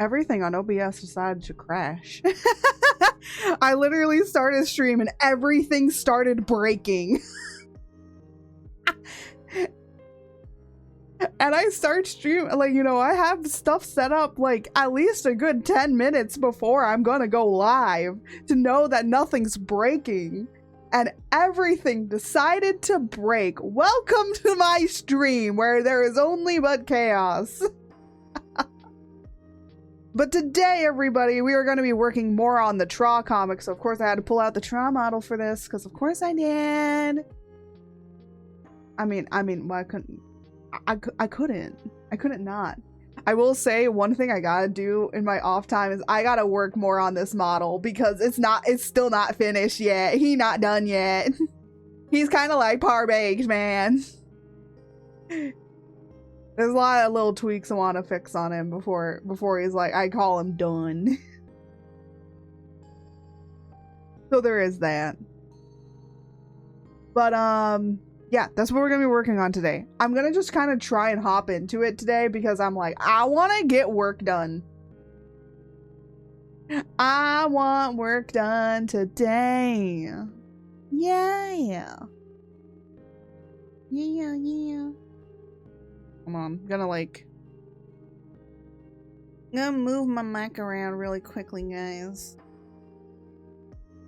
Everything on OBS decided to crash. I literally started a stream and everything started breaking. And I start stream, like, you know, I have stuff set up like at least a good 10 minutes before I'm gonna go live to know that nothing's breaking. And everything decided to break. Welcome to my stream where there is only but chaos. But today, everybody, we are going to be working more on the Tra comic. So, of course, I had to pull out the Tra model for this because, of course, I did. I mean, well, I couldn't not. I will say one thing I gotta do in my off time is I gotta work more on this model because it's still not finished yet. He not done yet. He's kind of like par baked, man. There's a lot of little tweaks I want to fix on him before he's like, I call him done. So there is that. But, yeah, that's what we're going to be working on today. I'm going to just kind of try and hop into it today because I'm like, I want to get work done. I want work done today. Yeah. Yeah. Come on, I'm gonna move my mic around really quickly, guys.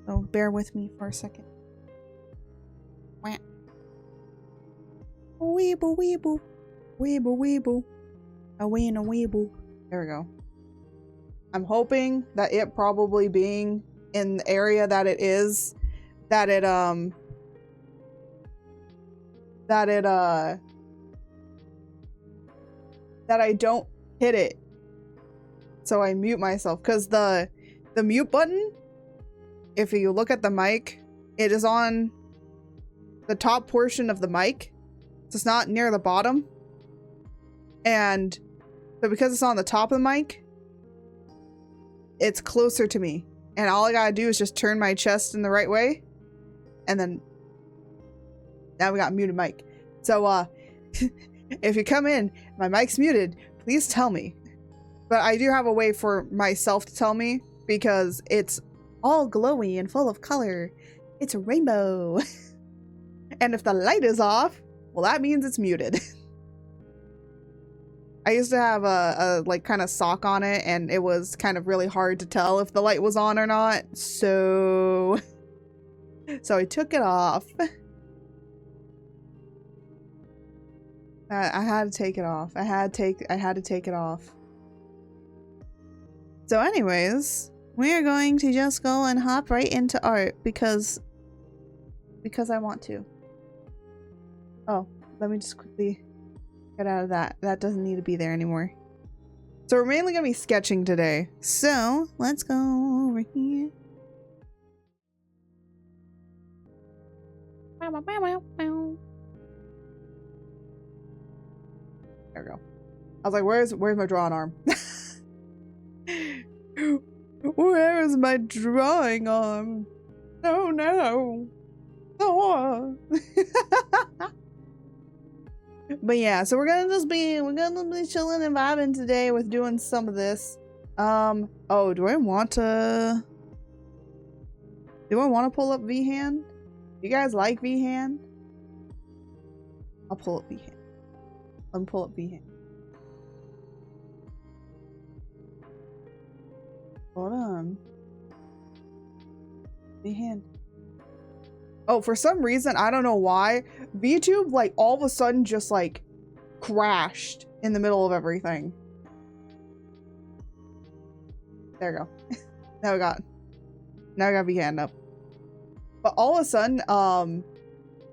So bear with me for a second. Wah. Weeble weeble. Weeble weeble. A wee and a weeble. There we go. I'm hoping that it probably being in the area that it is, that I don't hit it. So I mute myself. Because the mute button, if you look at the mic, it is on the top portion of the mic. So it's not near the bottom. And so because it's on the top of the mic, it's closer to me. And all I gotta do is just turn my chest in the right way. And then now we got muted mic. So if you come in, my mic's muted, please tell me. But I do have a way for myself to tell me because it's all glowy and full of color. It's a rainbow. And if the light is off, well, that means it's muted. I used to have a like kind of sock on it and it was kind of really hard to tell if the light was on or not. So I took it off. I had to take it off. I had to take it off. So anyways, we are going to just go and hop right into art because I want to. Oh, let me just quickly get out of that. That doesn't need to be there anymore. So we're mainly going to be sketching today. So let's go over here. There we go. I was like, where's my drawing arm? Where is my drawing arm? Oh no. Oh. But yeah, so we're gonna be chilling and vibing today with doing some of this. Oh, do I want to pull up VHand? Do you guys like VHand? I'll pull up VHand. Let me pull up VHand. Hold on. VHand. Oh, for some reason, I don't know why, VTube, like, all of a sudden just, like, crashed in the middle of everything. There we go. Now we got VHand up. But all of a sudden,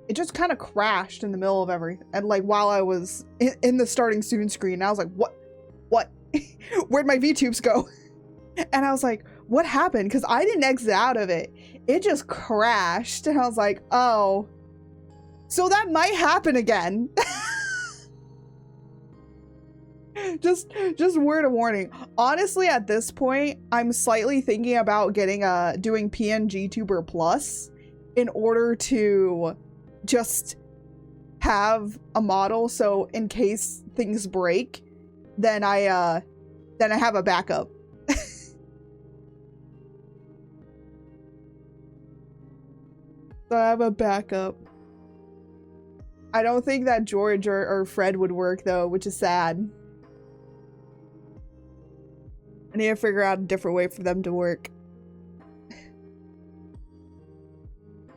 it just kind of crashed in the middle of everything. And, like, while I was in the starting soon screen, I was like, what? Where'd my VTubes go? And I was like, what happened? Because I didn't exit out of it. It just crashed. And I was like, oh. So that might happen again. Just word of warning. Honestly, at this point, I'm slightly thinking about getting doing PNG Tuber Plus in order to just have a model so in case things break, then I then I have a backup. So I have a backup. I don't think that George or Fred would work though, which is sad. I need to figure out a different way for them to work.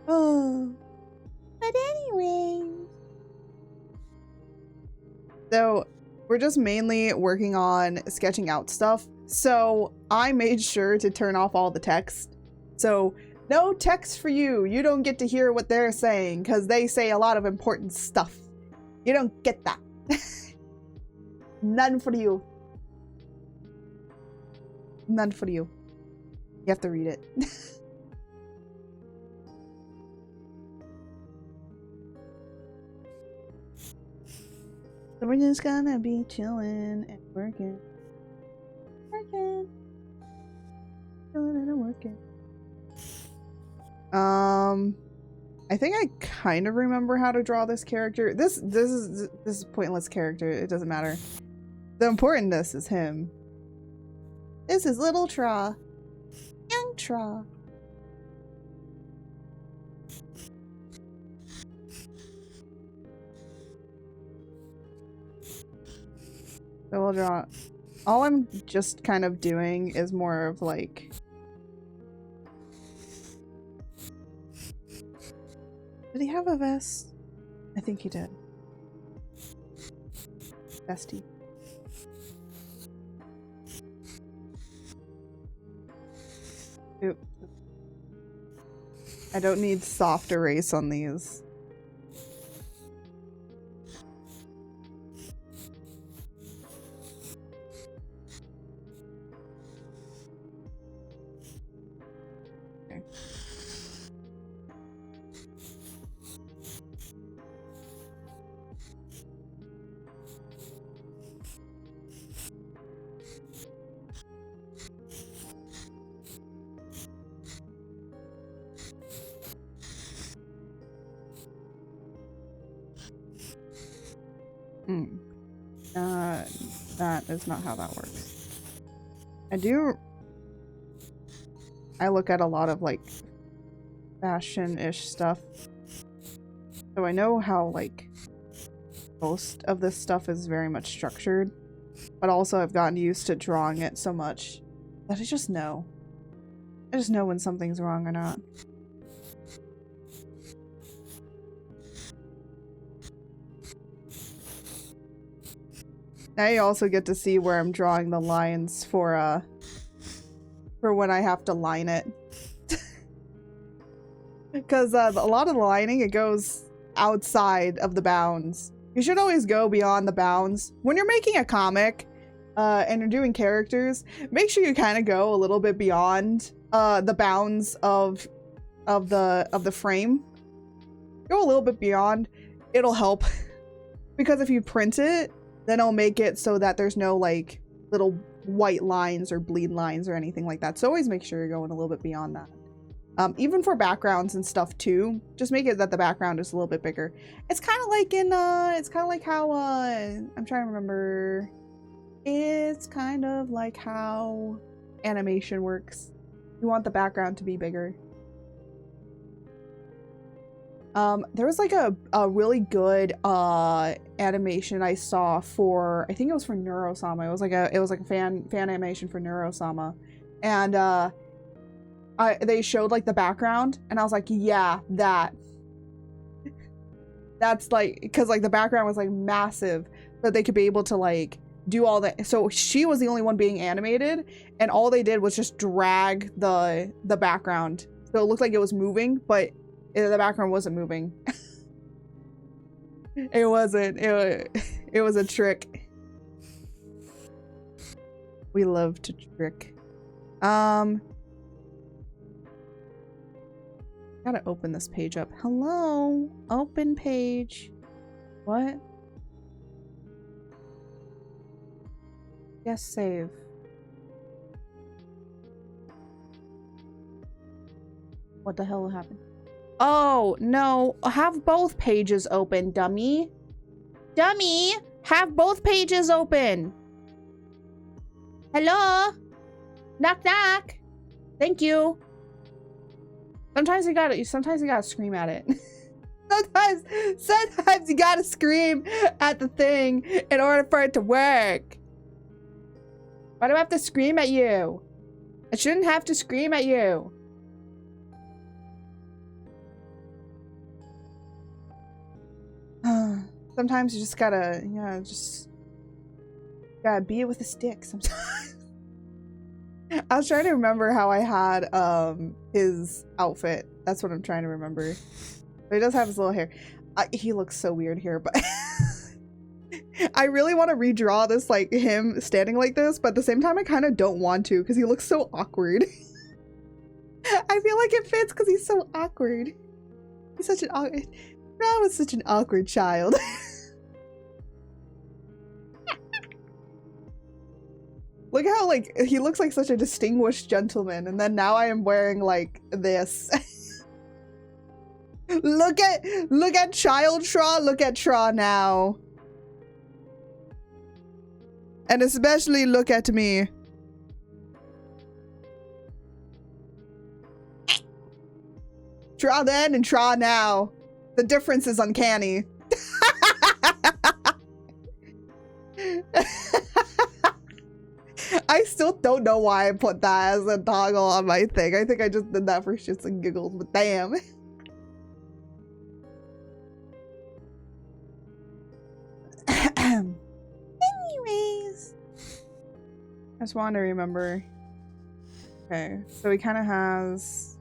Oh. But anyway. So we're just mainly working on sketching out stuff. So I made sure to turn off all the text. So no text for you. You don't get to hear what they're saying because they say a lot of important stuff. You don't get that. None for you. None for you. You have to read it. So we're just gonna be chilling and working. Working. Chilling and working. I think I kind of remember how to draw this character. This is a pointless character. It doesn't matter. The importantness is him. This is little Tra. Young Tra. So we'll draw. All I'm just kind of doing is more of like. Did he have a vest? I think he did. Vesty. Oop. I don't need soft erase on these. Okay. That is not how that works. I look at a lot of like fashion-ish stuff. So I know how like most of this stuff is very much structured, but also I've gotten used to drawing it so much that I just know. I just know when something's wrong or not. Now you also get to see where I'm drawing the lines for when I have to line it. Because a lot of the lining, it goes outside of the bounds. You should always go beyond the bounds. When you're making a comic, and you're doing characters, make sure you kind of go a little bit beyond the bounds of the frame. Go a little bit beyond. It'll help. Because if you print it, then it'll make it so that there's no like little white lines or bleed lines or anything like that. So always make sure you're going a little bit beyond that. Even for backgrounds and stuff too, just make it that the background is a little bit bigger. It's kind of like in it's kind of like how I'm trying to remember. It's kind of like how animation works. You want the background to be bigger. There was like a really good animation I saw for, I think it was for Neurosama. It was like a fan animation for Neurosama, and they showed like the background, and I was like, yeah, that's like, because like the background was like massive, that they could be able to like do all that. So she was the only one being animated, and all they did was just drag the background, so it looked like it was moving, but the background wasn't moving. It wasn't. It was a trick. We love to trick. Gotta open this page up. Hello? Open page. What? Yes, save. What the hell happened? Oh, no. Have both pages open, dummy. Dummy! Have both pages open! Hello? Knock knock. Thank you. Sometimes you gotta scream at it. sometimes you gotta scream at the thing in order for it to work. Why do I have to scream at you? I shouldn't have to scream at you. Sometimes you just gotta, gotta beat it with a stick sometimes. I was trying to remember how I had his outfit. That's what I'm trying to remember. But he does have his little hair. He looks so weird here, but I really want to redraw this, like him standing like this, but at the same time I kind of don't want to because he looks so awkward. I feel like it fits because he's so awkward. He's such an awkward... Rob was such an awkward child. Look how, like, he looks like such a distinguished gentleman, and then now I am wearing, like, this. Look at Child Traw, look at Traw now. And especially look at me. Traw then and Traw now. The difference is uncanny. I still don't know why I put that as a toggle on my thing. I think I just did that for shits and giggles, but damn. Anyways. I just wanted to remember. Okay, so he kind of has...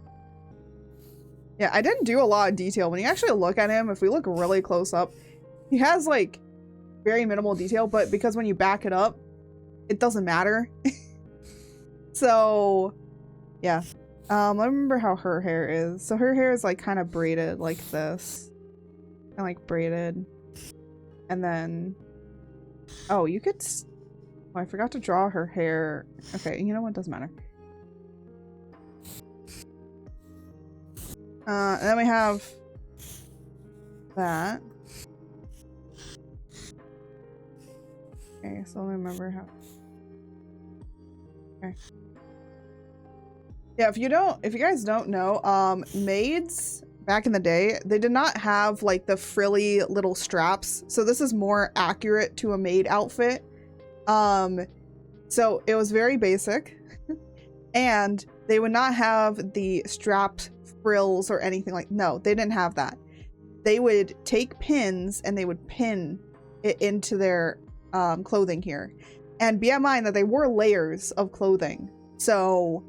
Yeah, I didn't do a lot of detail. When you actually look at him, if we look really close up, he has, like, very minimal detail, but because when you back it up, it doesn't matter. So, yeah. I remember how her hair is. So her hair is, like, kind of braided like this. And, like, braided. And then... Oh, you could... Oh, I forgot to draw her hair. Okay, you know what? Doesn't matter. And then we have that. Okay, so let me remember how. Okay. Yeah, if you guys don't know, maids back in the day, they did not have like the frilly little straps. So this is more accurate to a maid outfit. So it was very basic. And they would not have the strapped frills or anything like, no, they didn't have that. They would take pins and they would pin it into their clothing here. And bear in mind that they wore layers of clothing. So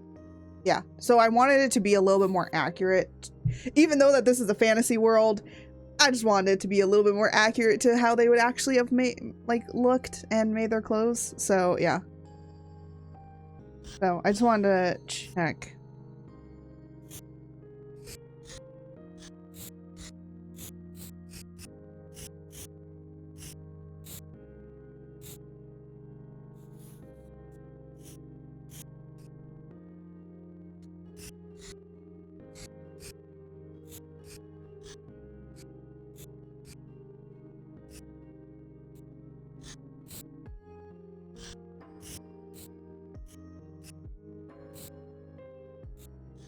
yeah, so I wanted it to be a little bit more accurate. Even though that this is a fantasy world, I just wanted it to be a little bit more accurate to how they would actually have made, like, looked and made their clothes. So yeah. So I just wanted to check.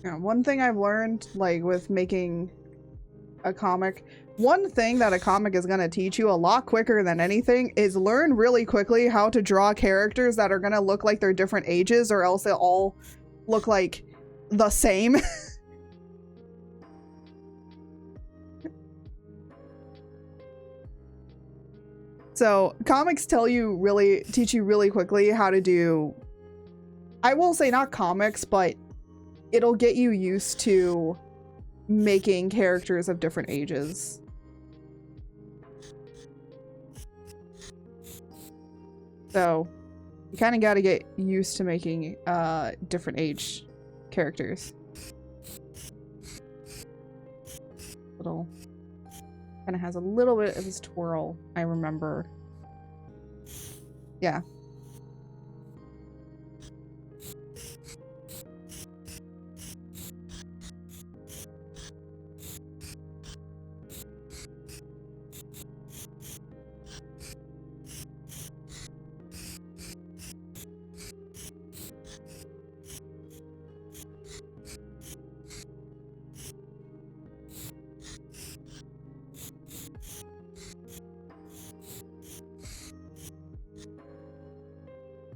Yeah, one thing I've learned, like, with making a comic, one thing that a comic is going to teach you a lot quicker than anything is learn really quickly how to draw characters that are going to look like they're different ages, or else they'll all look like the same. So comics teach you really quickly how to do, I will say not comics, but it'll get you used to making characters of different ages. So you kind of got to get used to making different age characters. Little kind of has a little bit of his twirl, I remember. Yeah.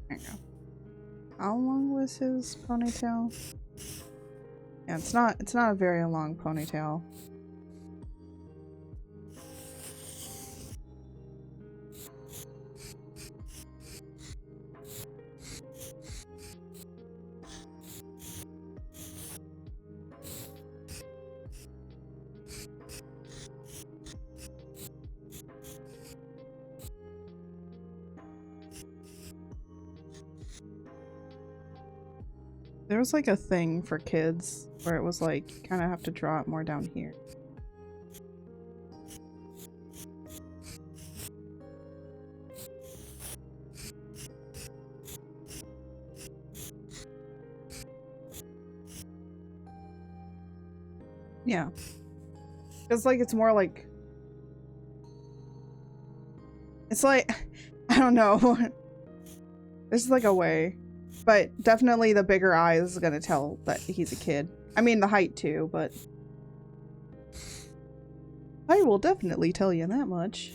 There you go. How long was his ponytail? Yeah, it's not a very long ponytail. There was like a thing for kids where it was like you kind of have to draw it more down here. Yeah. It's like it's more like it's like I don't know. There's like a way. But definitely the bigger eyes is gonna tell that he's a kid. I mean the height too, but I will definitely tell you that much.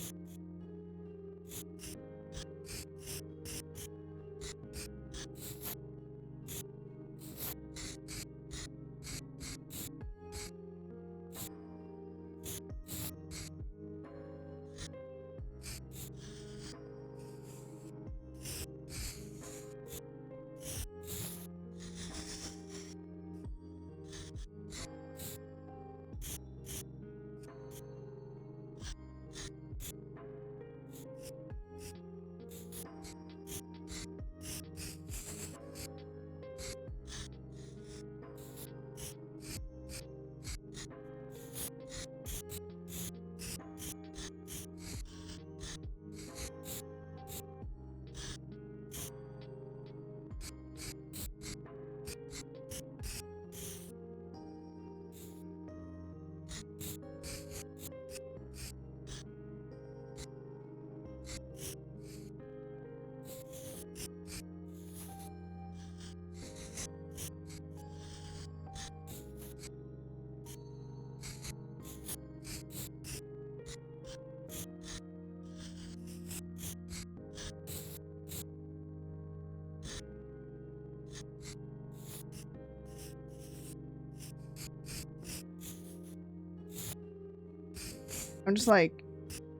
I'm just like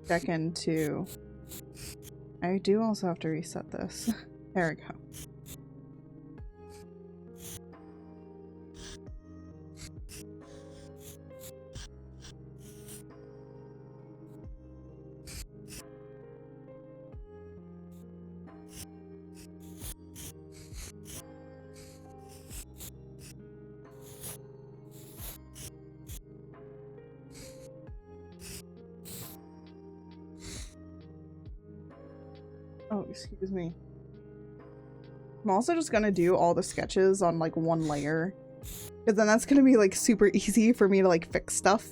checking to. I do also have to reset this. There we go. Oh, excuse me. I'm also just gonna do all the sketches on like one layer. Because then that's gonna be like super easy for me to like fix stuff.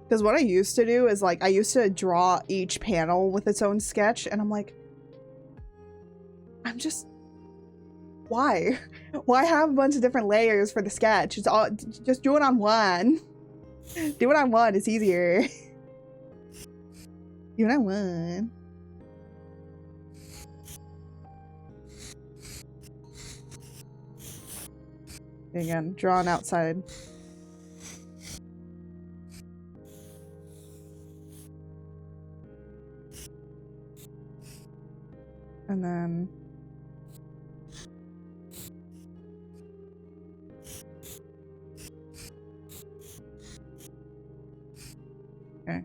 Because what I used to do is like I used to draw each panel with its own sketch and I'm like, I'm just, why? Why have a bunch of different layers for the sketch? It's all, just do it on one. Do it on one, it's easier. Do it on one. Again, drawn outside. And then okay.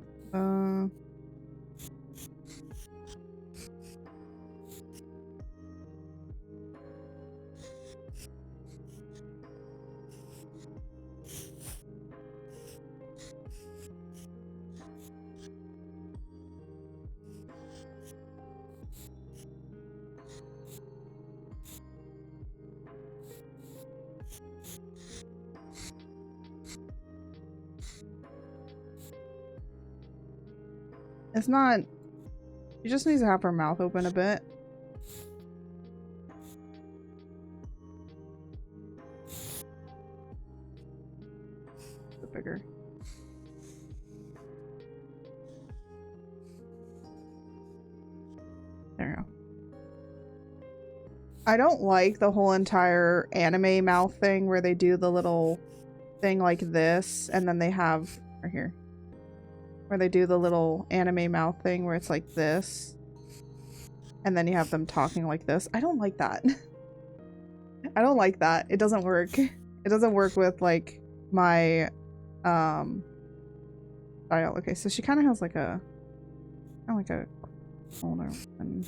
It's not, she just needs to have her mouth open a bit. A bit bigger. There we go. I don't like the whole entire anime mouth thing where they do the little thing like this, and then they have right here where they do the little anime mouth thing where it's like this, and then you have them talking like this. I don't like that. I don't like that. It doesn't work. It doesn't work with like my style. Okay, so she kind of has like a owner and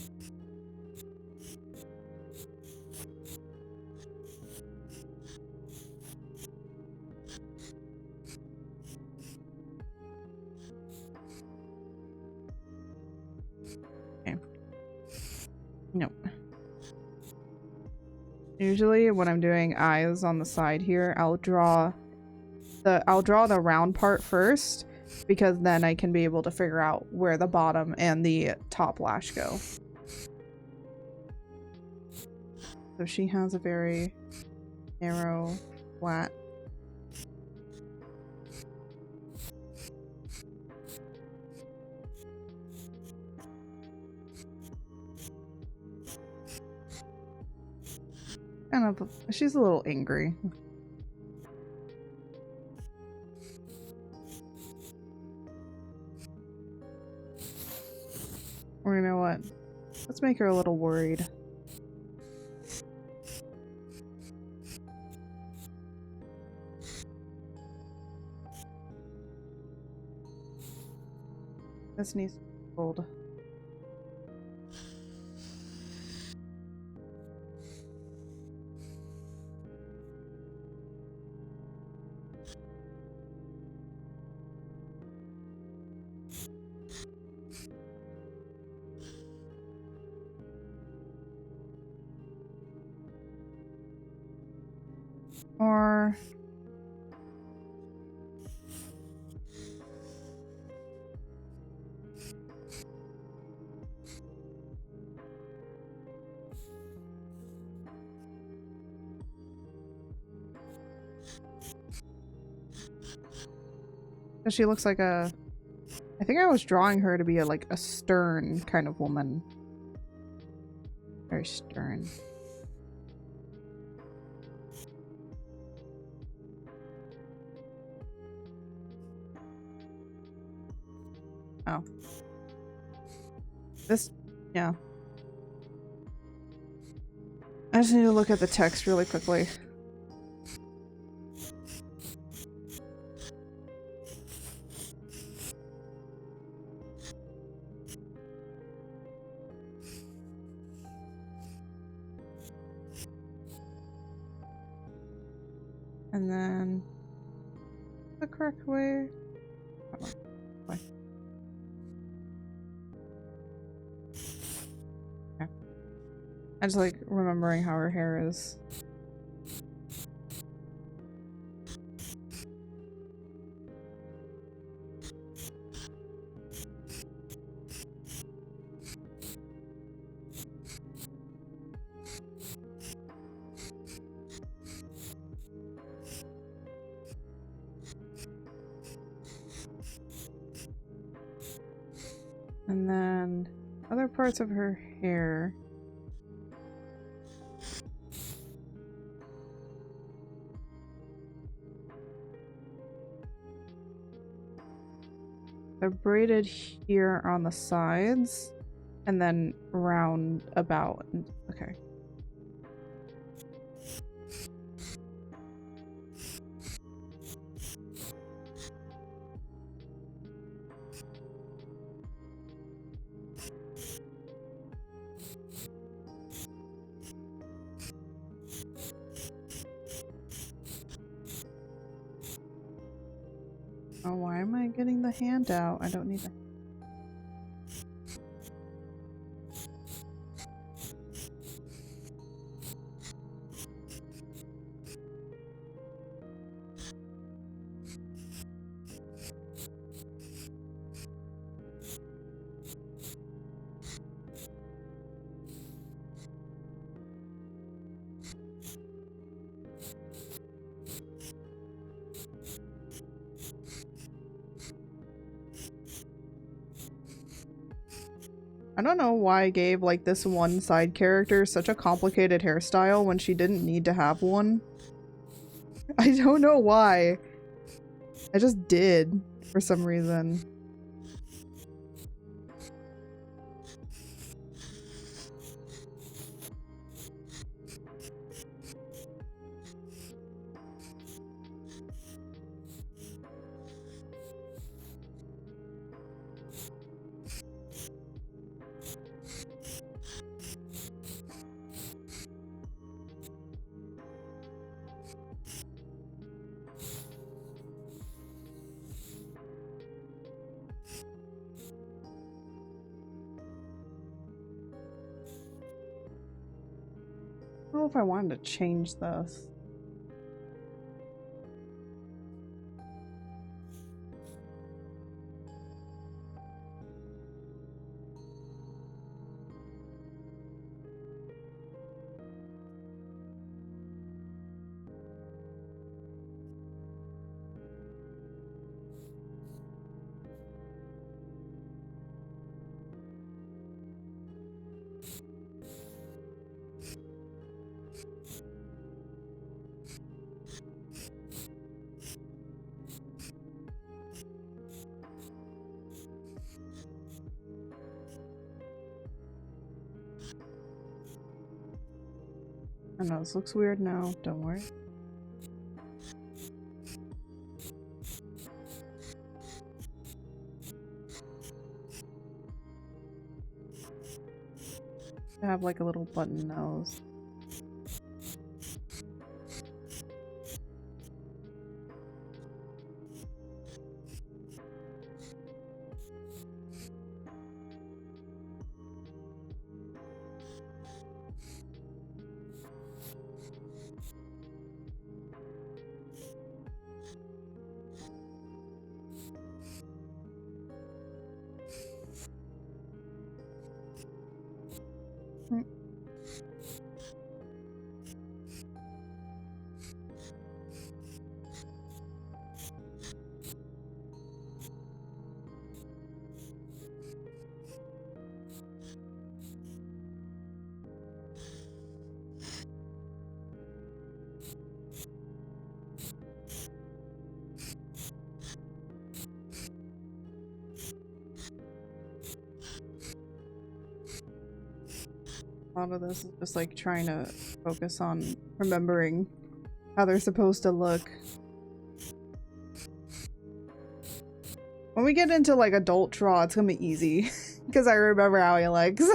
okay. Nope. Usually when I'm doing eyes on the side here, I'll draw the round part first, because then I can be able to figure out where the bottom and the top lash go. So she has a very narrow, flat. Kind of, she's a little angry. Or you know what? Let's make her a little worried. This needs to be pulled. Or she looks like a, I think I was drawing her to be like a stern kind of woman. Very stern. Oh. This, yeah. I just need to look at the text really quickly. And then the correct way. Okay. I just like remembering how her hair is. And then other parts of her hair. They're braided here on the sides and then round about. Okay. Oh, why am I getting the handout? I don't need that. I don't know why I gave like this one side character such a complicated hairstyle when she didn't need to have one. I don't know why. I just did for some reason. I don't know if I wanted to change this. I know this looks weird now, don't worry. I have like a little button nose. A lot of this is just like trying to focus on remembering how they're supposed to look. When we get into like adult draw, it's gonna be easy because I remember how he looks.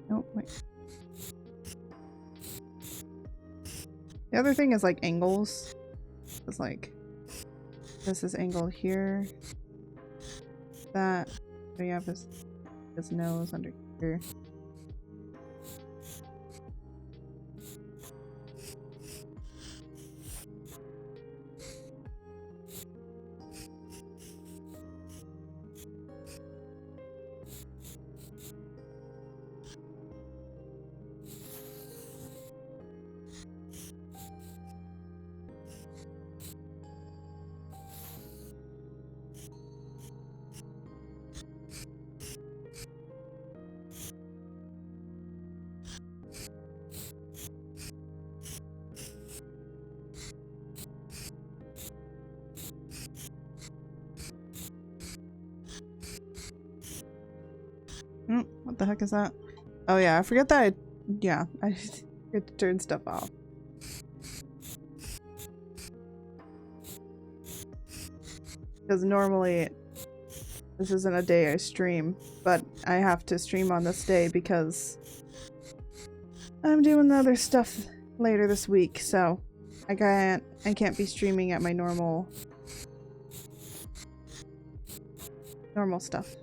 Oh, wait. The other thing is like angles. It's like this is angled here. That we have his nose under here. What the heck is that? Oh yeah, I forget that yeah, I forget to turn stuff off. Because normally this isn't a day I stream, but I have to stream on this day because I'm doing other stuff later this week, so I can't be streaming at my normal stuff.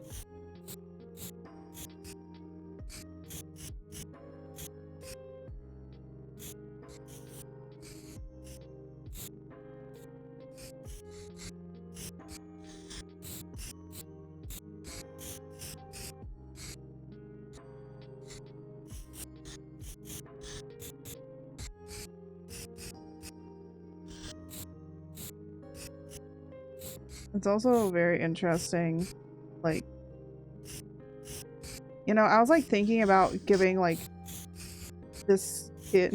It's also very interesting, like, you know, I was like thinking about giving like this kid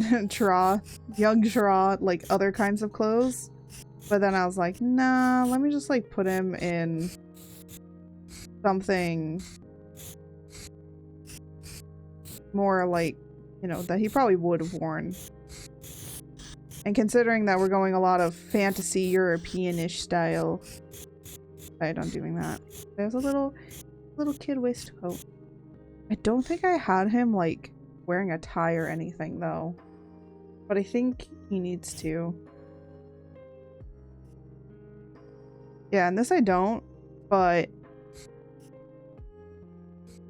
young Tra, like other kinds of clothes, but then I was like, nah, let me just like put him in something more like, you know, that he probably would have worn. And considering that we're going a lot of fantasy European-ish style, right, I'm doing that. There's a little kid waistcoat. I don't think I had him like wearing a tie or anything though, but I think he needs to. Yeah, and this I don't, but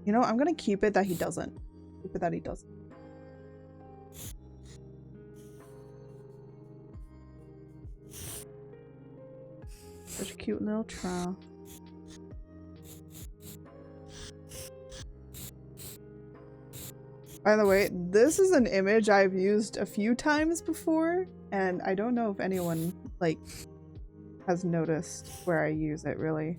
you know, I'm gonna keep it that he doesn't. Keep it that he doesn't. Such a cute little Tra. By the way, this is an image I've used a few times before, and I don't know if anyone, like, has noticed where I use it, really.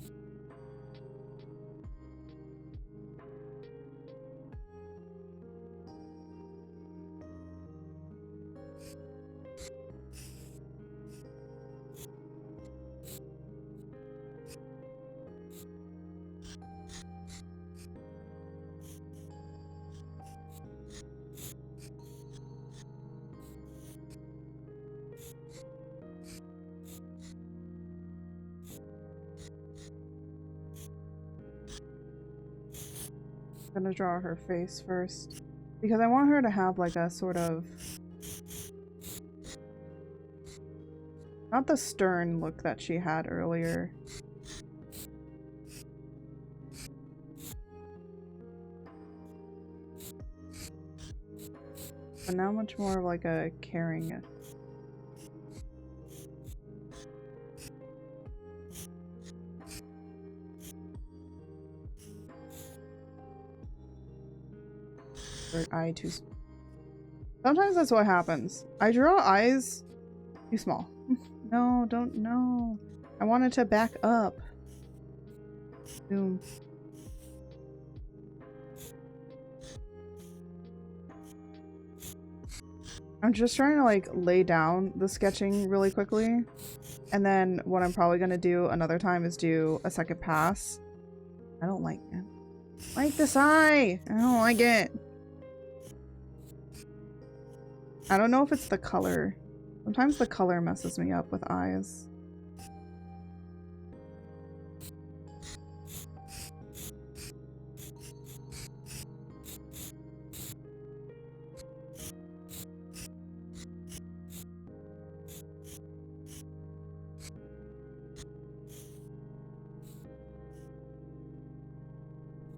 I'm gonna draw her face first, because I want her to have, like, a sort of... not the stern look that she had earlier. But now much more of like a caring. Or eye too small. Sometimes that's what happens. I draw eyes too small. No, don't, no. I want it to back up. Boom. I'm just trying to like lay down the sketching really quickly. And then what I'm probably gonna do another time is do a second pass. I don't like it. Like this eye! I don't like it. I don't know if it's the color. Sometimes the color messes me up with eyes.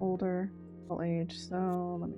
Older, full age, so let me...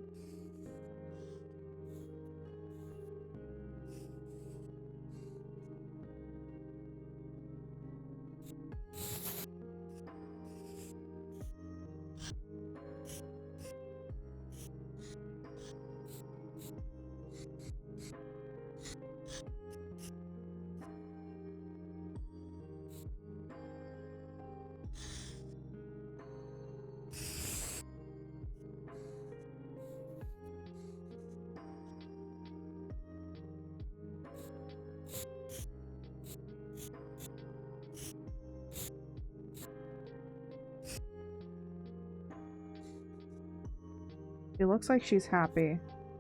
She looks like she's happy.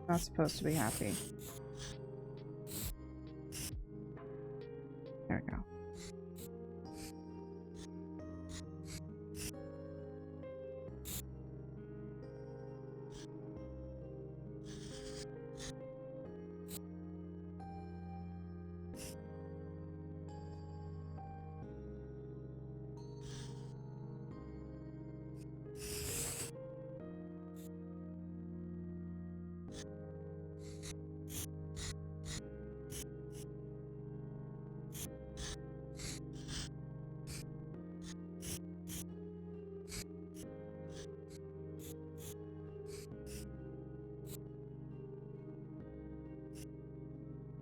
Not supposed to be happy. There we go.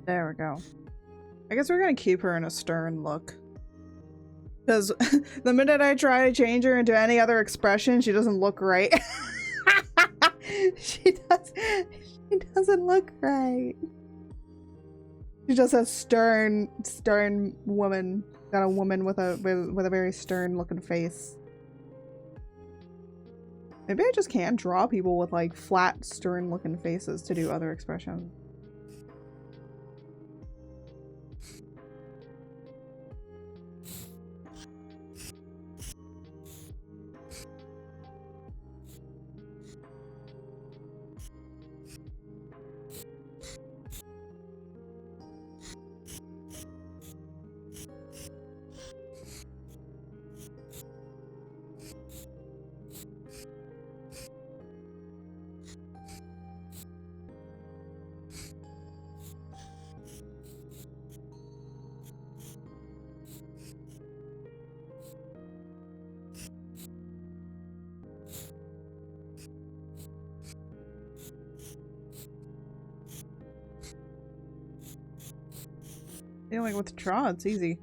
There we go. I guess we're gonna keep her in a stern look. Because the minute I try to change her into any other expression, she doesn't look right. She doesn't look right. She's just a stern woman. Got a woman with a very stern looking face. Maybe I just can't draw people with like flat, stern looking faces to do other expressions. You know, like with draw, it's easy.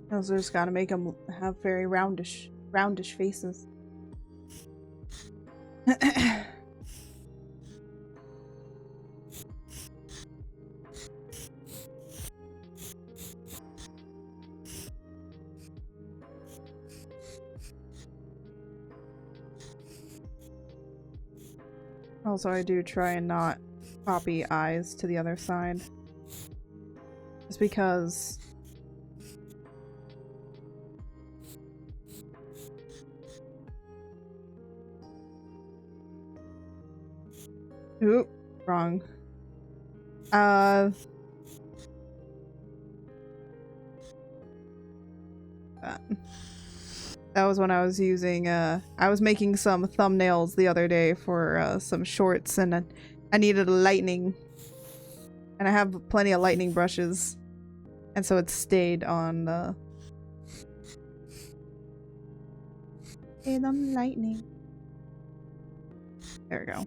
I also just gotta make them have very roundish faces. Also, I do try and not copy eyes to the other side. Just because... Oop, wrong. That was when I was using, I was making some thumbnails the other day for some shorts, and I needed a lightning. And I have plenty of lightning brushes. And so it stayed on the... Stayed on lightning. There we go.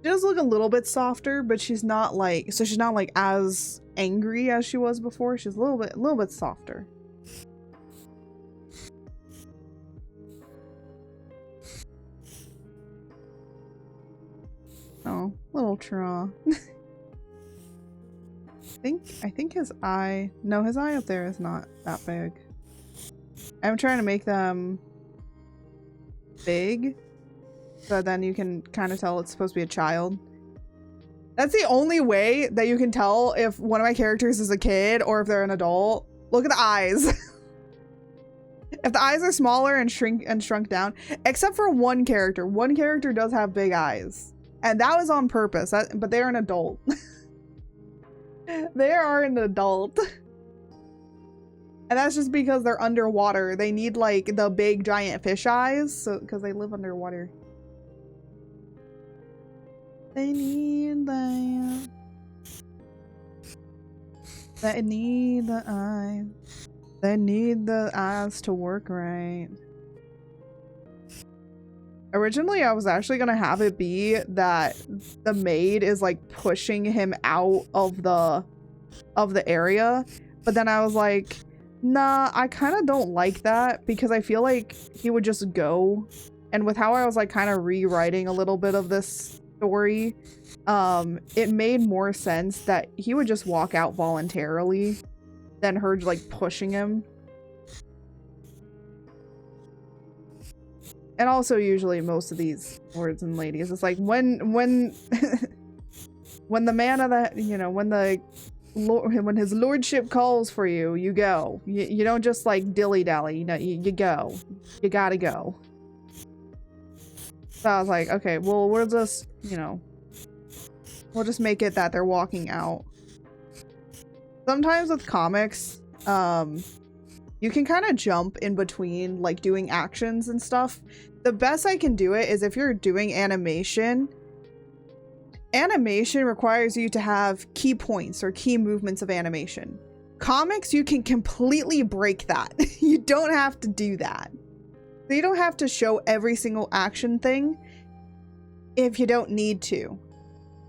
She does look a little bit softer, but she's not like, so she's not like as angry as she was before. She's a little bit softer. Oh, little Tra. I think his eye, no, his eye up there is not that big. I'm trying to make them big, so then you can kind of tell it's supposed to be a child. That's the only way that you can tell if one of my characters is a kid or if they're an adult. Look at the eyes. If the eyes are smaller and shrunk down, except for one character. One character does have big eyes, and that was on purpose. But they're an adult. They are an adult. And that's just because they're underwater. They need like the big giant fish eyes, so because they live underwater. They need the eyes. They need the eyes to work right. Originally, I was actually gonna have it be that the maid is like pushing him out of the area, but then I was like, nah, I kind of don't like that because I feel like he would just go. And with how I was like kind of rewriting a little bit of this story, it made more sense that he would just walk out voluntarily than her like pushing him. And also usually most of these lords and ladies, it's like when when the man of the, you know, when his lordship calls for you, you go. You don't just like dilly-dally, you know, you go. You gotta go. So I was like, okay, well, we'll just, you know, we'll just make it that they're walking out. Sometimes with comics, you can kind of jump in between like doing actions and stuff. The best I can do it is if you're doing animation, animation requires you to have key points or key movements of animation. Comics, you can completely break that. You don't have to do that. So you don't have to show every single action thing if you don't need to.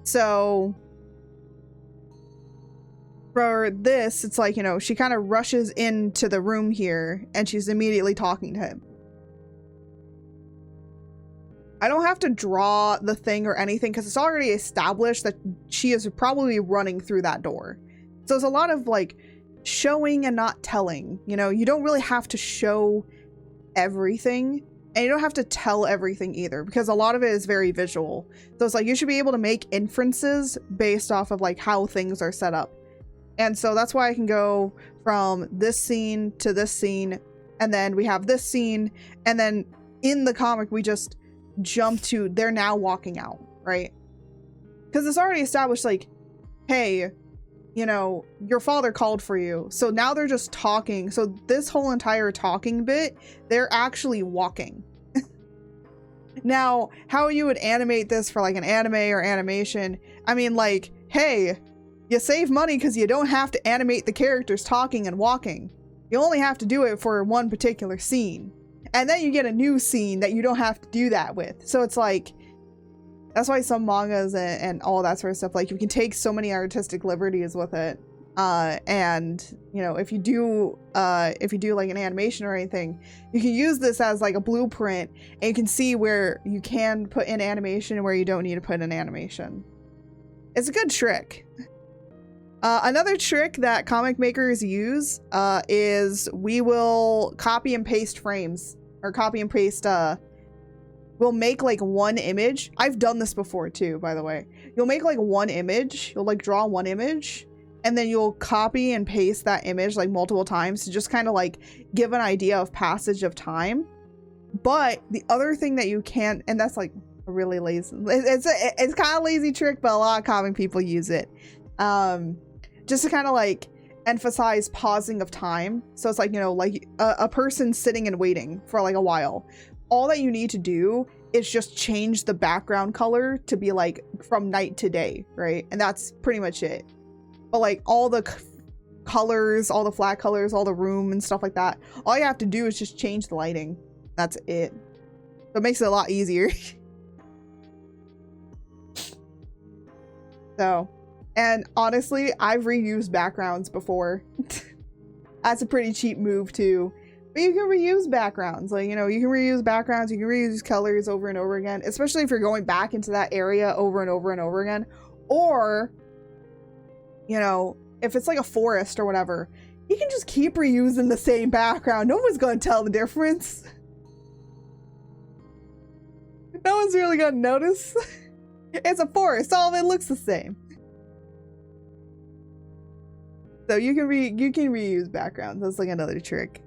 So for this, it's like, you know, she kind of rushes into the room here and she's immediately talking to him. I don't have to draw the thing or anything because it's already established that she is probably running through that door. So it's a lot of like showing and not telling. You know, you don't really have to show everything and you don't have to tell everything either because a lot of it is very visual. So it's like you should be able to make inferences based off of like how things are set up. And so that's why I can go from this scene to this scene and then we have this scene and then in the comic we just jump to they're now walking out, right? Because it's already established like, hey, you know, your father called for you. So now they're just talking. So this whole entire talking bit, they're actually walking. Now, how you would animate this for like an anime or animation, I mean, like, hey, you save money because you don't have to animate the characters talking and walking. You only have to do it for one particular scene. And then you get a new scene that you don't have to do that with. So it's like, that's why some mangas and all that sort of stuff, like you can take so many artistic liberties with it. And you know, if you do like an animation or anything, you can use this as like a blueprint and you can see where you can put in animation and where you don't need to put in animation. It's a good trick. Another trick that comic makers use is we will copy and paste frames or copy and paste we'll make like one image. I've done this before too, by the way. You'll make like one image, you'll like draw one image and then you'll copy and paste that image like multiple times to just kind of like give an idea of passage of time. But the other thing that you can, and that's like a really lazy, it's kind of a lazy trick, but a lot of comic people use it. Just to kind of like emphasize pausing of time. So it's like, you know, like a person sitting and waiting for like a while. All that you need to do is just change the background color to be like from night to day, right? And that's pretty much it. But like all the colors, all the flat colors, all the room and stuff like that, all you have to do is just change the lighting. That's it. So it makes it a lot easier. So, and honestly, I've reused backgrounds before. That's a pretty cheap move too. But you can reuse backgrounds. Like, you know, you can reuse backgrounds, you can reuse colors over and over again, especially if you're going back into that area over and over and over again. Or, you know, if it's like a forest or whatever, you can just keep reusing the same background. No one's going to tell the difference. No one's really going to notice. It's a forest. All of it looks the same. So you can reuse backgrounds. That's like another trick.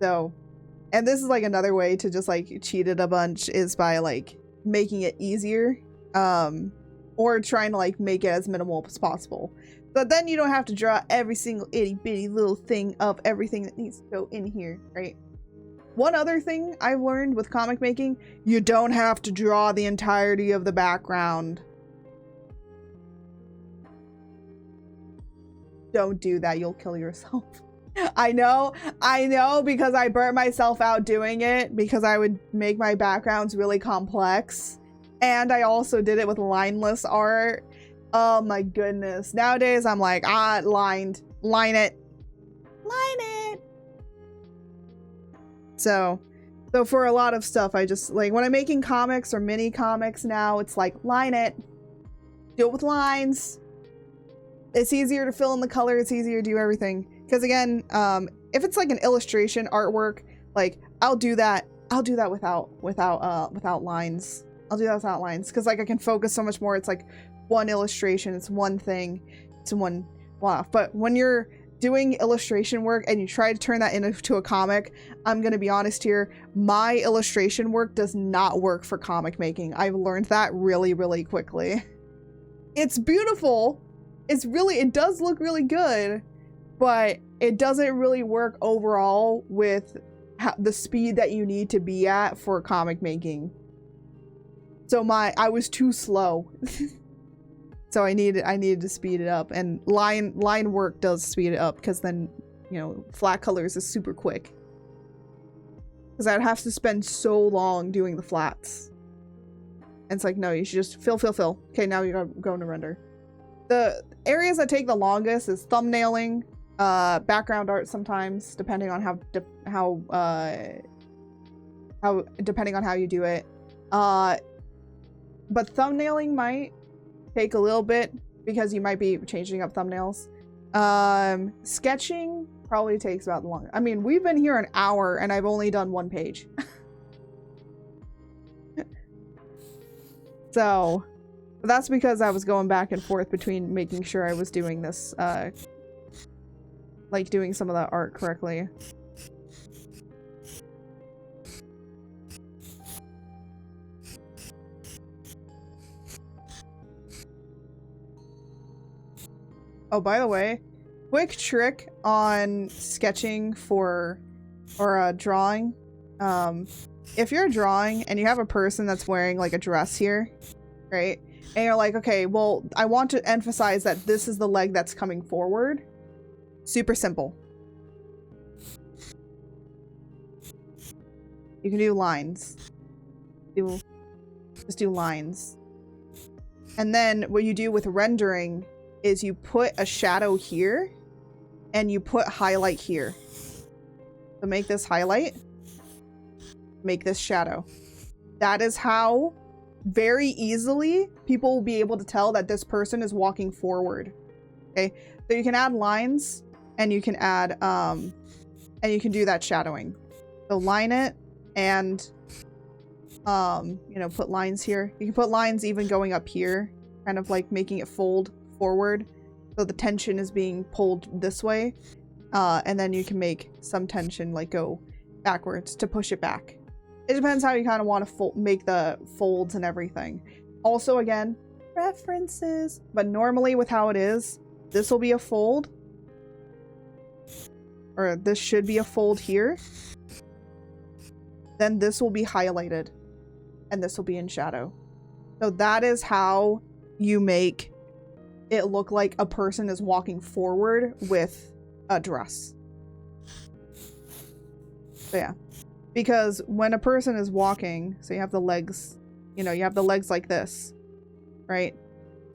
So, and this is like another way to just like cheat it a bunch is by like making it easier, or trying to like make it as minimal as possible. But then you don't have to draw every single itty bitty little thing of everything that needs to go in here, right? One other thing I've learned with comic making, you don't have to draw the entirety of the background. Don't do that, you'll kill yourself. I know, because I burnt myself out doing it because I would make my backgrounds really complex. And I also did it with lineless art. Oh my goodness. Nowadays I'm like, line it. So for a lot of stuff, I just like when I'm making comics or mini comics now, it's like line it. Do it with lines. It's easier to fill in the color, it's easier to do everything. Because again, if it's like an illustration artwork, like I'll do that without lines. I'll do that without lines because like I can focus so much more. It's like one illustration, it's one thing, it's one blah. But when you're doing illustration work and you try to turn that into a comic, I'm gonna be honest here, my illustration work does not work for comic making. I've learned that really, really quickly. It's beautiful. It does look really good, but it doesn't really work overall with the speed that you need to be at for comic making. So I was too slow. So I needed to speed it up, and line work does speed it up, because then, you know, flat colors is super quick. Because I'd have to spend so long doing the flats. And it's like, no, you should just fill. Okay, now you're going to render. The areas that take the longest is thumbnailing, background art sometimes, depending on depending on how you do it. But thumbnailing might take a little bit because you might be changing up thumbnails. Sketching probably takes about the longest. I mean, we've been here an hour and I've only done one page. So that's because I was going back and forth between making sure I was doing this, like doing some of that art correctly. Oh, by the way, quick trick on sketching or drawing. If you're drawing and you have a person that's wearing like a dress here, right? And you're like, okay, well, I want to emphasize that this is the leg that's coming forward. Super simple. You can do lines. Just do lines. And then what you do with rendering is you put a shadow here and you put highlight here. So make this highlight, make this shadow. That is how very easily people will be able to tell that this person is walking forward. Okay, so you can add lines and you can add and you can do that shadowing. So line it and you know, put lines here. You can put lines even going up here, kind of like making it fold forward, so the tension is being pulled this way, and then you can make some tension like go backwards to push it back. It depends how you kind of want to make the folds and everything. Also, again, references, but normally with how it is, this will be a fold, or this should be a fold here, then this will be highlighted and this will be in shadow. So that is how you make it look like a person is walking forward with a dress. So yeah, because when a person is walking, so you have the legs, you know, you have the legs like this, right?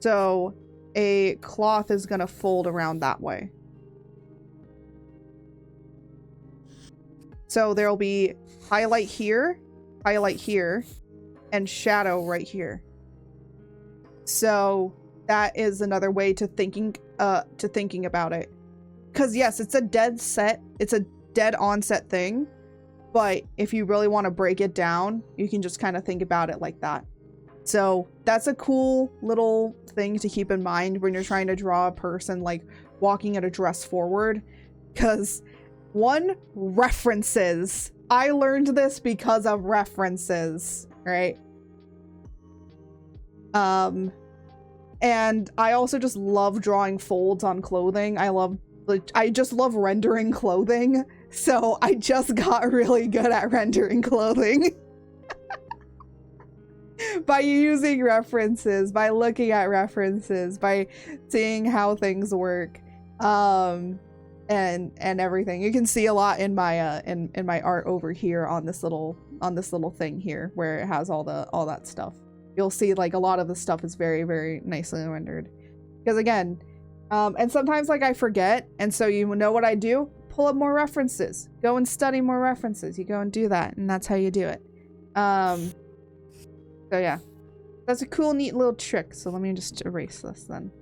So a cloth is gonna fold around that way. So there'll be highlight here, and shadow right here. So that is another way to thinking about it. Because yes, it's a dead on set thing, but if you really want to break it down, you can just kind of think about it like that. So that's a cool little thing to keep in mind when you're trying to draw a person like walking at a dress forward. Because one, references. I learned this because of references, right? And I also just love drawing folds on clothing. I just love rendering clothing. So I just got really good at rendering clothing. By using references, by looking at references, by seeing how things work. And everything. You can see a lot in my in my art over here on this little thing here where it has all that stuff. You'll see like a lot of the stuff is very, very nicely rendered. Because again, and sometimes like I forget, and so you know what I do? Pull up more references. Go and study more references. You go and do that, and that's how you do it. So yeah. That's a cool, neat little trick. So let me just erase this then.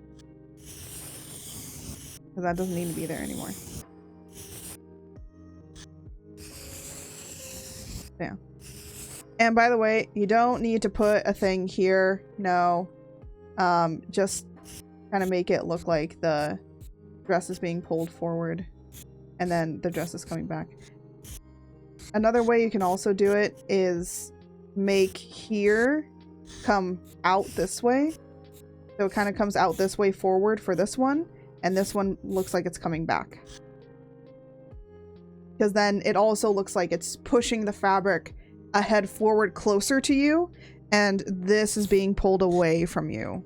Because that doesn't need to be there anymore. Yeah. And by the way, you don't need to put a thing here. No. Just kind of make it look like the dress is being pulled forward. And then the dress is coming back. Another way you can also do it is make here come out this way. So it kind of comes out this way forward for this one. And this one looks like it's coming back. Because then it also looks like it's pushing the fabric ahead forward closer to you And this is being pulled away from you.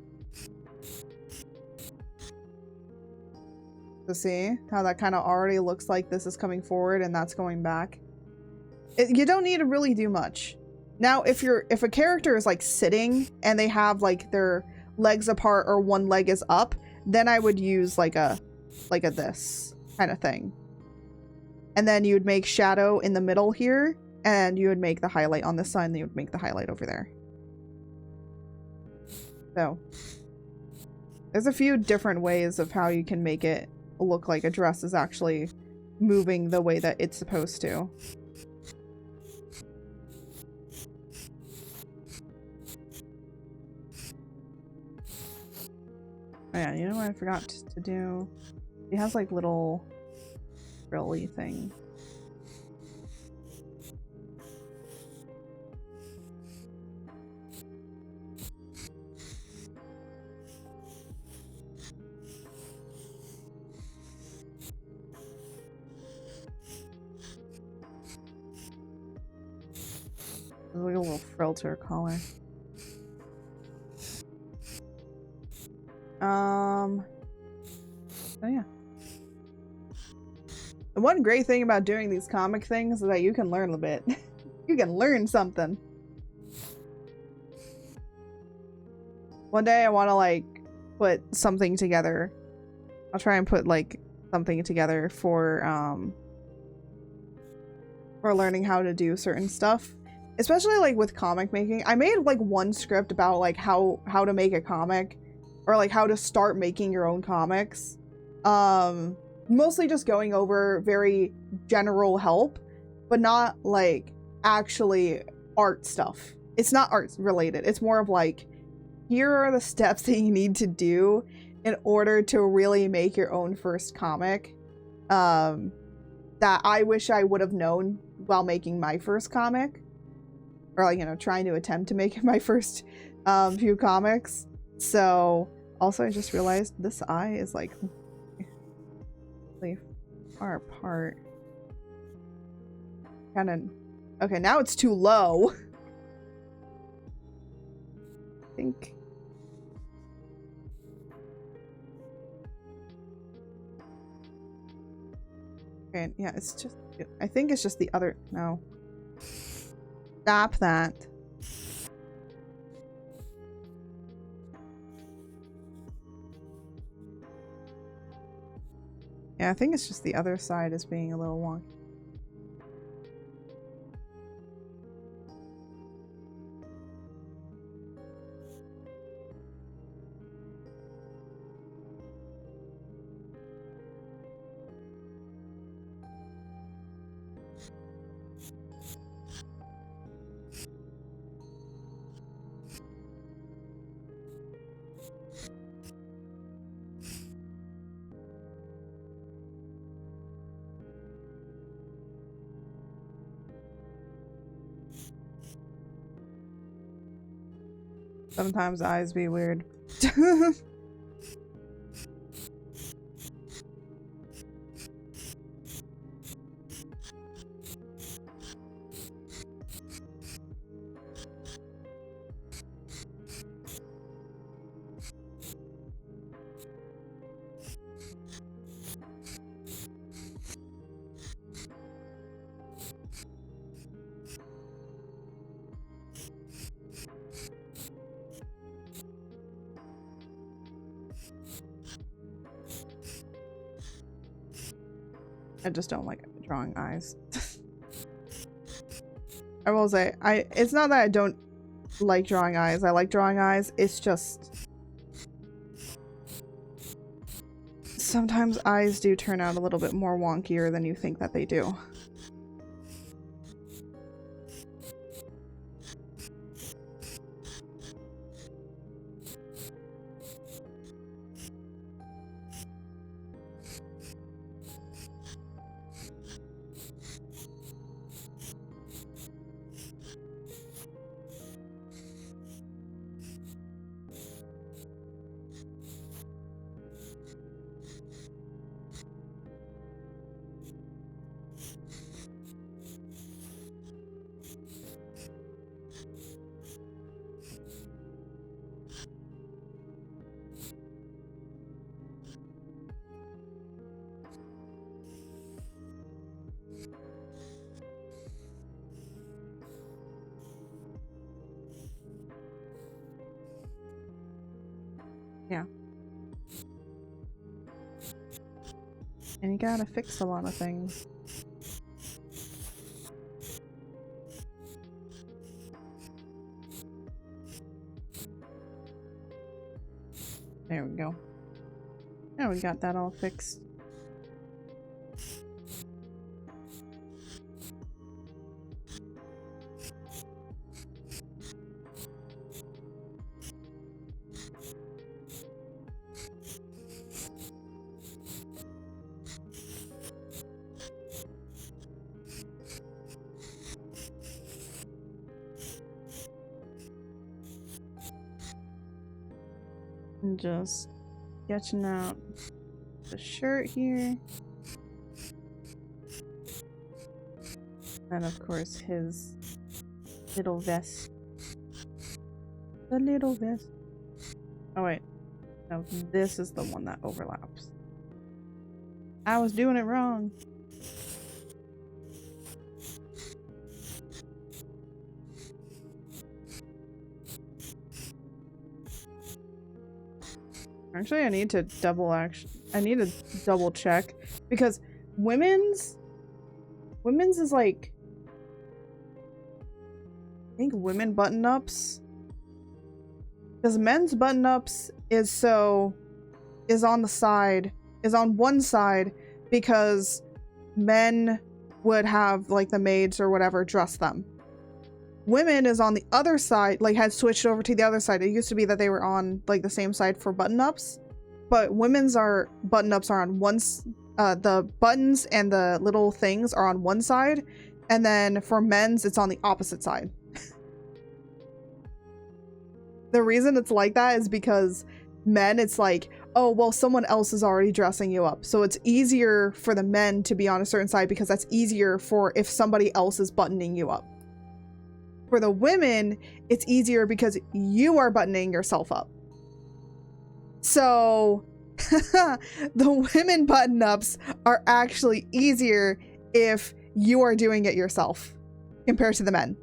So see how that kind of already looks like this is coming forward and that's going back? You don't need to really do much. Now, if a character is like sitting and they have like their legs apart or one leg is up, then I would use like a this kind of thing. And then you would make shadow in the middle here, and you would make the highlight on this side, and you would make the highlight over there. So there's a few different ways of how you can make it look like a dress is actually moving the way that it's supposed to. Oh yeah, you know what I forgot to do? It has like little frilly thing. There's like a little frill to her collar. So yeah. The one great thing about doing these comic things is that you can learn a bit. You can learn something. One day I want to like put something together. I'll try and put like something together for learning how to do certain stuff. Especially like with comic making. I made like one script about like how to make a comic or like how to start making your own comics. Mostly just going over very general help, but not like actually art stuff. It's not art related. It's more of like, here are the steps that you need to do in order to really make your own first comic. That I wish I would have known while making my first comic. Or like, you know, trying to attempt to make my first few comics. So also I just realized this eye is like really far apart. Kind of, okay, now it's too low. I think. Okay, yeah, it's just, I think it's just the other, no. Stop that. Yeah, I think it's just the other side is being a little wonky. Sometimes eyes be weird. I just don't like drawing eyes. I will say, it's not that I don't like drawing eyes. I like drawing eyes. It's just sometimes eyes do turn out a little bit more wonkier than you think that they do. Yeah. And you gotta fix a lot of things. There we go. Now we got that all fixed. And just sketching out the shirt here. And of course his little vest. The little vest. Oh wait. No, this is the one that overlaps. I was doing it wrong. Actually, I need to double check because women's is like, I think women button ups, because men's button ups is on one side because men would have like the maids or whatever dress them. Women is on the other side, like had switched over to the other side. It used to be that they were on like the same side for button-ups, but women's button-ups are on the buttons and the little things are on one side, and then for men's it's on the opposite side. The reason it's like that is because men, it's like, oh well, someone else is already dressing you up, so it's easier for the men to be on a certain side because that's easier for if somebody else is buttoning you up. For the women, it's easier because you are buttoning yourself up. So the women button-ups are actually easier if you are doing it yourself compared to the men.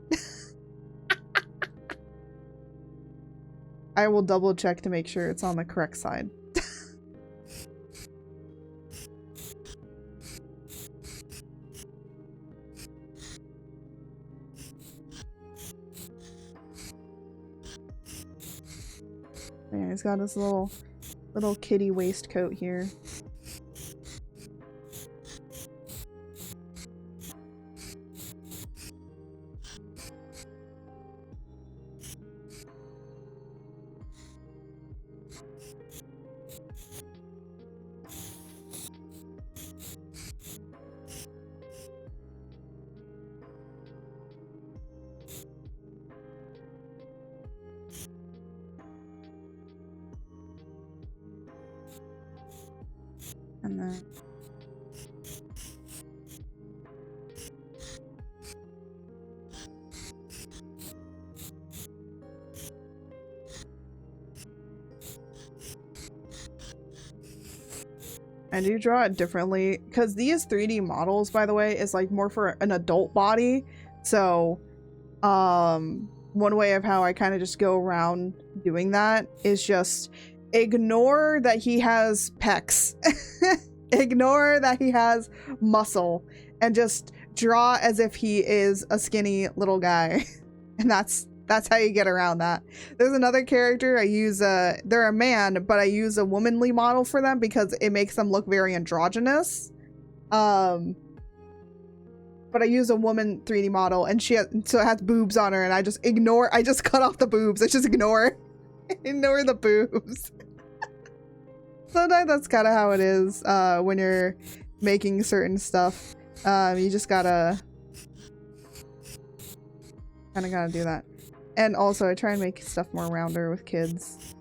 I will double check to make sure it's on the correct side. Yeah, he's got his little kitty waistcoat here. And then I do draw it differently because these 3D models, by the way, is like more for an adult body. So one way of how I kind of just go around doing that is just ignore that he has pecs. Ignore that he has muscle and just draw as if he is a skinny little guy. And that's how you get around that. There's another character I use, they're a man, but I use a womanly model for them because it makes them look very androgynous. But I use a woman 3D model and so it has boobs on her, and I just cut off the boobs. I just ignore the boobs. Sometimes that's kind of how it is when you're making certain stuff. You just gotta do that. And also I try and make stuff more rounder with kids.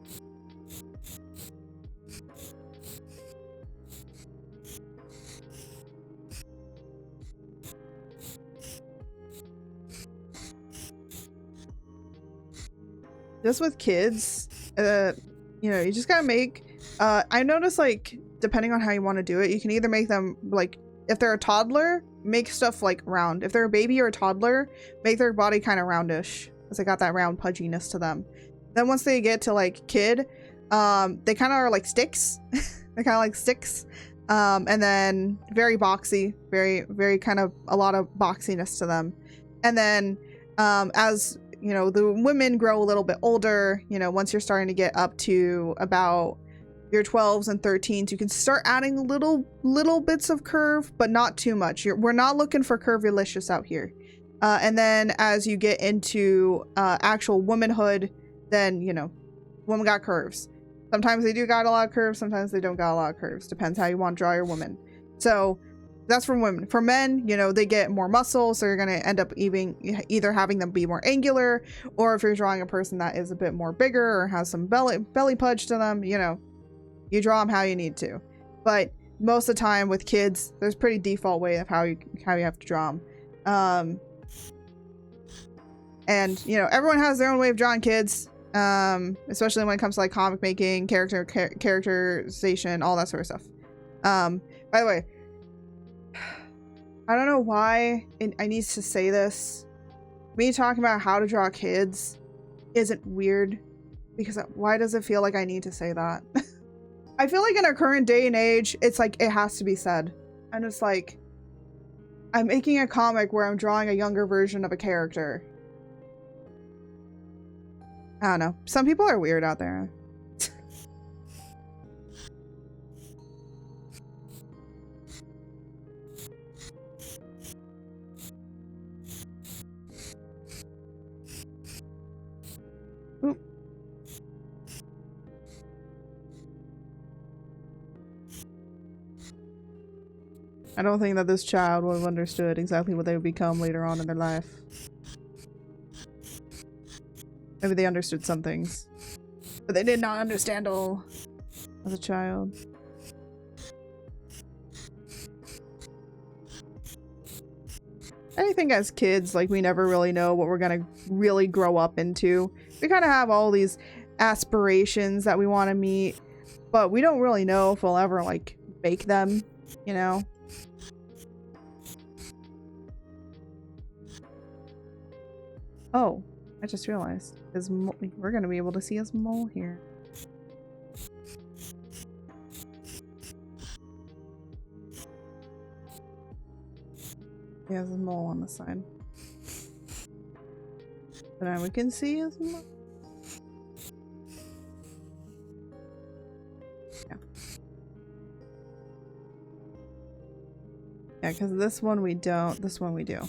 Just with kids, you know, you just gotta make, I notice, like, depending on how you want to do it, you can either make them, like, if they're a toddler, make stuff, like, round. If they're a baby or a toddler, make their body kind of roundish, because they got that round pudginess to them. Then once they get to, like, kid, They kind of are like sticks. They're kind of like sticks. And then very boxy, very kind of a lot of boxiness to them. And then as you know, the women grow a little bit older, you know, once you're starting to get up to about your 12s and 13s, you can start adding little bits of curve, but not too much. We're not looking for curvylicious out here. And then as you get into actual womanhood, then, you know, women got curves. Sometimes they do got a lot of curves, sometimes they don't got a lot of curves. Depends how you want to draw your woman. So that's for women. For men, you know, they get more muscles, so you're going to end up either having them be more angular, or if you're drawing a person that is a bit more bigger or has some belly pudge to them, you know, you draw them how you need to. But most of the time with kids, there's pretty default way of how you have to draw them. And, you know, everyone has their own way of drawing kids. Especially when it comes to like comic making, characterization, all that sort of stuff. By the way, I don't know why I need to say this. Me talking about how to draw kids isn't weird, because why does it feel like I need to say that? I feel like in our current day and age, it's like it has to be said. And it's like, I'm making a comic where I'm drawing a younger version of a character. I don't know. Some people are weird out there. Oop. I don't think that this child would have understood exactly what they would become later on in their life. Maybe they understood some things, but they did not understand all as a child. I think as kids, like, we never really know what we're gonna really grow up into. We kind of have all these aspirations that we want to meet, but we don't really know if we'll ever, like, make them, you know? Oh, I just realized we're gonna be able to see his mole here. He has a mole on the side. But now we can see his mole. Yeah. Yeah, because this one we don't. This one we do.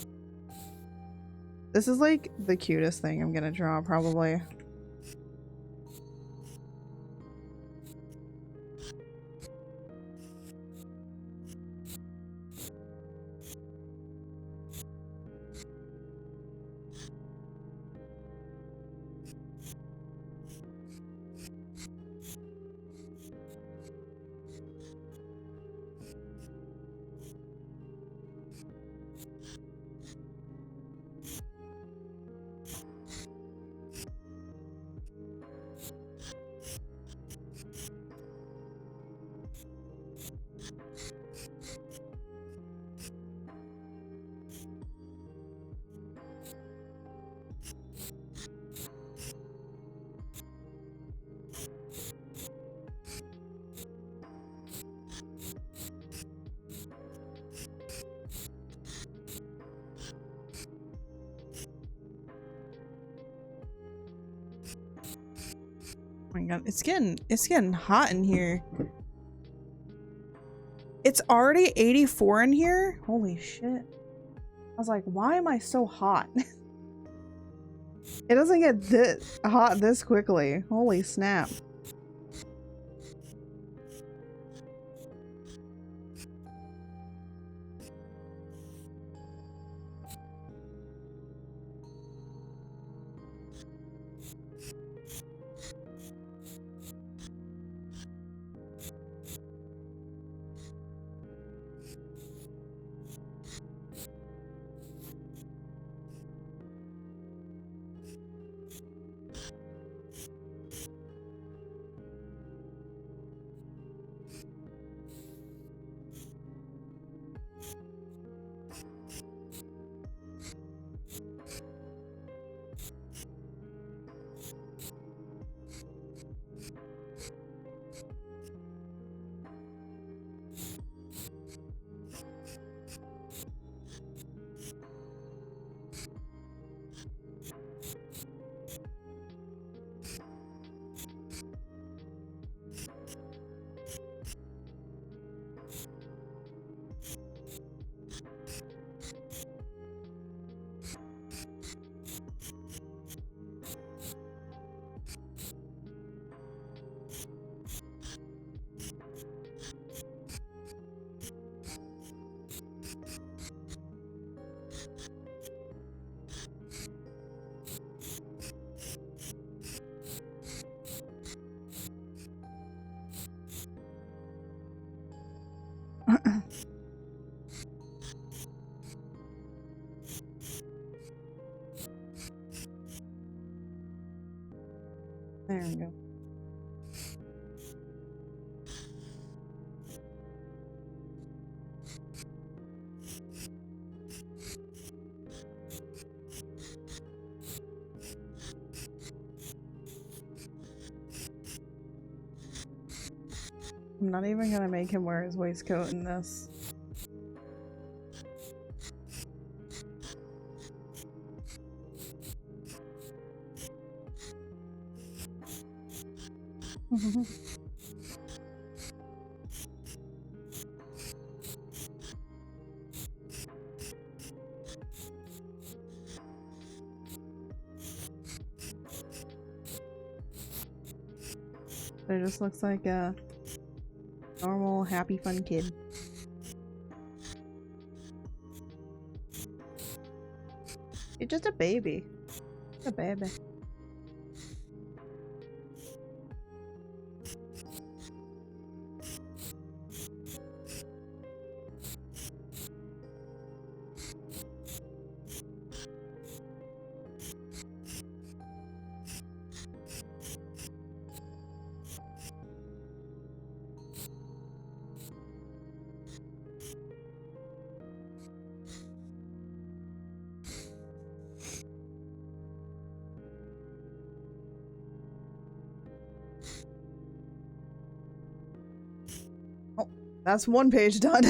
This is like the cutest thing I'm gonna draw, probably. Oh my god, it's getting hot in here. It's already 84 in here? Holy shit. I was like, why am I so hot? It doesn't get this hot this quickly. Holy snap. There we go. I'm not even gonna make him wear his waistcoat in this. It just looks like a normal, happy, fun kid. You're just a baby. A baby. That's one page done.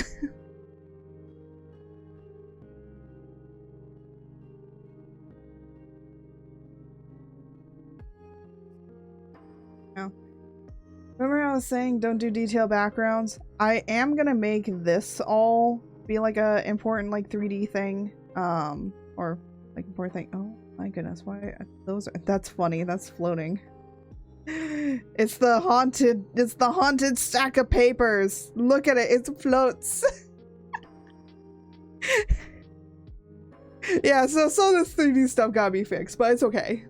Oh. Remember how I was saying don't do detailed backgrounds? I am gonna make this all be like a important like 3D thing. Or like important thing. Oh my goodness, why those are, that's funny, that's floating. It's the haunted stack of papers. Look at it, it floats. Yeah, so this 3D stuff gotta be fixed, but it's okay.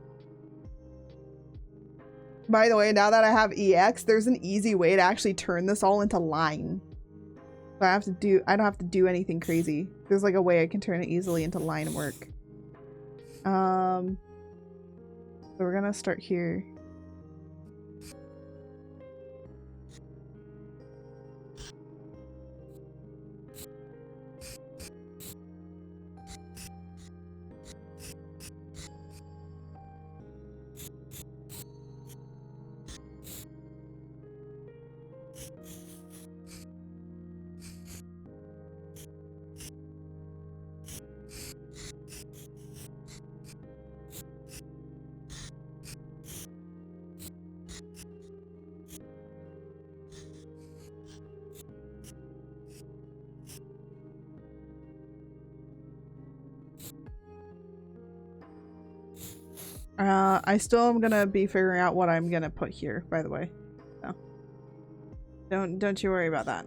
By the way, now that I have EX, there's an easy way to actually turn this all into line. So I don't have to do anything crazy. There's like a way I can turn it easily into line work. So we're gonna start here. I still am gonna be figuring out what I'm gonna put here, by the way. So don't you worry about that.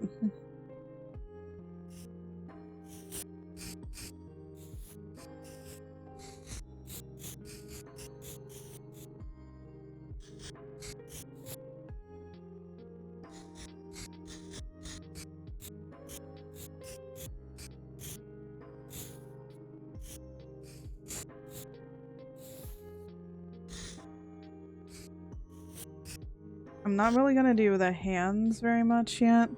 I'm not really gonna do the hands very much yet,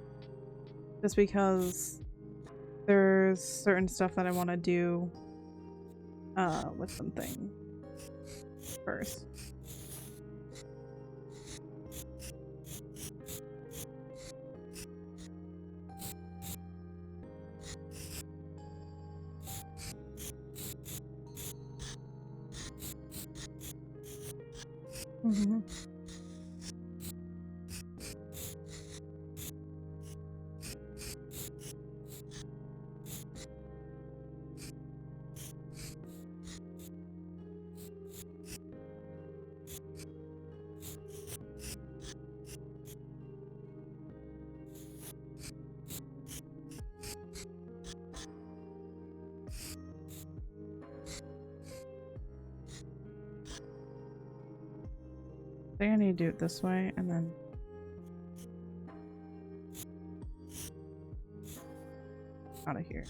just because there's certain stuff that I want to do with something first. Mm-hmm. I think I need to do it this way and then out of here.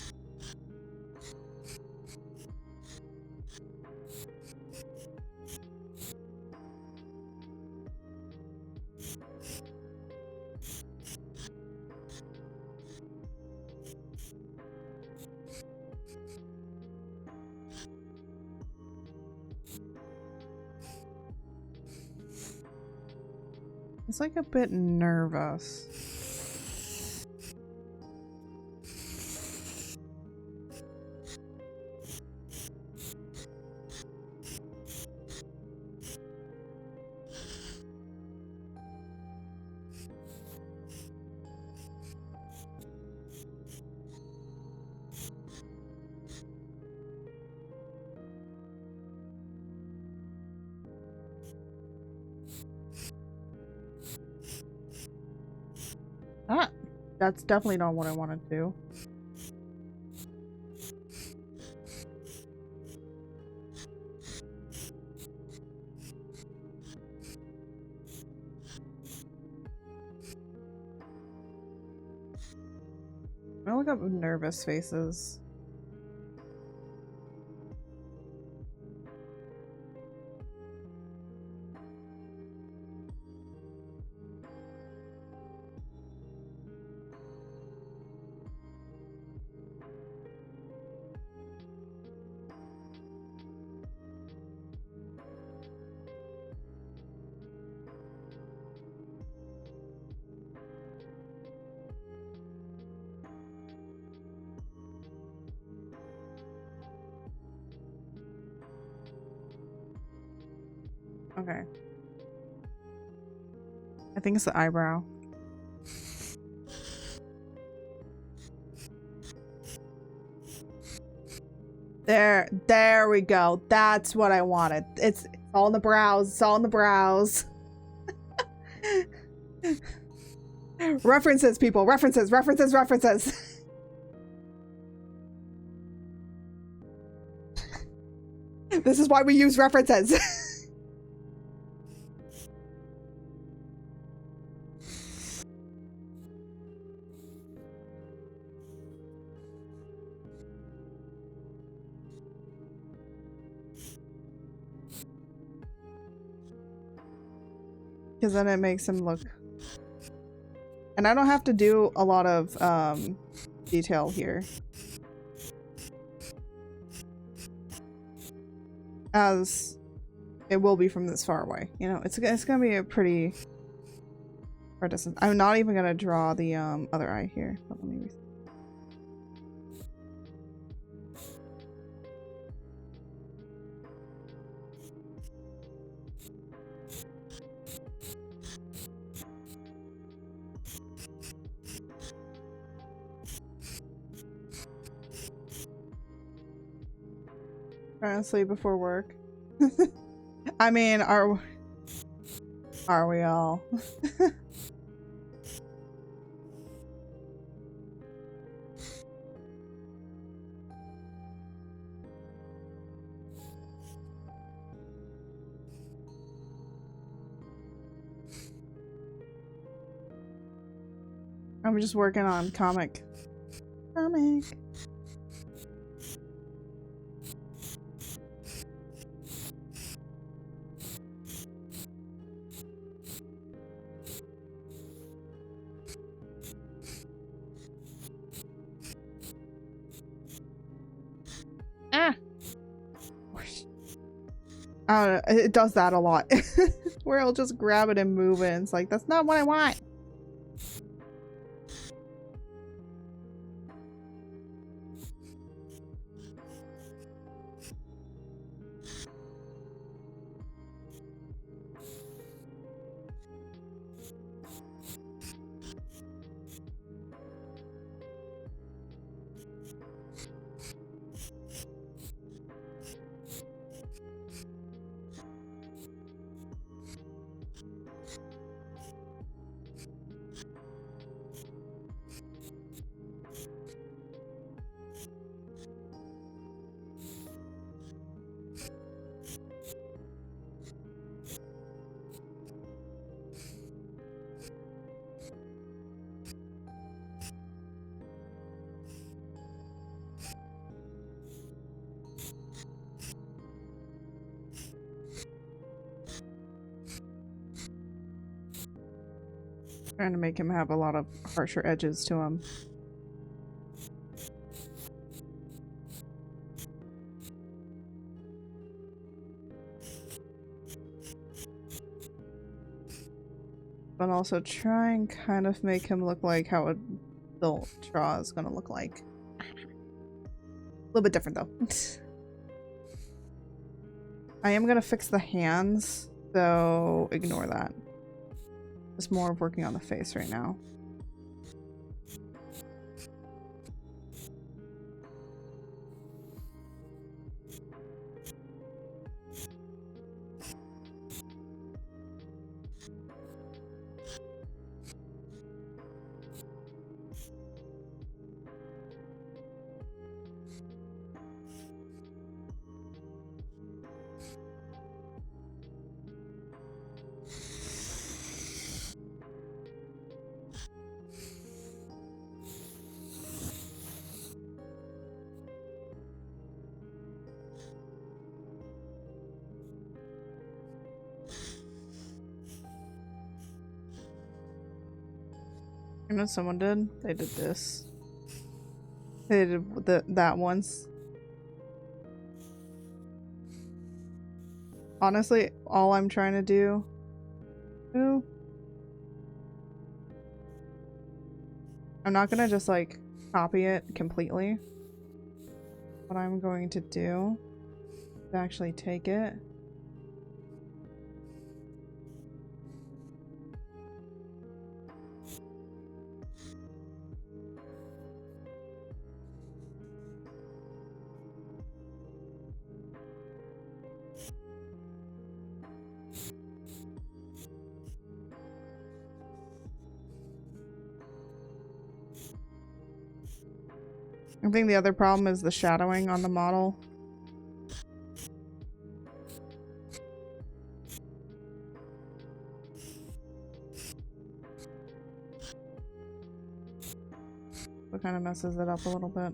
He's like a bit nervous. Ah, that's definitely not what I wanted to do. I look up nervous faces. Okay. I think it's the eyebrow. There we go. That's what I wanted. It's all in the brows. It's all in the brows. References, people. References. This is why we use references. Because then it makes him look... And I don't have to do a lot of detail here. As it will be from this far away. You know, it's gonna be a pretty far distance. I'm not even gonna draw the other eye here. But let me trying to sleep before work. I mean, are we all? I'm just working on comic. It does that a lot. Where I'll just grab it and move it, and it's like, that's not what I want. Trying to make him have a lot of harsher edges to him. But also try and kind of make him look like how a adult draw is gonna look like. A little bit different though. I am gonna fix the hands, so ignore that. Just more of working on the face right now. You know what someone did? They did this. They did that once. Honestly, all I'm trying to do... Ooh. I'm not gonna just like copy it completely. What I'm going to do is actually take it. I think the other problem is the shadowing on the model. It kind of messes it up a little bit.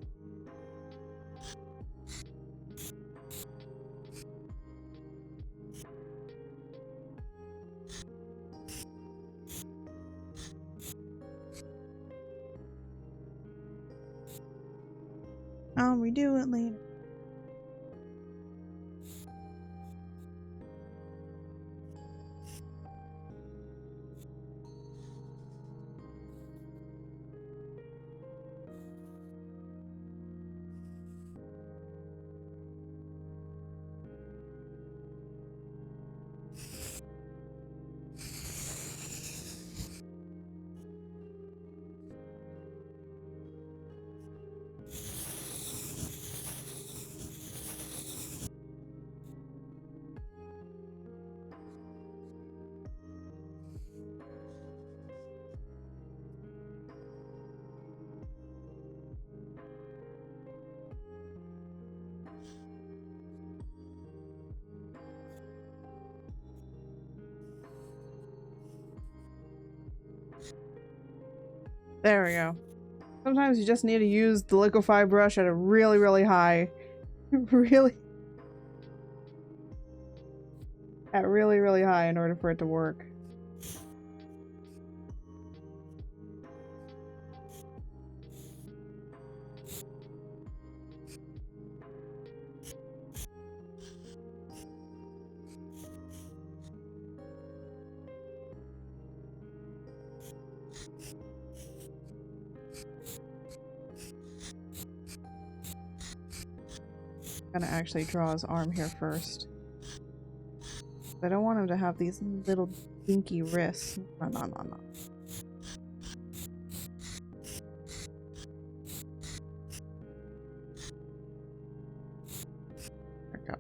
I'll redo it later. There we go. Sometimes you just need to use the liquify brush at a really, really high, really high in order for it to work. I'm gonna actually draw his arm here first. I don't want him to have these little dinky wrists. No. There we go.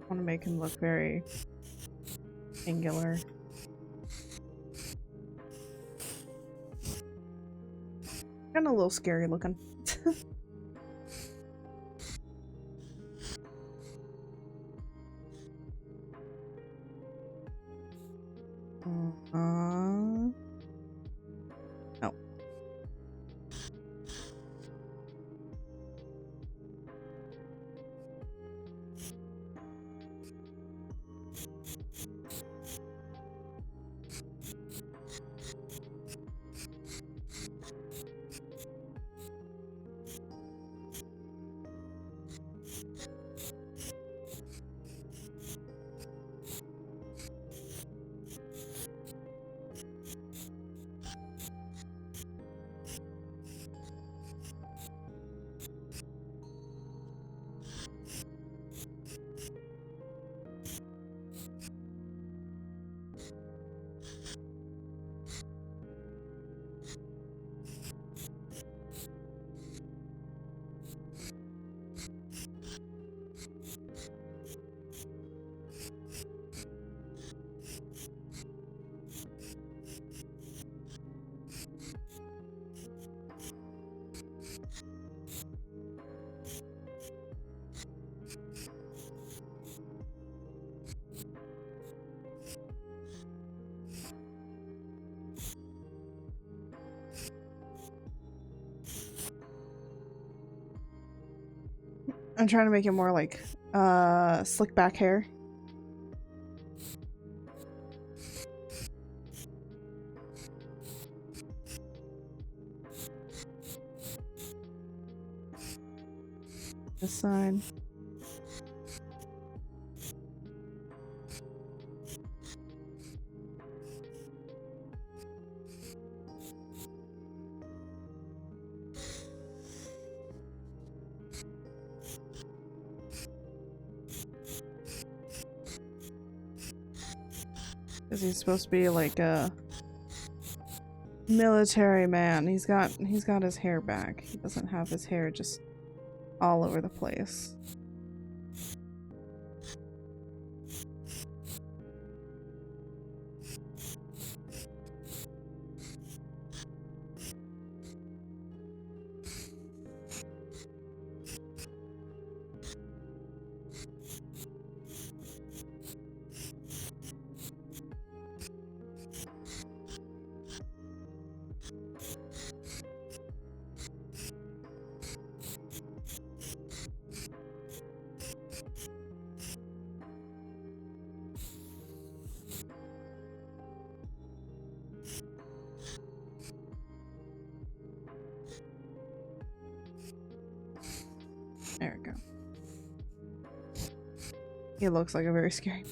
want to make him look very angular. Kind of a little scary looking. No. I'm trying to make it more like slick back hair. This side. Because he's supposed to be like a military man. He's got his hair back. He doesn't have his hair just all over the place. There we go. He looks like a very scary.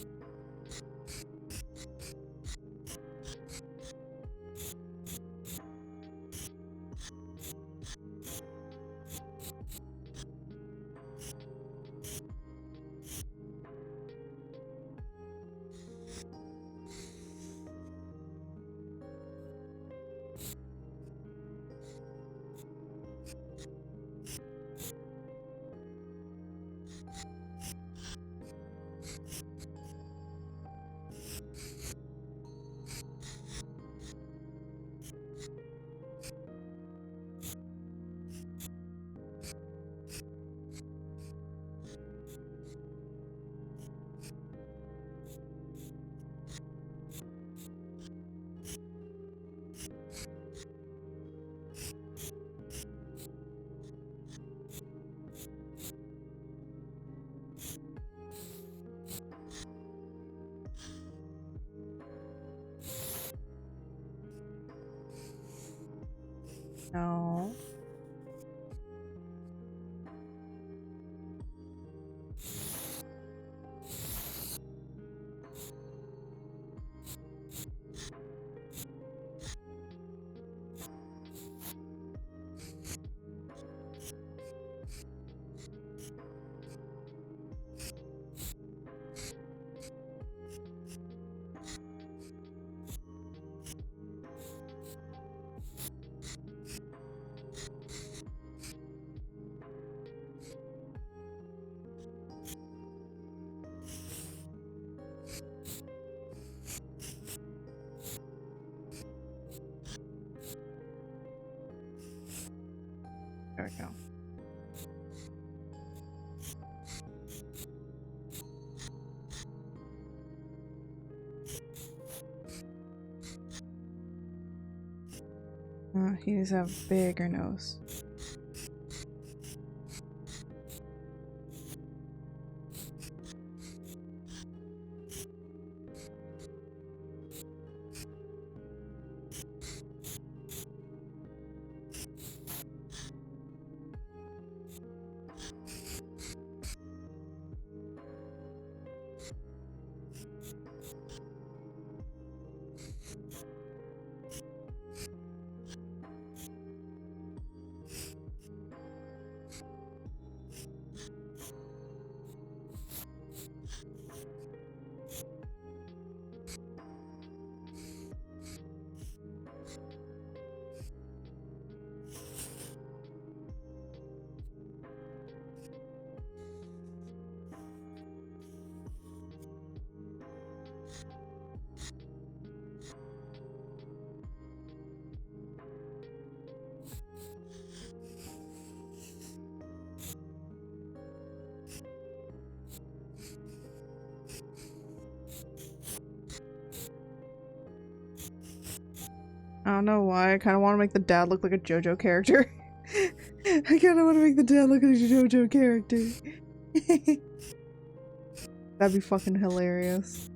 No. There we go. He needs to have a bigger nose. I don't know why. I kind of want to make the dad look like a JoJo character. I kind of want to make the dad look like a JoJo character. That'd be fucking hilarious.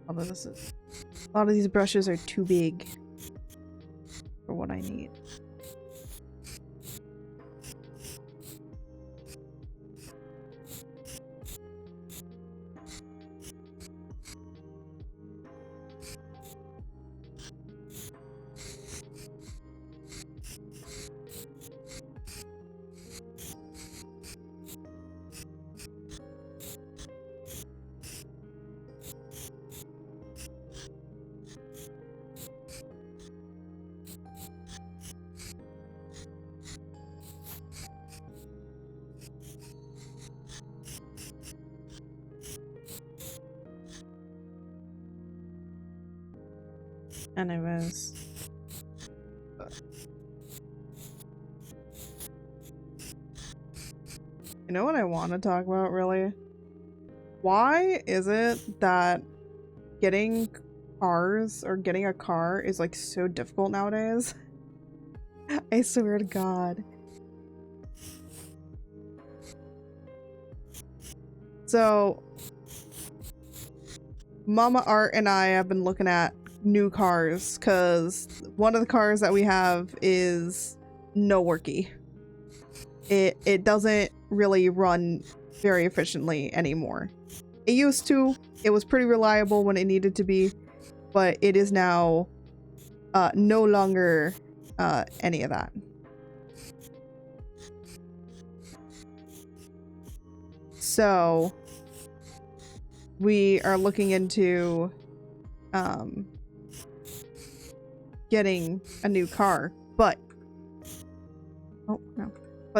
Although this is, a lot of these brushes are too big for what I need. Anyways. You know what I want to talk about, really? Why is it that getting cars or getting a car is like so difficult nowadays? I swear to God. So, Mama Art and I have been looking at new cars, because one of the cars that we have is no worky. It doesn't really run very efficiently anymore. It used to. It was pretty reliable when it needed to be, but it is now no longer any of that. So we are looking into getting a new car, but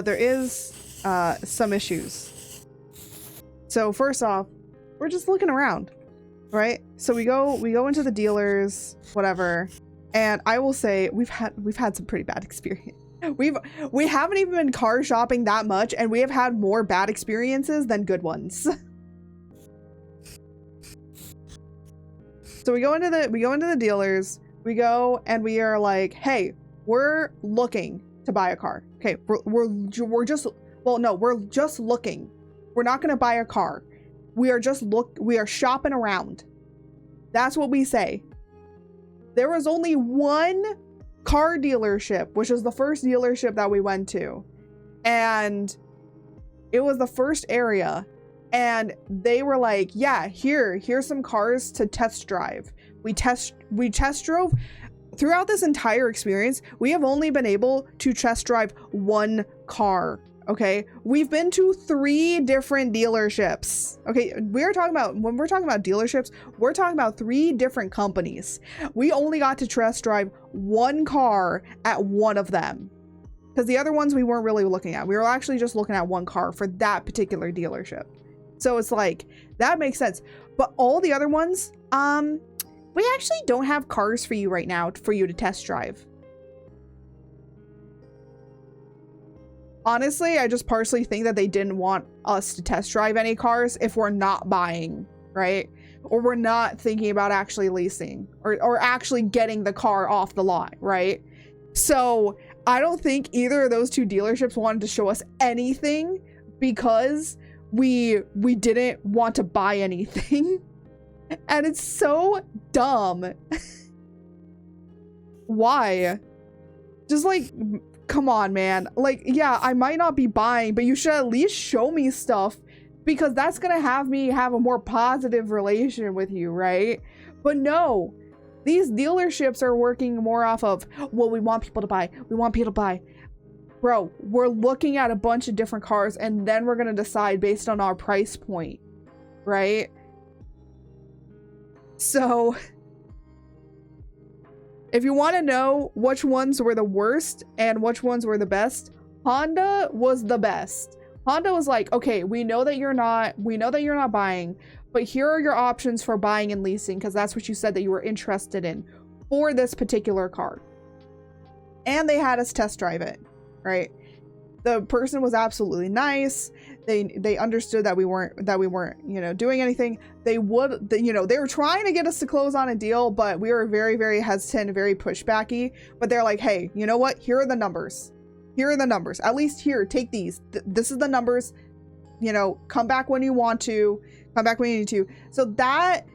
there is some issues. So first off, we're just looking around, right? So we go into the dealers, whatever, and I will say we've had some pretty bad experience. We haven't even been car shopping that much, and we have had more bad experiences than good ones. So we go into the dealers, we go and we are like, hey, we're looking to buy a car. Okay, we're just looking. We're not gonna buy a car. We are shopping around. That's what we say. There was only one car dealership, which is the first dealership that we went to, and it was the first area, and they were like, yeah, here's some cars to test drive. We test drove. Throughout this entire experience, we have only been able to test drive one car. Okay, we've been to 3 different dealerships. Okay, when we're talking about dealerships, we're talking about 3 different companies. We only got to test drive one car at one of them, because the other ones we weren't really looking at. We were actually just looking at one car for that particular dealership. So it's like, that makes sense. But all the other ones, we actually don't have cars for you right now for you to test drive. Honestly, I just partially think that they didn't want us to test drive any cars if we're not buying, right? Or we're not thinking about actually leasing or actually getting the car off the lot, right? So I don't think either of those 2 dealerships wanted to show us anything because we didn't want to buy anything. And it's so dumb. Why? Just like, come on, man. Like, yeah, I might not be buying, but you should at least show me stuff, because that's gonna have me have a more positive relation with you, right? But no, these dealerships are working more off of, well, we want people to buy. We want people to buy. Bro, we're looking at a bunch of different cars, and then we're gonna decide based on our price point, right? So if you want to know which ones were the worst and which ones were the best, Honda was the best. Honda was like, okay, we know that you're not buying, but here are your options for buying and leasing, because that's what you said that you were interested in for this particular car. And they had us test drive it, right? The person was absolutely nice. They understood that we weren't, you know, doing anything. They were trying to get us to close on a deal, but we were very, very hesitant, very pushbacky. But they're like, hey, you know what? Here are the numbers. Here are the numbers. At least here, take these. This is the numbers. You know, come back when you want to. Come back when you need to. So that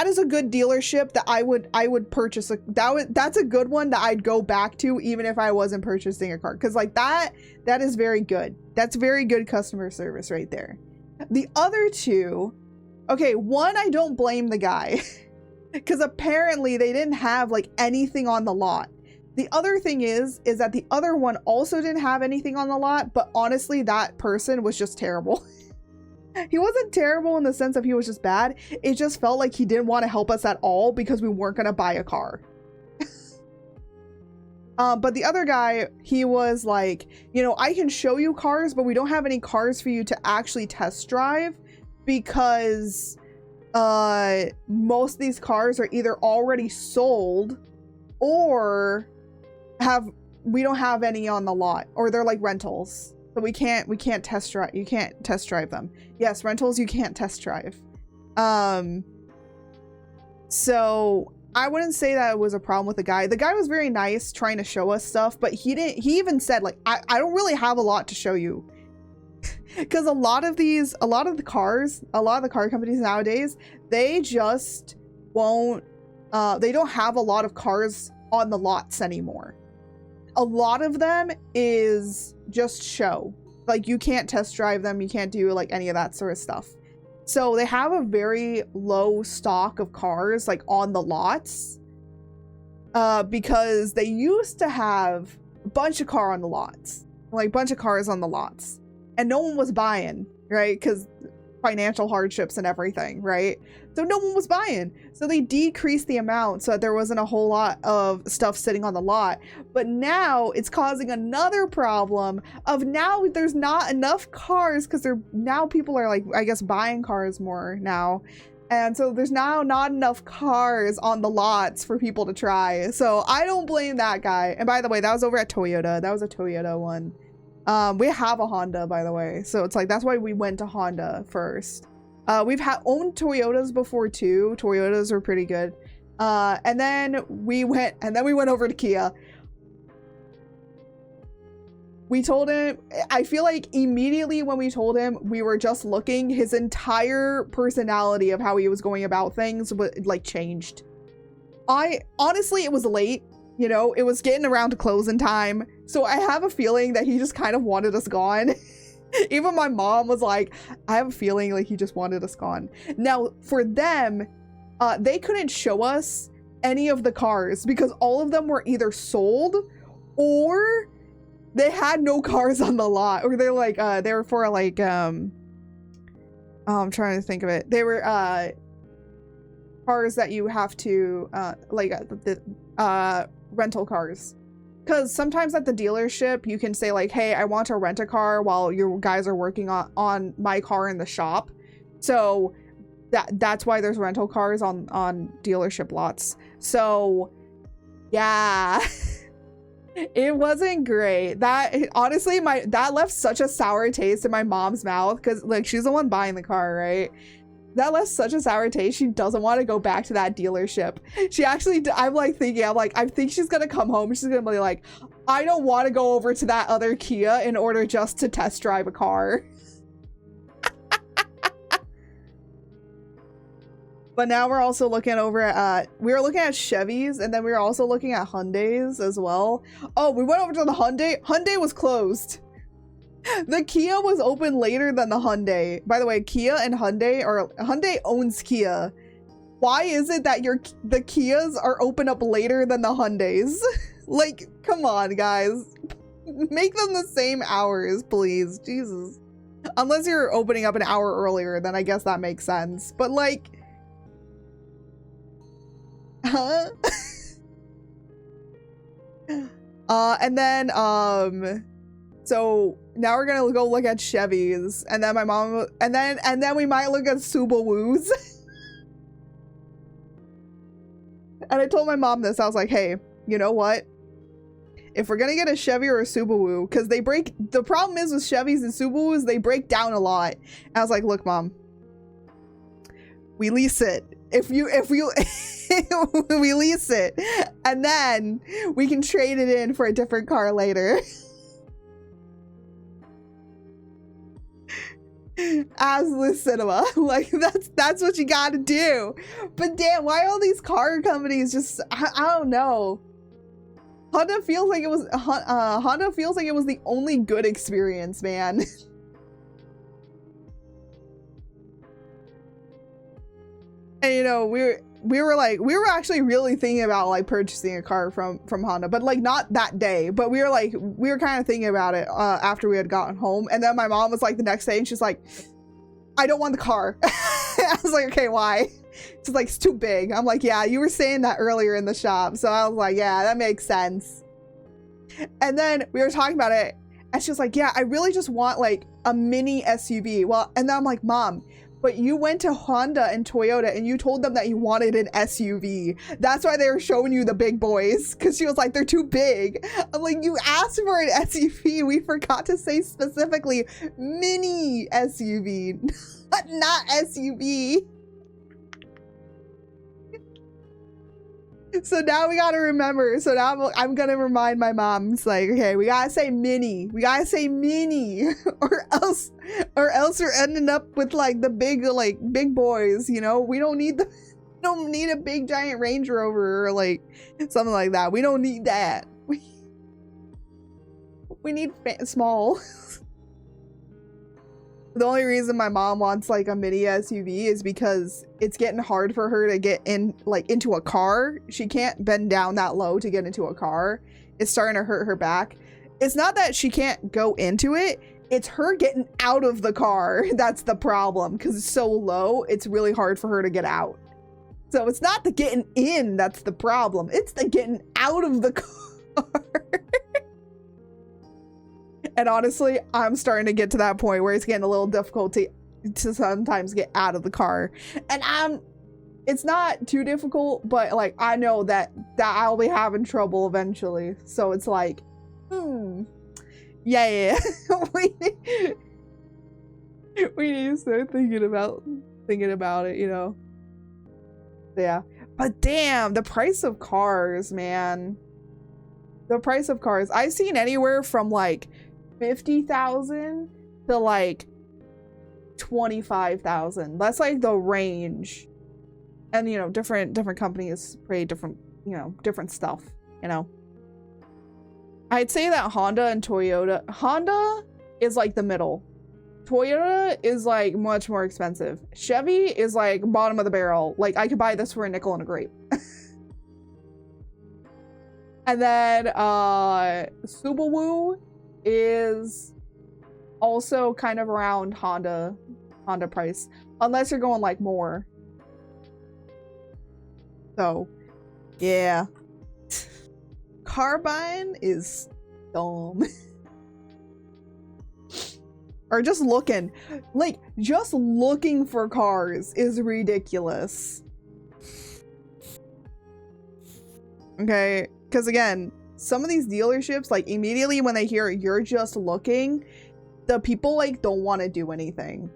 is a good dealership that I would purchase. That's a good one that I'd go back to even if I wasn't purchasing a car, because like that is very good. That's very good customer service right there. The other 2, okay, one, I don't blame the guy because apparently they didn't have like anything on the lot. The other thing is that the other one also didn't have anything on the lot, but honestly that person was just terrible. He wasn't terrible in the sense of he was just bad. It just felt like he didn't want to help us at all because we weren't going to buy a car. But the other guy, he was like, you know, I can show you cars, but we don't have any cars for you to actually test drive because most of these cars are either already sold or we don't have any on the lot, or they're like rentals. So we can't test drive. You can't test drive them. Yes, rentals you can't test drive. So I wouldn't say that it was a problem with the guy. The guy was very nice trying to show us stuff, but he even said like, I don't really have a lot to show you. Because a lot of the car companies nowadays, they just won't they don't have a lot of cars on the lots anymore. A lot of them is just show. Like, you can't test drive them, you can't do like any of that sort of stuff. So they have a very low stock of cars like on the lots, because they used to have a bunch of cars on the lots, and no one was buying, right? Because financial hardships and everything, right? So no one was buying. So they decreased the amount so that there wasn't a whole lot of stuff sitting on the lot. But now it's causing another problem of now there's not enough cars because now people are like, I guess, buying cars more now. And so there's now not enough cars on the lots for people to try. So I don't blame that guy. And by the way, that was over at Toyota. That was a Toyota one. We have a Honda, by the way, so it's like that's why we went to Honda first. We've owned Toyotas before too. Toyotas are pretty good. And then we went over to Kia. We told him, I feel like immediately when we told him we were just looking, his entire personality of how he was going about things like changed. Honestly, it was late. You know, it was getting around to closing time. So I have a feeling that he just kind of wanted us gone. Even my mom was like, I have a feeling like he just wanted us gone. Now, for them, they couldn't show us any of the cars because all of them were either sold or they had no cars on the lot. Or they're like, they were for like, I'm trying to think of it. They were cars that you have to, rental cars, because sometimes at the dealership you can say like, hey, I want to rent a car while your guys are working on my car in the shop. So that's why there's rental cars on dealership lots. So yeah. It wasn't great. That honestly, that left such a sour taste in my mom's mouth because like she's the one buying the car, right? That left such a sour taste. She doesn't want to go back to that dealership. She actually, I'm like, I think she's gonna come home. She's gonna be like, I don't want to go over to that other Kia in order just to test drive a car. But now we're also looking over at, we were looking at Chevys, and then we were also looking at Hyundais as well. Oh, we went over to the Hyundai. Hyundai was closed. The Kia was open later than the Hyundai. By the way, Kia and Hyundai, or Hyundai owns Kia. Why is it that the Kias are open up later than the Hyundais? Like, come on, guys. Make them the same hours, please. Jesus. Unless you're opening up an hour earlier, then I guess that makes sense. But like, huh? And then, so now we're gonna go look at Chevys, and then my mom, and then we might look at Subarus. And I told my mom this. I was like, hey, you know what? If we're gonna get a Chevy or a Subaru, because the problem is with Chevys and Subarus, they break down a lot. And I was like, look, mom, we lease it. If we lease it, and then we can trade it in for a different car later. As the cinema, like that's what you gotta do. But damn, why all these car companies just, I don't know. Honda feels like it was the only good experience, man. And you know, we were actually really thinking about like purchasing a car from Honda, but like not that day, but we were kind of thinking about it after we had gotten home. And then my mom was like the next day, and she's like, I don't want the car. I was like, okay, why? She's like, it's too big. I'm like, yeah, you were saying that earlier in the shop. So I was like, yeah, that makes sense. And then we were talking about it, and she was like, yeah, I really just want like a mini SUV. Well, and then I'm like, mom, but you went to Honda and Toyota and you told them that you wanted an SUV. That's why they were showing you the big boys. Because she was like, they're too big. I'm like, you asked for an SUV. We forgot to say specifically mini SUV, not SUV. So now we gotta remember. So now I'm gonna remind my mom. It's like, okay, we gotta say mini. We gotta say mini, or else we're ending up with like the big boys. You know, we don't need the. don't need a big giant Range Rover or like something like that. We don't need that. We need small. The only reason my mom wants like a mini SUV is because it's getting hard for her to get in like into a car. She can't bend down that low to get into a car. It's starting to hurt her back. It's not that she can't go into it. It's her getting out of the car. That's the problem, because it's so low. It's really hard for her to get out. So it's not the getting in that's the problem. It's the getting out of the car. And honestly, I'm starting to get to that point where it's getting a little difficult to sometimes get out of the car. And it's not too difficult, but like I know that I'll be having trouble eventually. So it's like, yeah. we need to start thinking about it, you know. Yeah. But damn, the price of cars, man. The price of cars. I've seen anywhere from like 50,000 to like 25,000. That's like the range. And you know, different companies pay different, you know, different stuff, you know. I'd say that Honda and Toyota. Honda is like the middle. Toyota is like much more expensive. Chevy is like bottom of the barrel. Like I could buy this for a nickel and a grape. And then Subaru is also kind of around Honda price, unless you're going like more. So yeah, car buying is dumb. Or just looking for cars is ridiculous. Okay, because again, some of these dealerships, like immediately when they hear you're just looking, the people like don't want to do anything.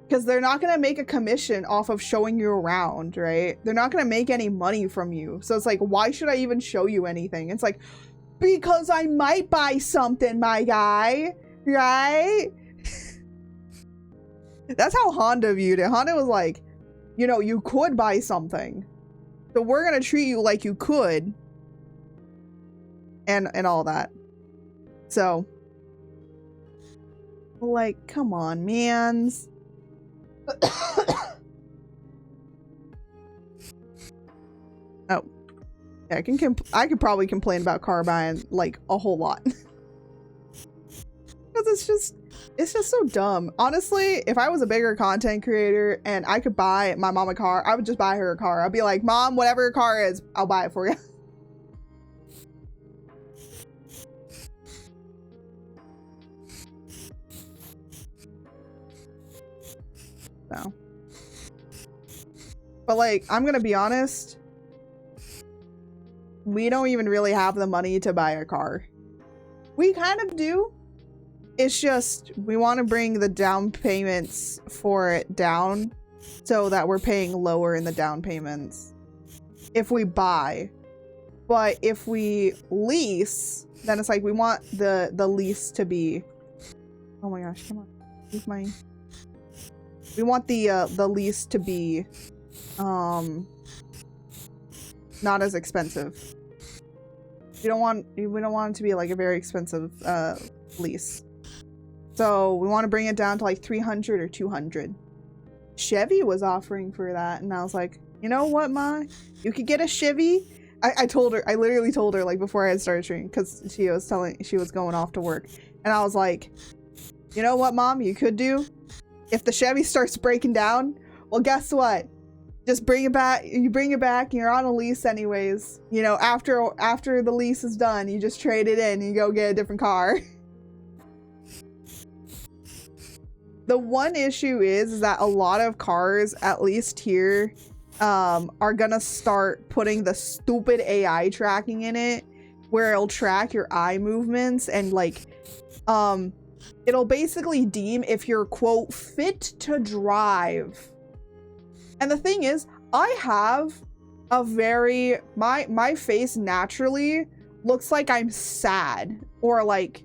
Because they're not going to make a commission off of showing you around, right? They're not going to make any money from you. So it's like, why should I even show you anything? It's like, because I might buy something, my guy, right? That's how Honda viewed it. Honda was like, you know, you could buy something. So we're going to treat you like you could. And all that. So, like, come on, mans. Oh. Yeah, I could probably complain about car buying, like, a whole lot. Because it's just so dumb. Honestly, if I was a bigger content creator and I could buy my mom a car, I would just buy her a car. I'd be like, Mom, whatever your car is, I'll buy it for you. So. But like, I'm gonna be honest, we don't even really have the money to buy a car. We kind of do. It's just, we want to bring the down payments for it down so that we're paying lower in the down payments if we buy. But if we lease, then it's like we want the lease to be, oh my gosh, come on. Use my, we want the lease to be not as expensive. We don't want it to be like a very expensive lease. So we want to bring it down to like 300 or 200. Chevy was offering for that, and I was like, you know what, Ma? You could get a Chevy. I literally told her like before I had started streaming, because she was going off to work, and I was like, you know what, Mom, you could do? If the Chevy starts breaking down, well, guess what? Just bring it back. You bring it back. You're on a lease anyways. You know, after the lease is done, you just trade it in and you go get a different car. The one issue is that a lot of cars, at least here, are gonna start putting the stupid AI tracking in it, where it'll track your eye movements and like, it'll basically deem if you're, quote, fit to drive. And the thing is, I have a very, my face naturally looks like I'm sad or like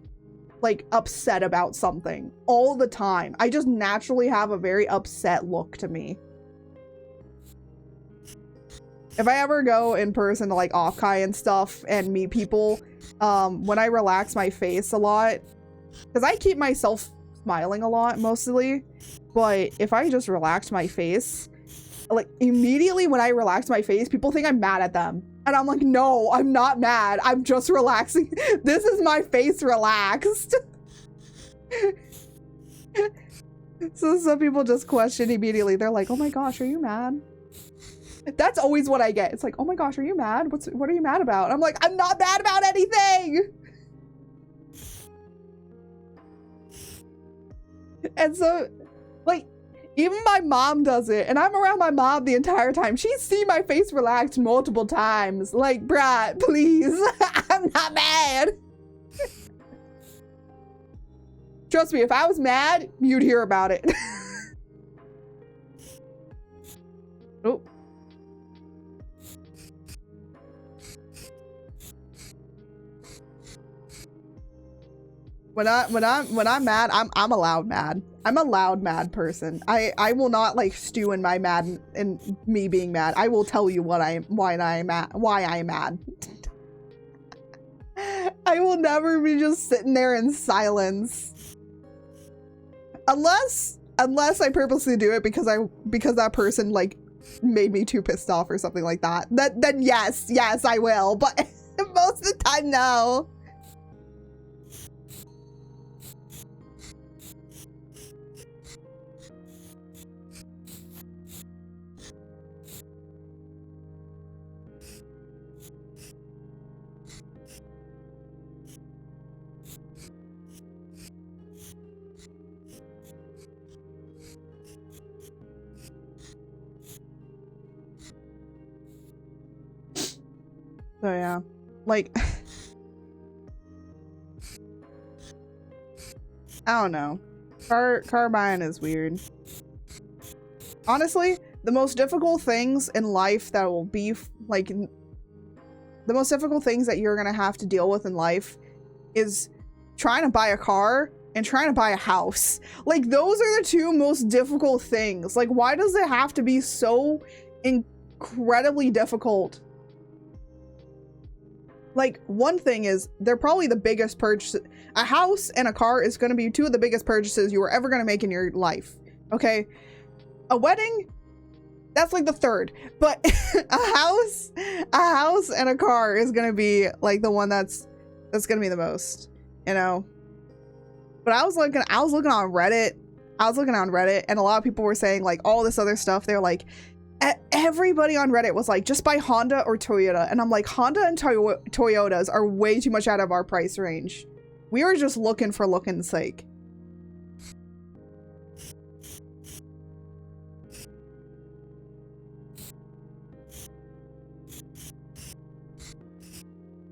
upset about something all the time. I just naturally have a very upset look to me. if I ever go in person to like Offkai and stuff and meet people, when I relax my face a lot, because I keep myself smiling a lot mostly, but if I just relax my face, like immediately when I relax my face, people think I'm mad at them. And I'm like, no, I'm not mad. I'm just relaxing. This is my face relaxed. So some people just question immediately. They're like, oh my gosh, are you mad? That's always what I get. It's like, oh my gosh, are you mad? What are you mad about? I'm like, I'm not mad about anything. And so, like, even my mom does it, and I'm around my mom the entire time. She's seen my face relax multiple times. Like, bruh, please, I'm not mad. Trust me, if I was mad, you'd hear about it. Oh. When I'm mad, I'm a loud mad. I'm a loud mad person. I will not like stew in my mad in me being mad. I will tell you why I am mad. I will never be just sitting there in silence. Unless I purposely do it because that person like made me too pissed off or something like that. Then yes, I will. But most of the time, no. So yeah, like, I don't know. Car buying is weird. Honestly, the most difficult things in life that will be like, the most difficult things that you're gonna have to deal with in life is trying to buy a car and trying to buy a house. Like, those are the two most difficult things. Like, why does it have to be so incredibly difficult? Like, one thing is, they're probably the biggest purchase. A house and a car is going to be two of the biggest purchases you are ever going to make in your life. Okay? A wedding, that's like the third. But a house and a car is going to be like the one that's going to be the most, you know? But I was looking on Reddit. And a lot of people were saying like all this other stuff. They're like, everybody on Reddit was like, just buy Honda or Toyota. And I'm like, Honda and Toyotas are way too much out of our price range. We were just looking for looking's sake.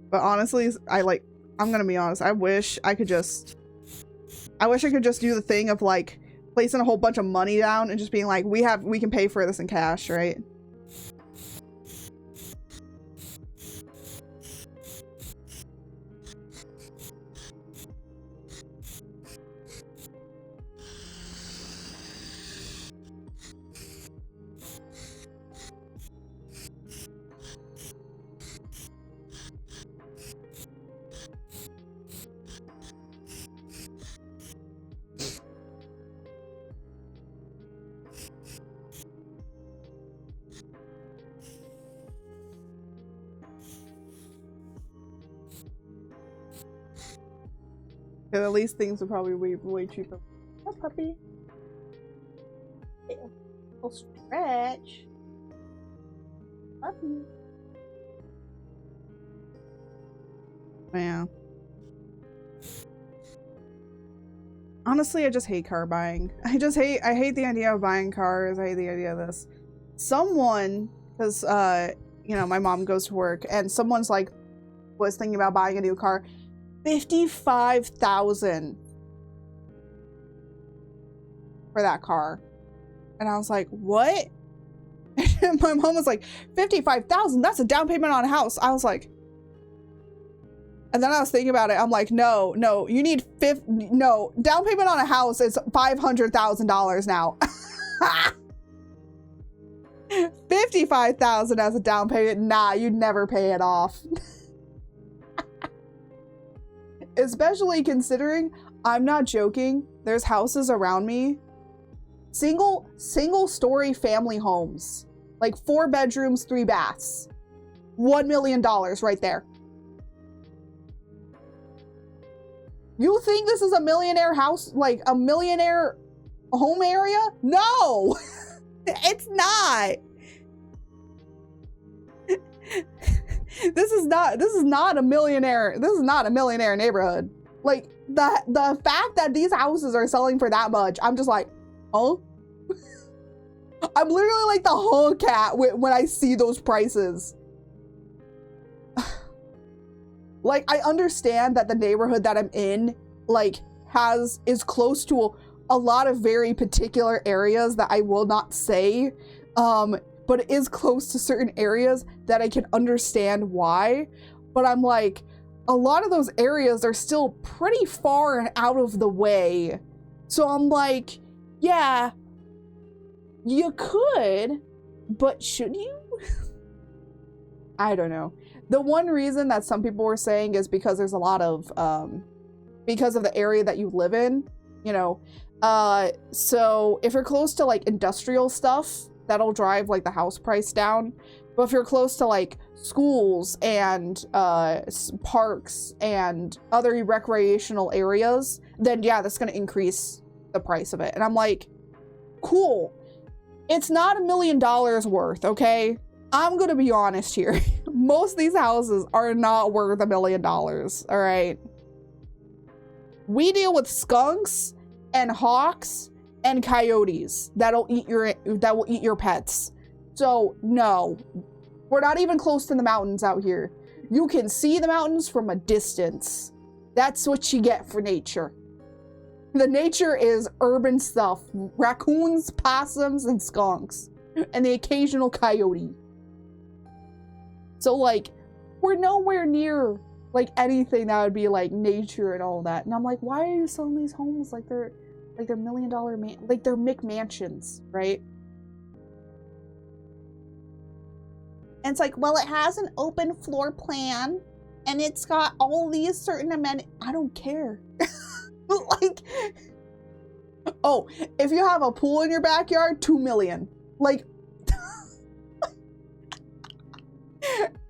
But honestly, I'm gonna be honest. I wish I could just do the thing of like placing a whole bunch of money down and just being like, we can pay for this in cash, right? At least things are probably way cheaper. Oh, puppy. Little stretch. Puppy. Yeah. Honestly, I just hate car buying. I hate the idea of buying cars. I hate the idea of this. Someone, because, you know, my mom goes to work, and someone's like, was thinking about buying a new car. $55,000 for that car. And I was like, what? And my mom was like, $55,000? That's a down payment on a house. I was like, and then I was thinking about it. I'm like, no, you need no, down payment on a house is $500,000 now. $55,000 as a down payment. Nah, you'd never pay it off. Especially considering, I'm not joking, there's houses around me, single story family homes, like 4 bedrooms, 3 baths, $1 million right there. You think this is a millionaire house, like a millionaire home area? No, it's not. This is not a millionaire neighborhood. Like the fact that these houses are selling for that much, I'm just like, huh? I'm literally like the huh cat when I see those prices. Like, I understand that the neighborhood that I'm in, like, is close to a lot of very particular areas that I will not say, but it is close to certain areas that I can understand why. But I'm like, a lot of those areas are still pretty far and out of the way. So I'm like, yeah, you could, but should you? I don't know. The one reason that some people were saying is because there's a lot of, because of the area that you live in, you know. So if you're close to like industrial stuff, that'll drive like the house price down. But if you're close to like schools and parks and other recreational areas, then yeah, that's gonna increase the price of it. And I'm like, cool. It's not $1 million worth, okay? I'm gonna be honest here. Most of these houses are not worth $1 million, all right? We deal with skunks and hawks and coyotes that will eat your pets. So no, we're not even close to the mountains out here. You can see the mountains from a distance. That's what you get for nature. The nature is urban stuff, raccoons, possums, and skunks, and the occasional coyote. So like, we're nowhere near like anything that would be like nature and all that. And I'm like, why are you selling these homes like they're $1 million like they're McMansions, right? And it's like, well, it has an open floor plan and it's got all these certain amenities. I don't care. Like, oh, if you have a pool in your backyard, $2 million. Like,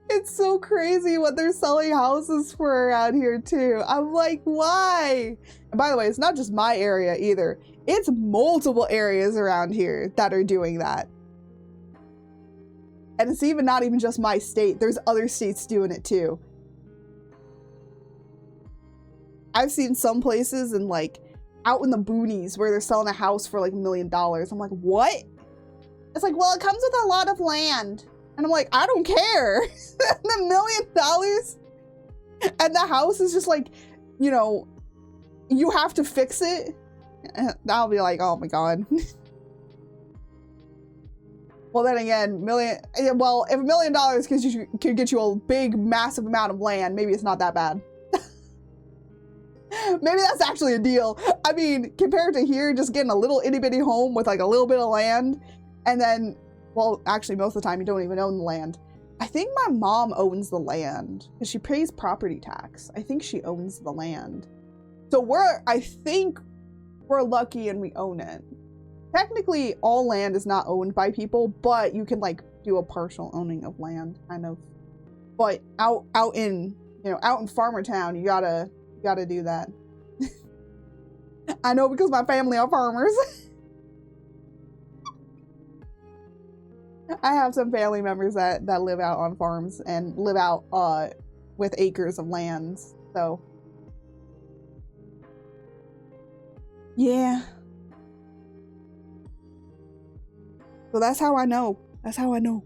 it's so crazy what they're selling houses for around here too. I'm like, why? And by the way, it's not just my area either. It's multiple areas around here that are doing that. And it's even not even just my state. There's other states doing it too. I've seen some places in like out in the boonies where they're selling a house for like $1 million. I'm like, what? It's like, well, it comes with a lot of land. And I'm like, I don't care. The $1 million and the house is just like, you know, you have to fix it. And I'll be like, oh my God. Well, then again, well, if $1 million could get you a big, massive amount of land, maybe it's not that bad. Maybe that's actually a deal. I mean, compared to here, just getting a little itty bitty home with like a little bit of land, and then, well, actually most of the time you don't even own the land. I think my mom owns the land because she pays property tax. I think she owns the land. So I think we're lucky and we own it. Technically, all land is not owned by people, but you can like do a partial owning of land, kind of. But out in Farmer Town, you gotta do that. I know because my family are farmers. I have some family members that live out on farms and live out with acres of land. So yeah. So that's how I know. That's how I know.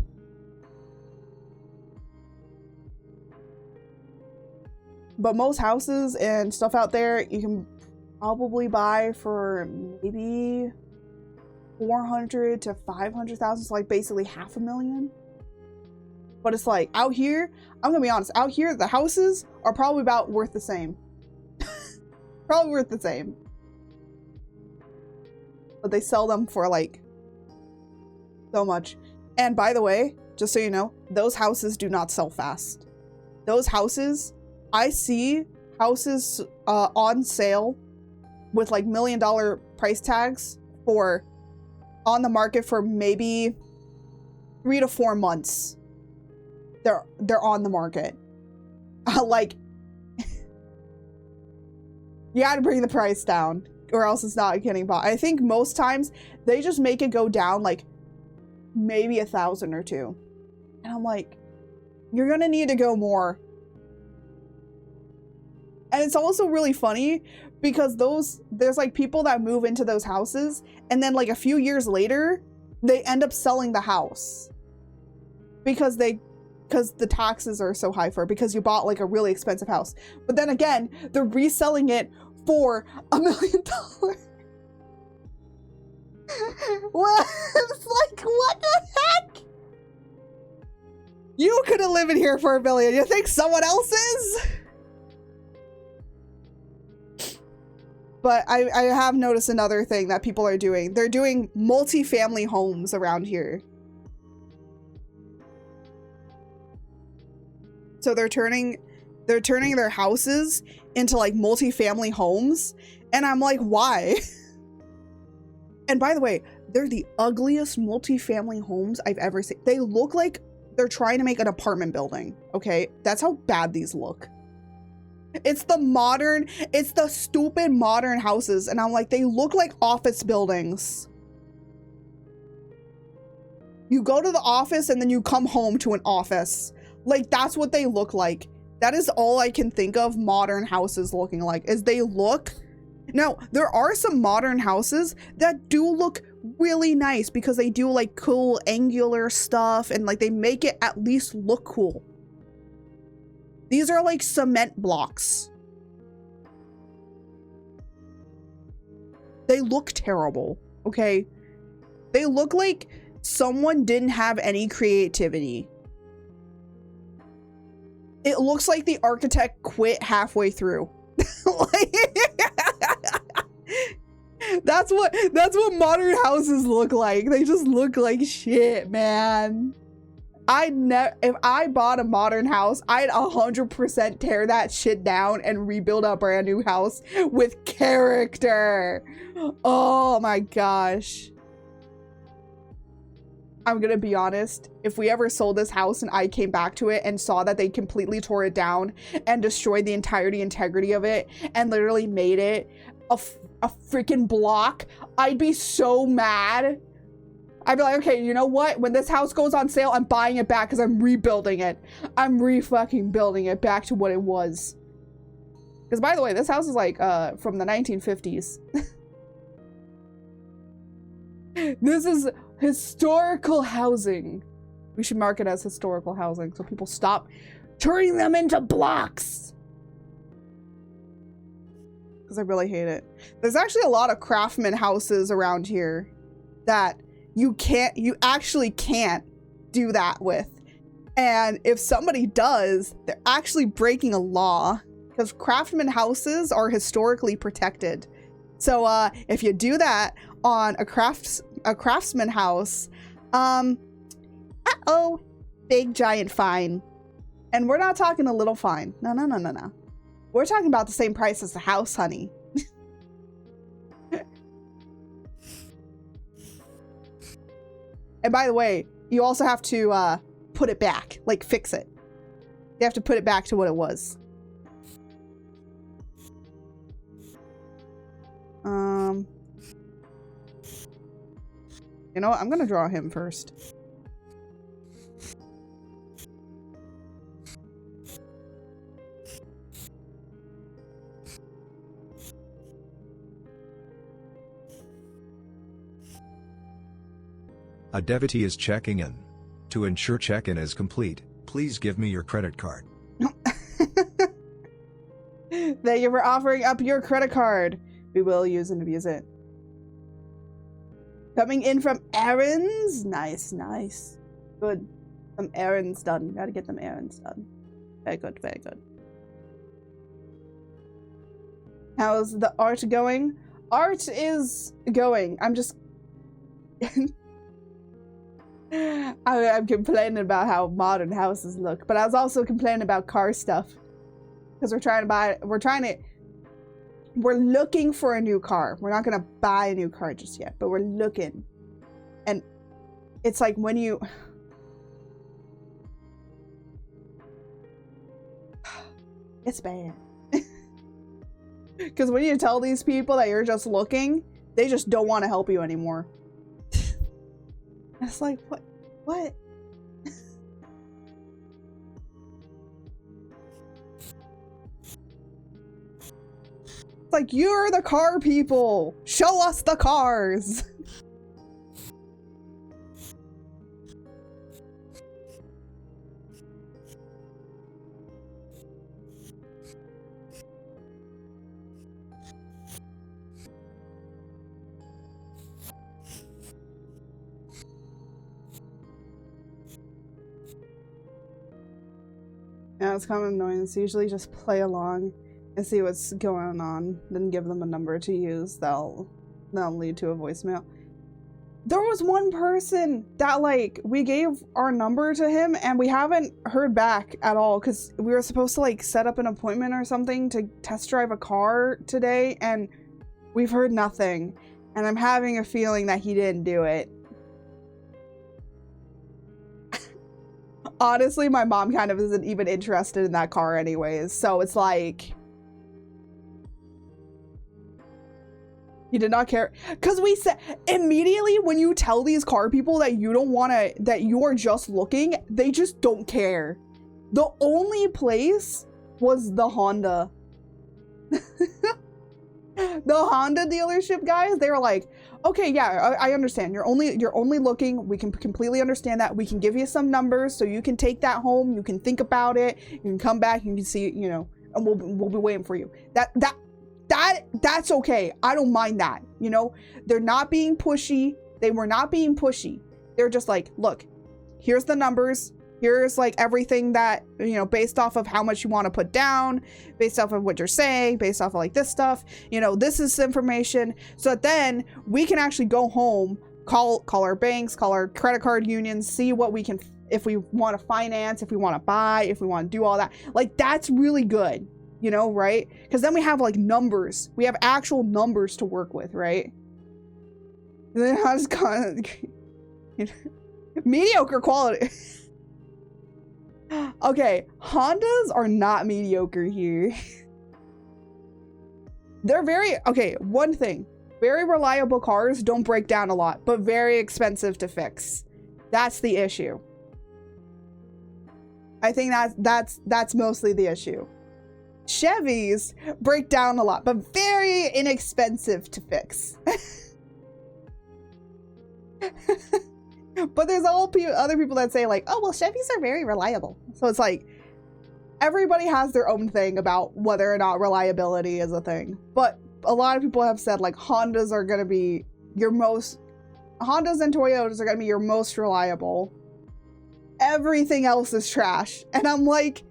But most houses and stuff out there, you can probably buy for maybe 400 to 500,000. So like basically $500,000. But it's like out here, I'm gonna be honest, out here the houses are probably about worth the same. Probably worth the same. But they sell them for like so much. And by the way, just so you know, those houses do not sell fast. Those houses, I see houses on sale with like $1 million price tags for on the market for maybe 3 to 4 months. They're on the market. Like, you gotta bring the price down or else it's not getting bought. I think most times they just make it go down like maybe 1,000 or 2. And I'm like, you're gonna need to go more. And it's also really funny because there's like people that move into those houses and then like a few years later, they end up selling the house because the taxes are so high for it because you bought like a really expensive house. But then again, they're reselling it for $1 million. What? It's like, what the heck? You couldn't live in here for $1 million. You think someone else is? But I have noticed another thing that people are doing. They're doing multi-family homes around here. So they're turning their houses into like multi-family homes. And I'm like, why? And by the way, they're the ugliest multi-family homes I've ever seen. They look like they're trying to make an apartment building. Okay, that's how bad these look. It's the stupid modern houses. And I'm like, they look like office buildings. You go to the office and then you come home to an office. Like, that's what they look like. That is all I can think of modern houses looking like, is they look. Now, there are some modern houses that do look really nice because they do like cool angular stuff and like they make it at least look cool. These are like cement blocks. They look terrible, okay? They look like someone didn't have any creativity. It looks like the architect quit halfway through. That's what modern houses look like. They just look like shit, man. If I bought a modern house, I'd 100% tear that shit down and rebuild a brand new house with character. Oh my gosh. I'm gonna be honest, if we ever sold this house and I came back to it and saw that they completely tore it down and destroyed the integrity of it and literally made it a freaking block, I'd be so mad. I'd be like, okay, you know what? When this house goes on sale, I'm buying it back because I'm rebuilding it. I'm re-fucking building it back to what it was. Because by the way, this house is like from the 1950s. This is historical housing. We should mark it as historical housing so people stop turning them into blocks. Because I really hate it. There's actually a lot of craftsman houses around here that you actually can't do that with. And if somebody does, they're actually breaking a law because craftsman houses are historically protected. So if you do that on a craftsman house, uh-oh, big giant fine. And we're not talking a little fine. No. We're talking about the same price as the house, honey. And by the way, you also have to put it back, like fix it. You have to put it back to what it was. You know what? I'm gonna draw him first. A devotee is checking in. To ensure check-in is complete, please give me your credit card. Thank you for offering up your credit card. We will use and abuse it. Coming in from errands. Nice. Good. Some errands done. Gotta get them errands done. Very good. How's the art going? Art is going. I'm just... I'm complaining about how modern houses look, but I was also complaining about car stuff. Because we're looking for a new car. We're not gonna buy a new car just yet, but we're looking. And it's like when you... It's bad. Because when you tell these people that you're just looking, they just don't want to help you anymore. It's like, what? What? It's like, you're the car people. Show us the cars. Yeah, it's kind of annoying. So usually just play along and see what's going on, then give them a number to use. That'll lead to a voicemail. There was one person that, like, we gave our number to him and we haven't heard back at all because we were supposed to, like, set up an appointment or something to test drive a car today, and we've heard nothing. And I'm having a feeling that he didn't do it. Honestly, my mom kind of isn't even interested in that car anyways, so it's like... He did not care. Because we said, immediately when you tell these car people that you don't want to, that you are just looking, they just don't care. The only place was the Honda. The Honda dealership guys, they were like, okay, yeah, I understand. You're only looking. We can completely understand that. We can give you some numbers so you can take that home. You can think about it. You can come back. You can see, you know, and we'll be waiting for you. That's okay. I don't mind that. You know, they're not being pushy. They were not being pushy. They're just like, look, here's the numbers. Here's like everything that, you know, based off of how much you want to put down, based off of what you're saying, based off of like this stuff, you know, this is information. So that then we can actually go home, call our banks, call our credit card unions, see what we can, if we want to finance, if we want to buy, if we want to do all that. Like, that's really good, you know, right? Because then we have like numbers. We have actual numbers to work with, right? And then I just kind of, you know, mediocre quality. Okay, Hondas are not mediocre here. They're very, okay, one thing. Very reliable cars don't break down a lot, but very expensive to fix. That's the issue. I think that's mostly the issue. Chevys break down a lot, but very inexpensive to fix. But there's all other people that say like, oh, well, Chevys are very reliable. So it's like, everybody has their own thing about whether or not reliability is a thing. But a lot of people have said like Hondas are going to be Hondas and Toyotas are going to be your most reliable. Everything else is trash. And I'm like,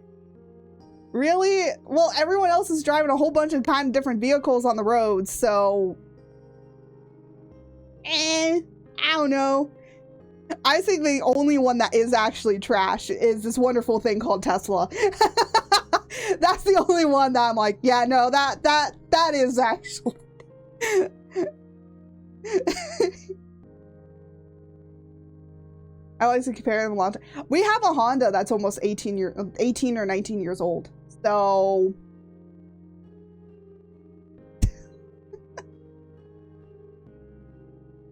really? Well, everyone else is driving a whole bunch of kind of different vehicles on the road. So, I don't know. I think the only one that is actually trash is this wonderful thing called Tesla. That's the only one that I'm like, yeah, no, that is actually. I like to compare them a lot. We have a Honda that's almost 18 or 19 years old. So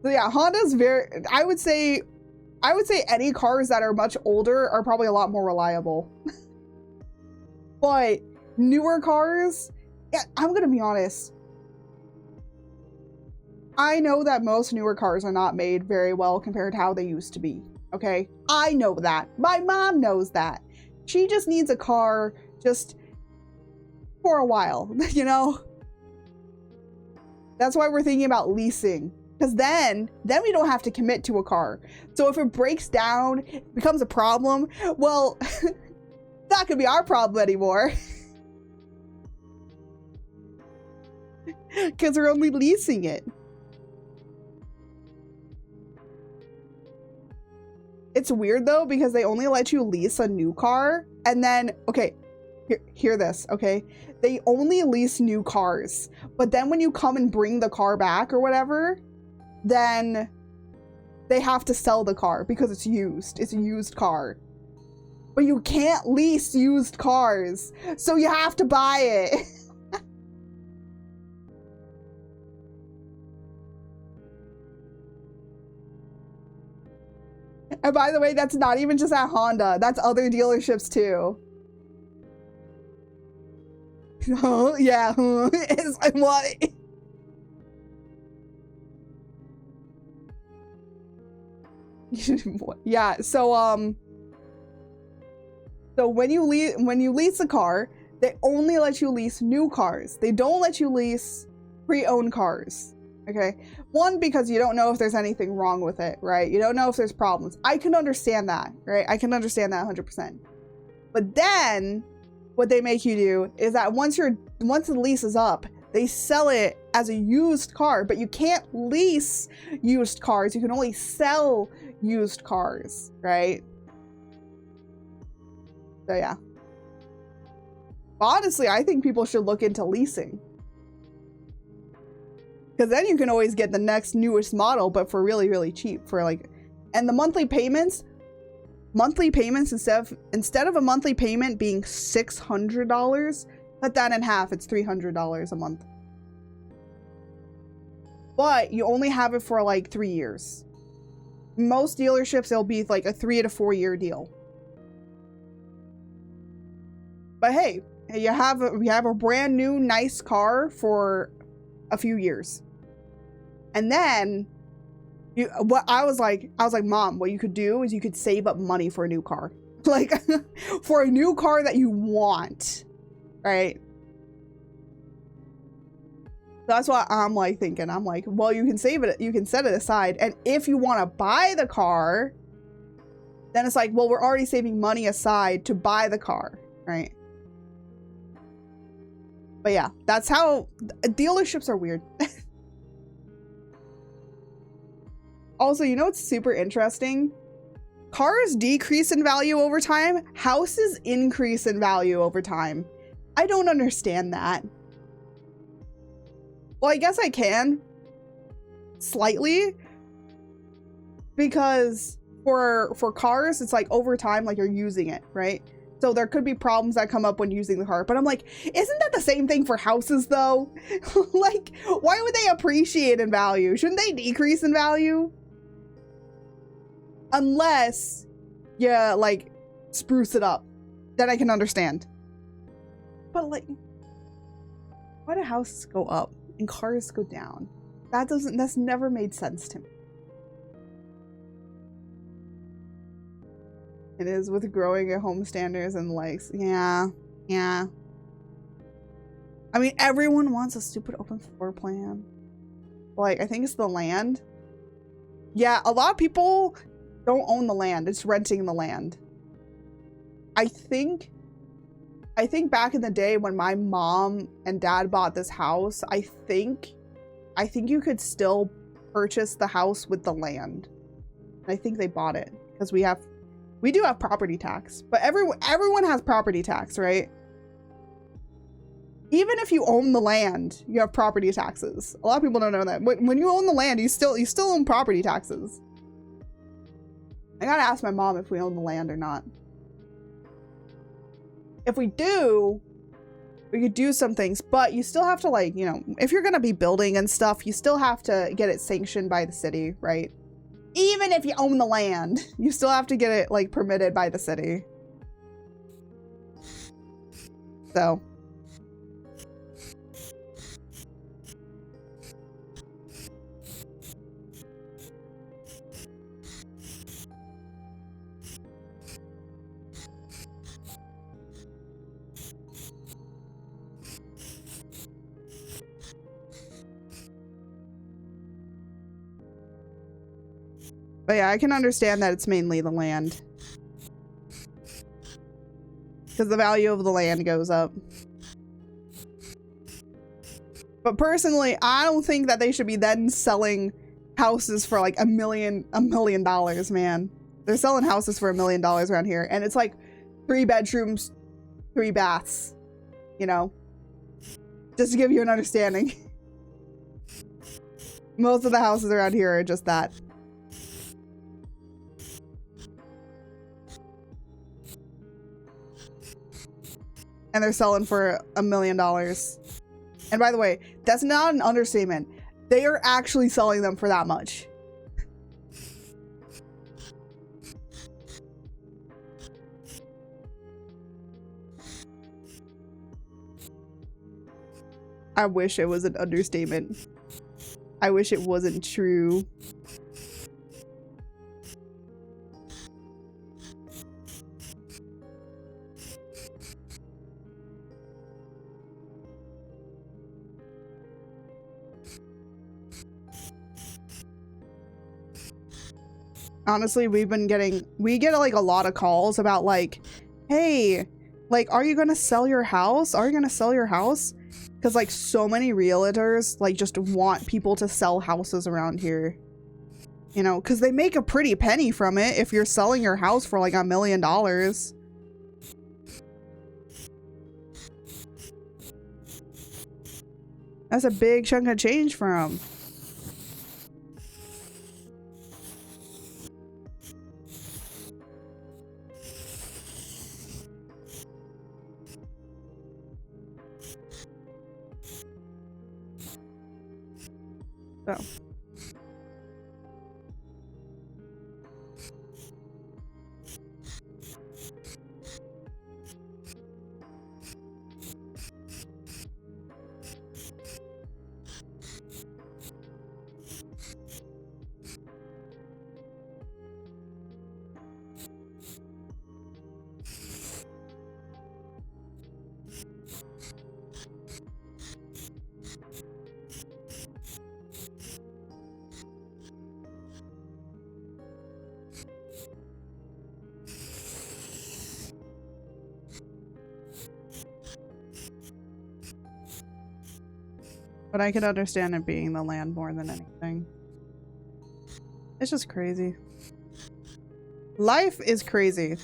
yeah, Honda's very, I would say any cars that are much older are probably a lot more reliable. But newer cars, yeah, I'm gonna be honest. I know that most newer cars are not made very well compared to how they used to be, okay? I know that. My mom knows that. She just needs a car just for a while, you know? That's why we're thinking about leasing. Because then we don't have to commit to a car. So if it breaks down, it becomes a problem, well, that could be our problem anymore. Because we're only leasing it. It's weird though, because they only let you lease a new car, and then, okay, hear this, okay? They only lease new cars, but then when you come and bring the car back or whatever, then they have to sell the car because it's used. It's a used car. But you can't lease used cars, so you have to buy it. And by the way, that's not even just at Honda. That's other dealerships too. Yeah. It's like, what? Yeah, so when you lease a car, they only let you lease new cars. They don't let you lease pre-owned cars. Okay? One, because you don't know if there's anything wrong with it, right? You don't know if there's problems. I can understand that, right? I can understand that 100%. But then what they make you do is that once the lease is up, they sell it as a used car, but you can't lease used cars. You can only sell used cars, right? So yeah. Honestly, I think people should look into leasing. Because then you can always get the next newest model, but for really, really cheap. For like, and the monthly payments instead of a monthly payment being $600, cut that in half. It's $300 a month. But you only have it for like 3 years. Most dealerships, it'll be like a 3 to 4 year deal. But hey, you have a brand new nice car for a few years. And then I was like, Mom, what you could do is you could save up money for a new car. Like for a new car that you want, right? That's what I'm like thinking. I'm like, well, you can save it, you can set it aside, and if you want to buy the car, then it's like, well, we're already saving money aside to buy the car, right? But yeah, that's how dealerships are weird. Also, you know what's super interesting? Cars decrease in value over time. Houses increase in value over time. I don't understand that. Well, I guess I can. Slightly. Because for cars, it's like over time, like you're using it, right? So there could be problems that come up when using the car. But I'm like, isn't that the same thing for houses though? Like, why would they appreciate in value? Shouldn't they decrease in value? Unless you like spruce it up. Then I can understand. But like, why do houses go up and cars go down? That's never made sense to me. It is with growing at home standards and likes. Yeah. I mean, everyone wants a stupid open floor plan. Like, I think it's the land. Yeah, a lot of people don't own the land. It's renting the land. I think back in the day when my mom and dad bought this house, I think you could still purchase the house with the land. I think they bought it because we do have property tax, but everyone has property tax, right? Even if you own the land, you have property taxes. A lot of people don't know that. When you own the land, you still own property taxes. I gotta ask my mom if we own the land or not. If we do, we could do some things, but you still have to, like, you know, if you're gonna be building and stuff, you still have to get it sanctioned by the city, right? Even if you own the land, you still have to get it, like, permitted by the city. So. But yeah, I can understand that it's mainly the land. Because the value of the land goes up. But personally, I don't think that they should be then selling houses for like $1 million, man. They're selling houses for $1 million around here, and it's like 3 bedrooms, 3 baths, you know? Just to give you an understanding. Most of the houses around here are just that. And they're selling for $1 million. And by the way, that's not an understatement. They are actually selling them for that much. I wish it was an understatement. I wish it wasn't true. Honestly, we get like a lot of calls about like, hey, like, are you gonna sell your house? Are you gonna sell your house? Because like so many realtors like just want people to sell houses around here. You know, because they make a pretty penny from it if you're selling your house for like $1 million. That's a big chunk of change for them. So. But I could understand it being the land more than anything. It's just crazy. Life is crazy.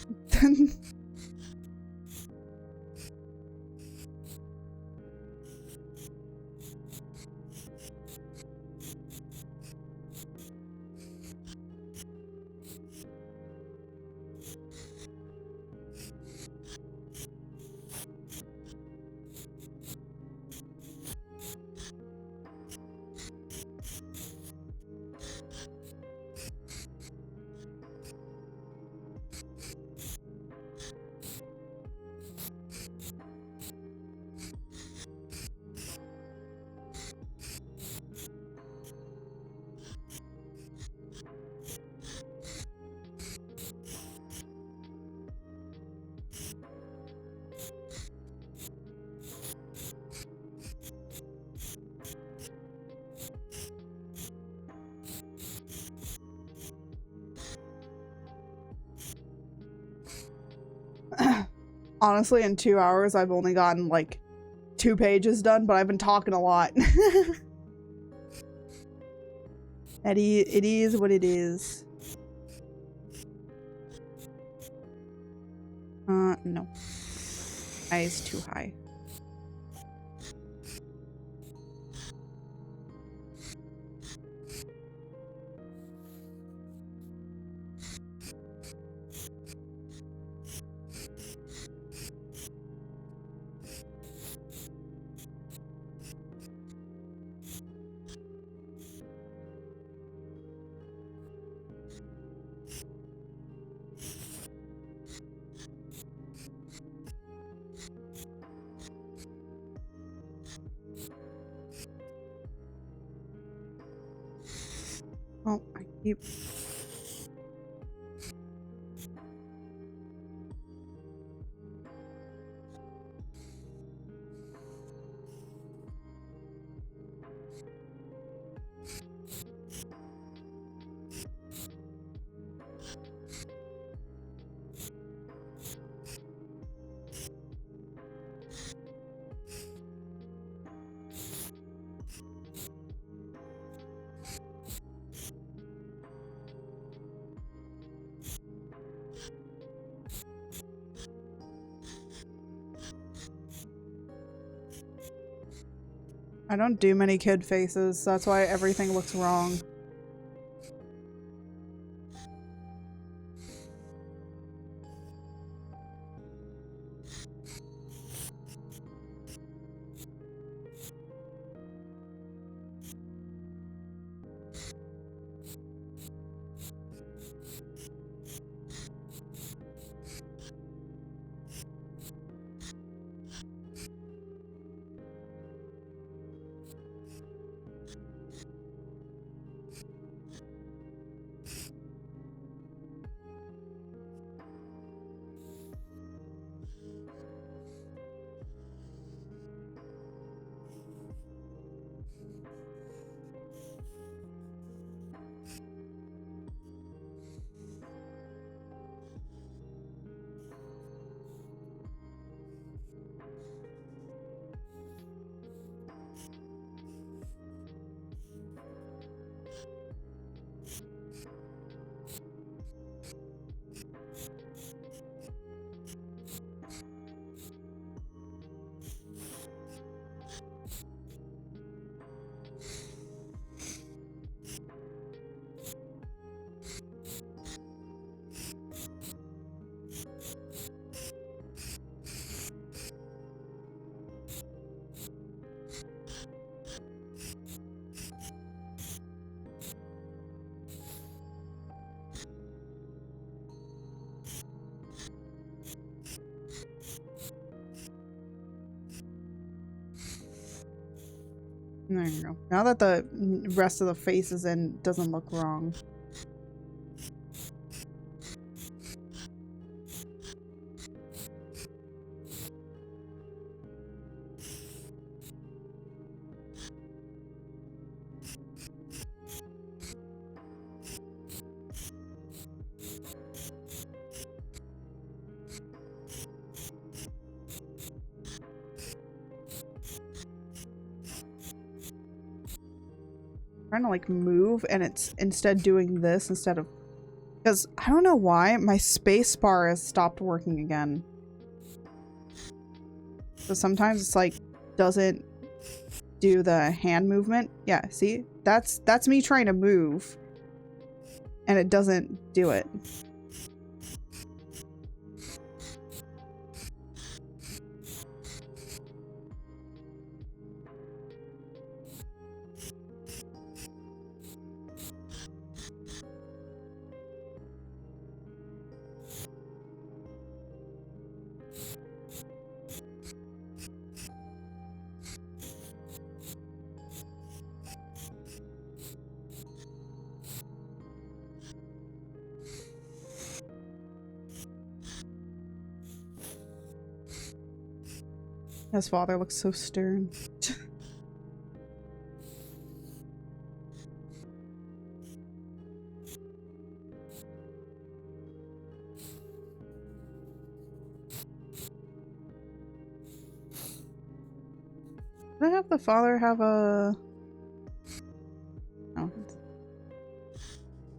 Honestly, in 2 hours, I've only gotten like 2 pages done, but I've been talking a lot. It is what it is. No. I is too high. Oh, I keep... I don't do many kid faces, so that's why everything looks wrong. There you go. Now that the rest of the face is in, it doesn't look wrong. Trying to like move and it's instead doing this instead of, because I don't know why my space bar has stopped working again. So sometimes it's like doesn't do the hand movement. Yeah, see, that's me trying to move and it doesn't do it. His father looks so stern. Did I have the father have a... No.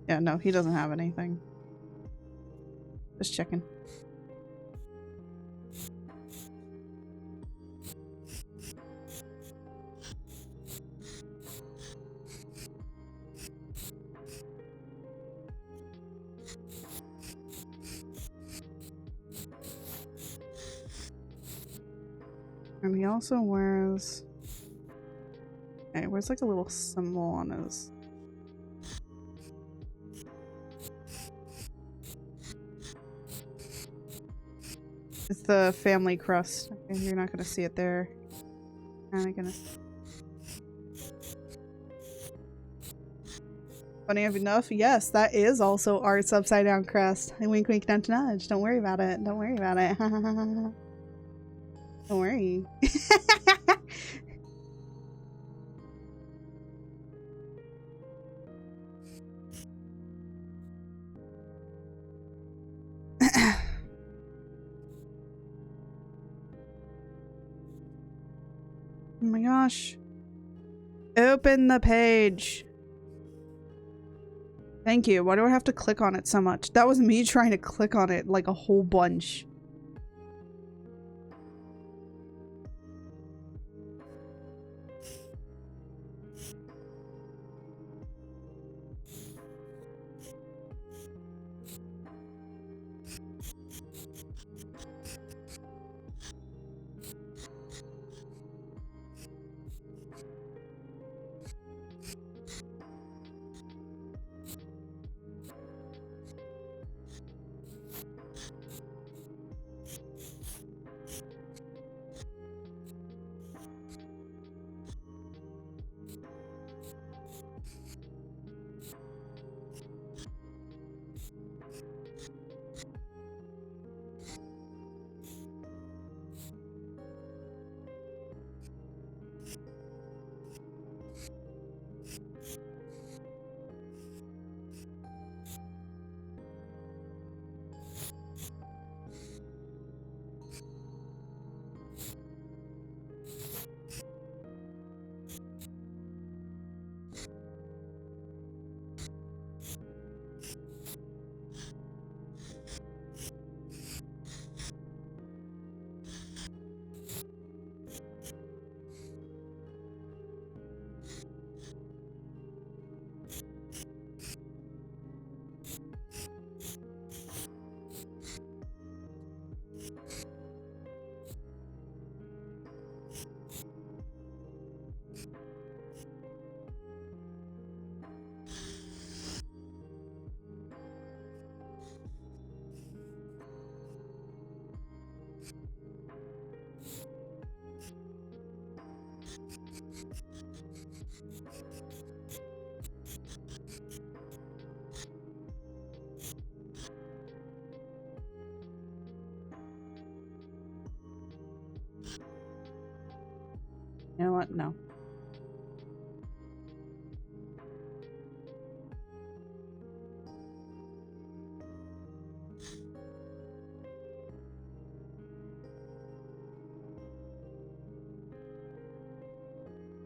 Yeah, no, he doesn't have anything. Just checking. And he also wears... Okay, where's like a little symbol on his... It's the family crest. Okay, you're not gonna see it there. I'm gonna... Funny enough, yes, that is also Art's upside down crest. And wink wink nudge nudge. Don't worry about it. Don't worry about it. Don't worry. Oh my gosh. Open the page. Thank you. Why do I have to click on it so much? That was me trying to click on it like a whole bunch. You know what? No.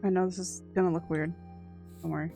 I know this is gonna look weird. Don't worry.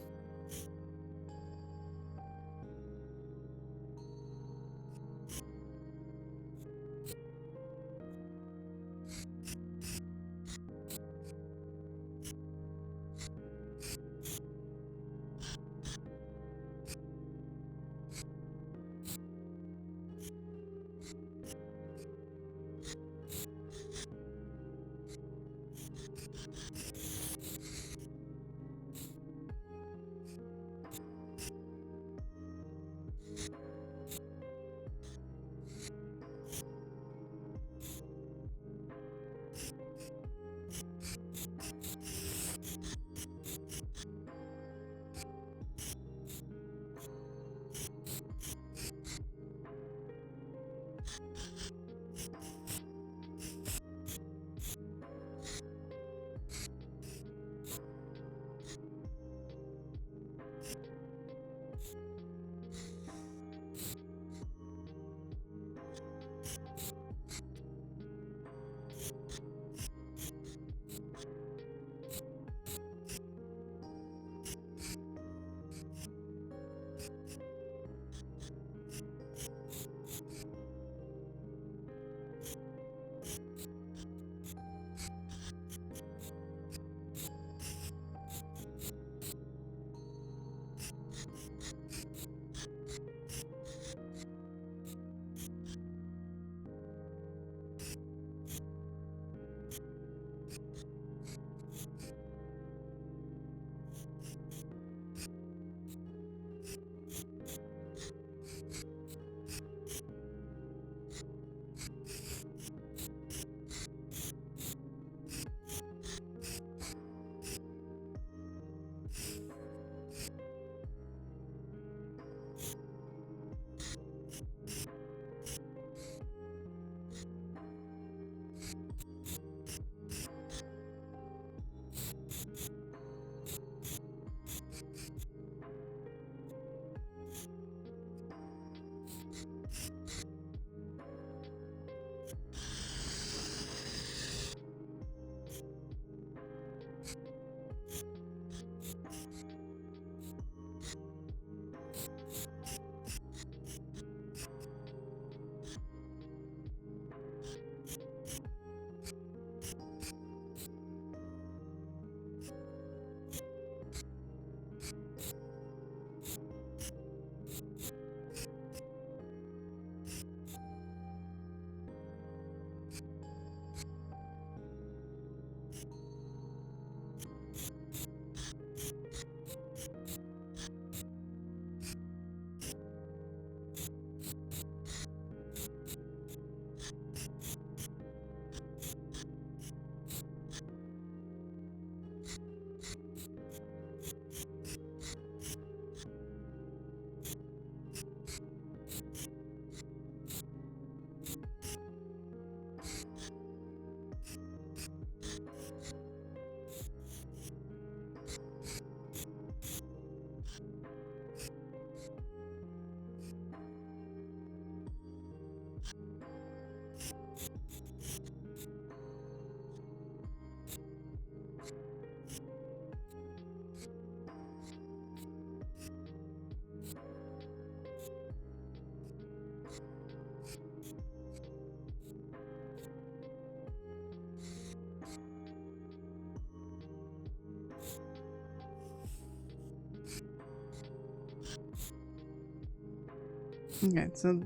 Okay, so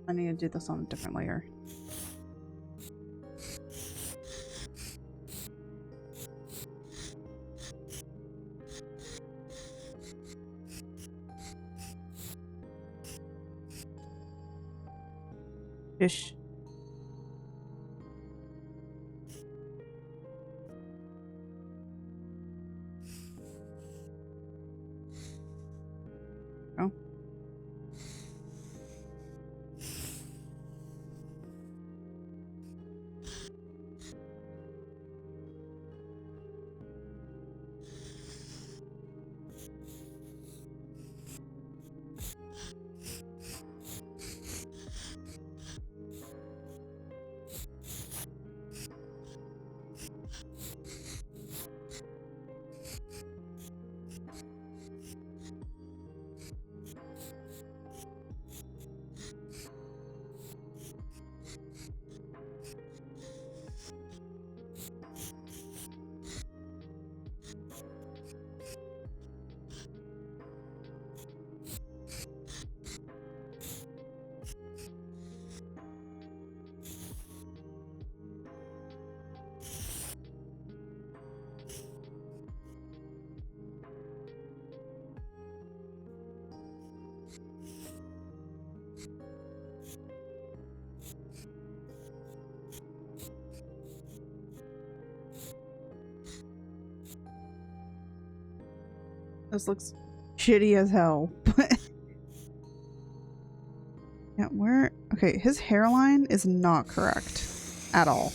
I need to do this on a different layer. Ish. Oh. This looks shitty as hell. Yeah, where? Okay, his hairline is not correct at all.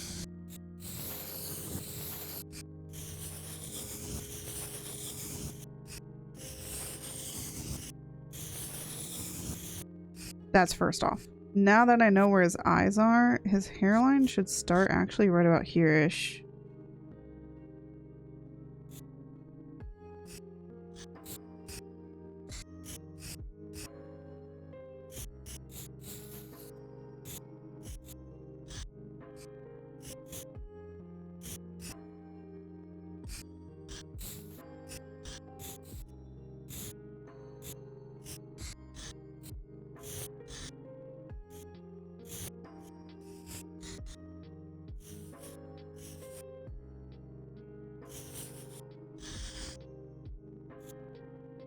That's first off. Now that I know where his eyes are, his hairline should start actually right about here-ish.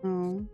Oh.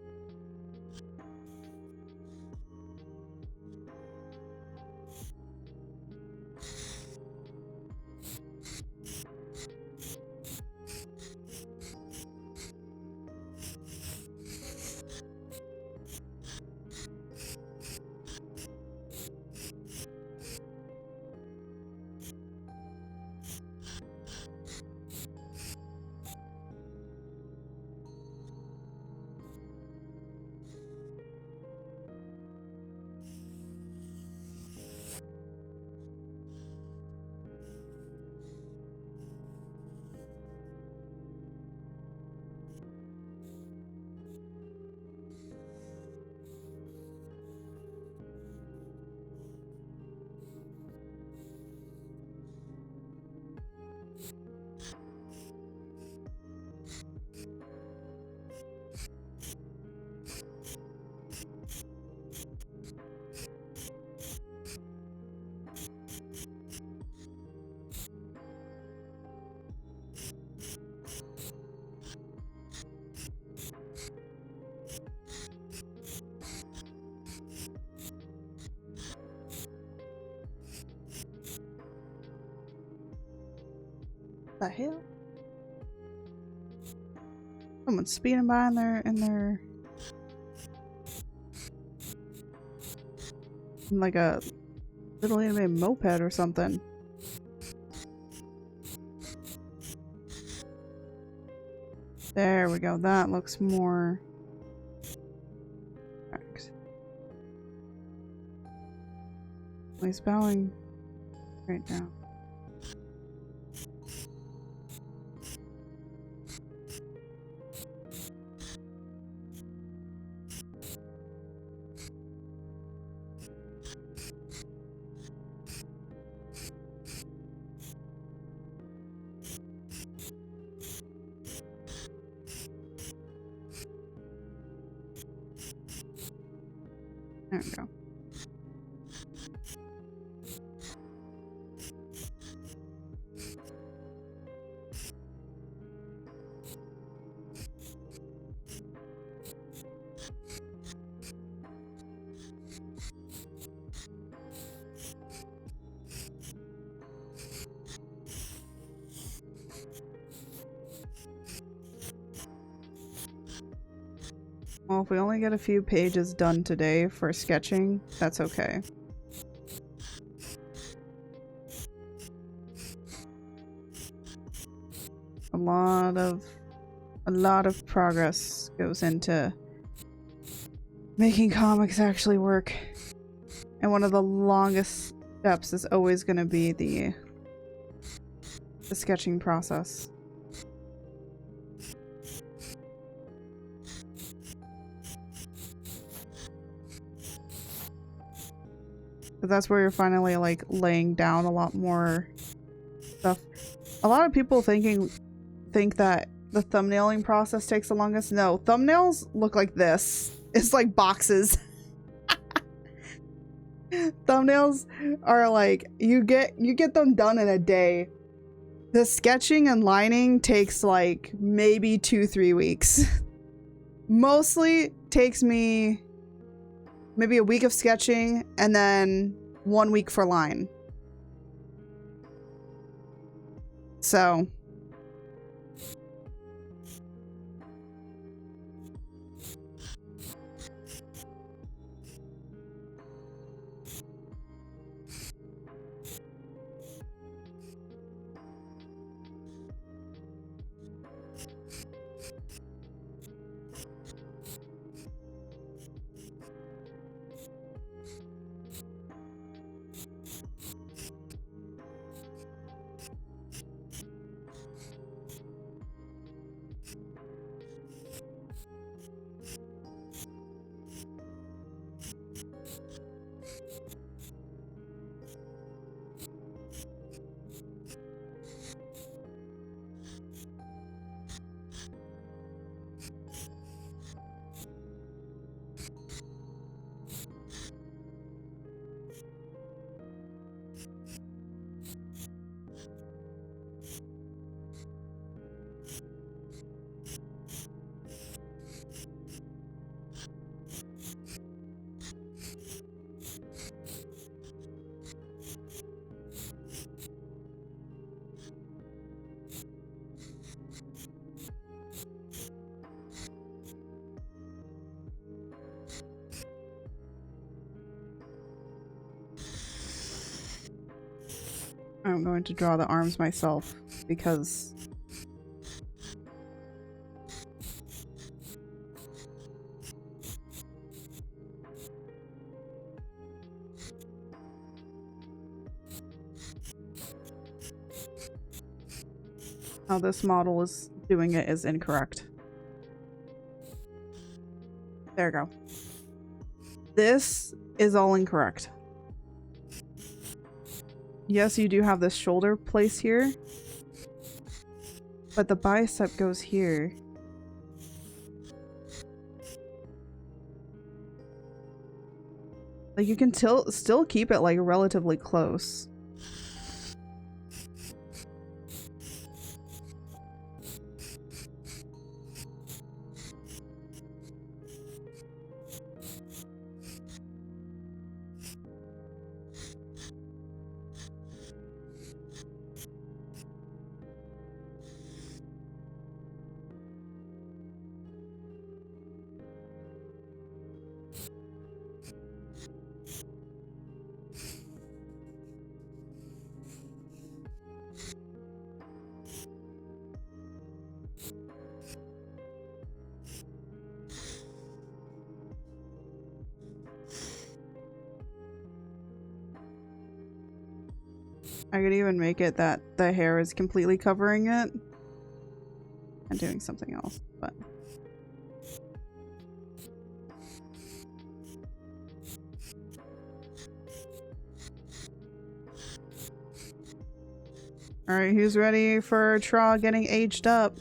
The hell? Someone's speeding by in their like a little animated moped or something. There we go. That looks more correct. He's bowing right now. There we go. Well, if we only get a few pages done today for sketching, that's okay. A lot of progress goes into making comics actually work. And one of the longest steps is always going to be the sketching process. But that's where you're finally like laying down a lot more stuff. A lot of people think that the thumbnailing process takes the longest. No, thumbnails look like this. It's like boxes. Thumbnails are like you get them done in a day. The sketching and lining takes like maybe 2-3 weeks. Mostly takes me maybe a week of sketching and then 1 week for line. So I'm going to draw the arms myself because how this model is doing it is incorrect. There we go. This is all incorrect. Yes, you do have this shoulder place here, but the bicep goes here. Like, you can still keep it like relatively close. I could even make it that the hair is completely covering it and doing something else, but alright, who's ready for Tra getting aged up?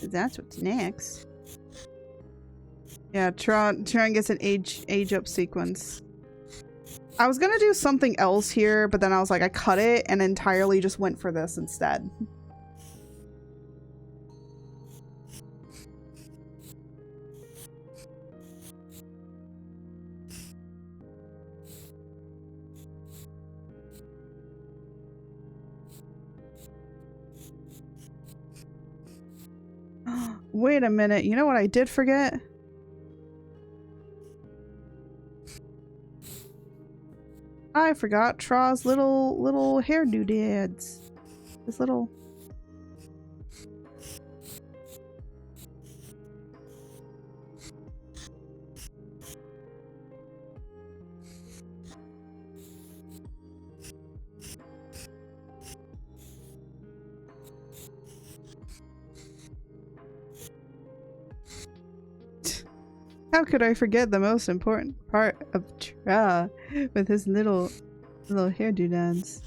That's what's next. Yeah, Tron gets an age up sequence. I was gonna do something else here, but then I was like, I cut it and entirely just went for this instead. Wait a minute, you know what I did forget? I forgot Tra's little hair doodads. His little... How could I forget the most important part of Tra with his little hair doodads?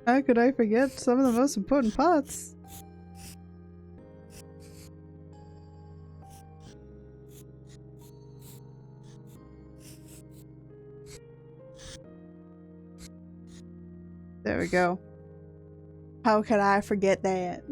How could I forget some of the most important parts? There we go. How could I forget that?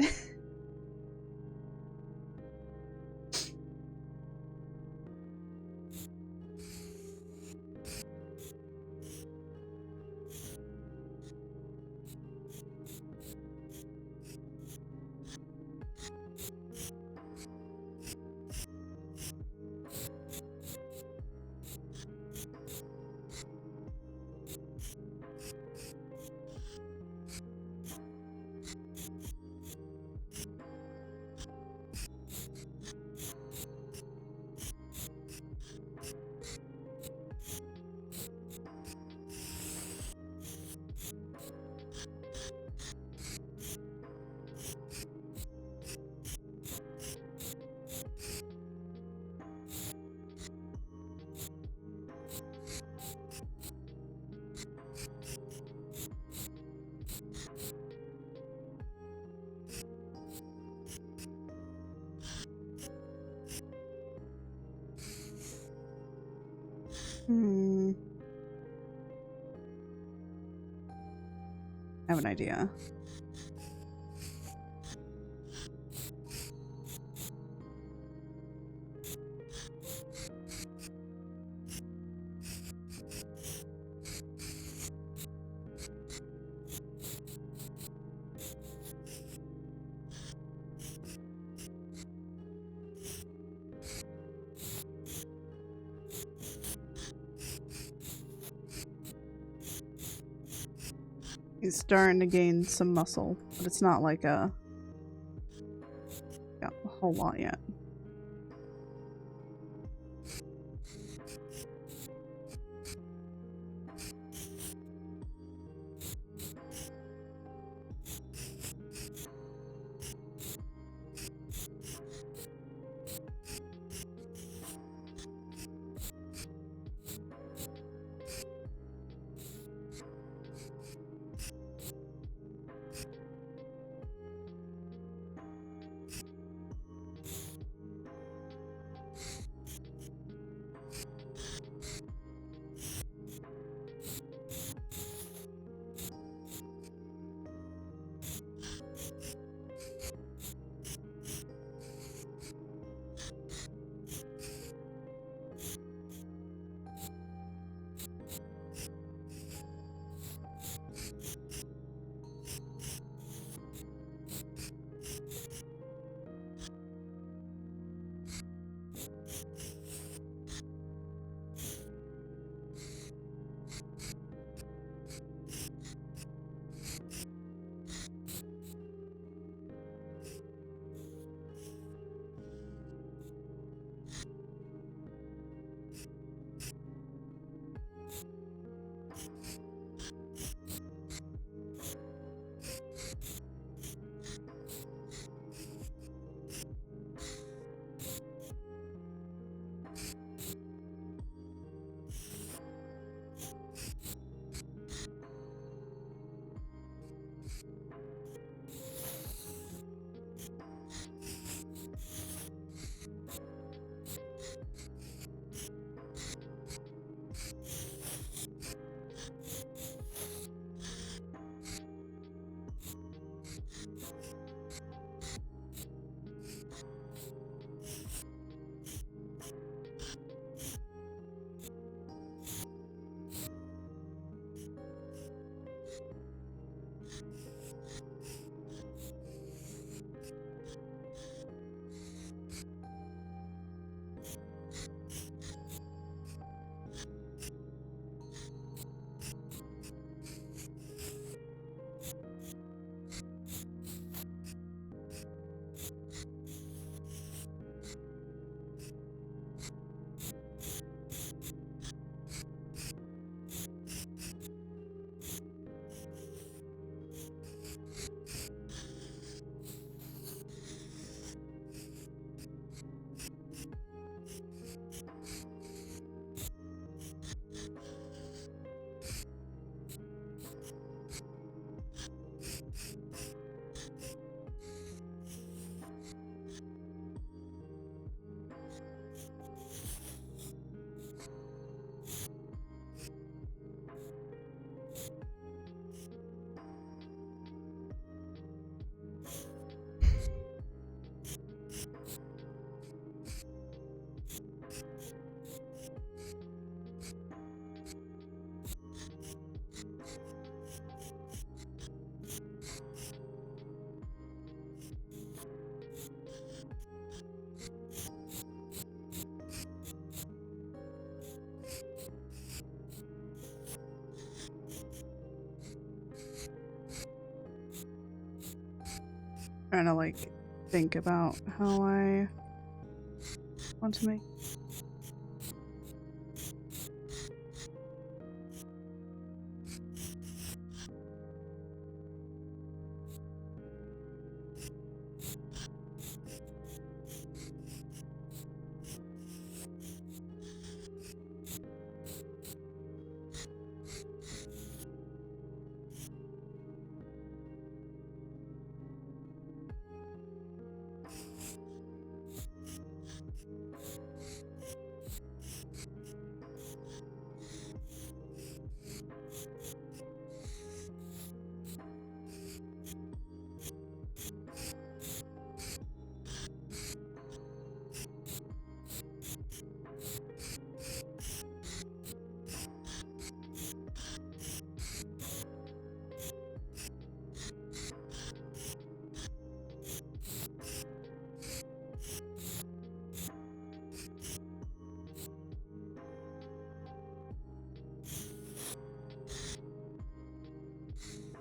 Hmm. have an idea. He's starting to gain some muscle, but it's not like a whole lot yet. Trying to like think about how I want to make.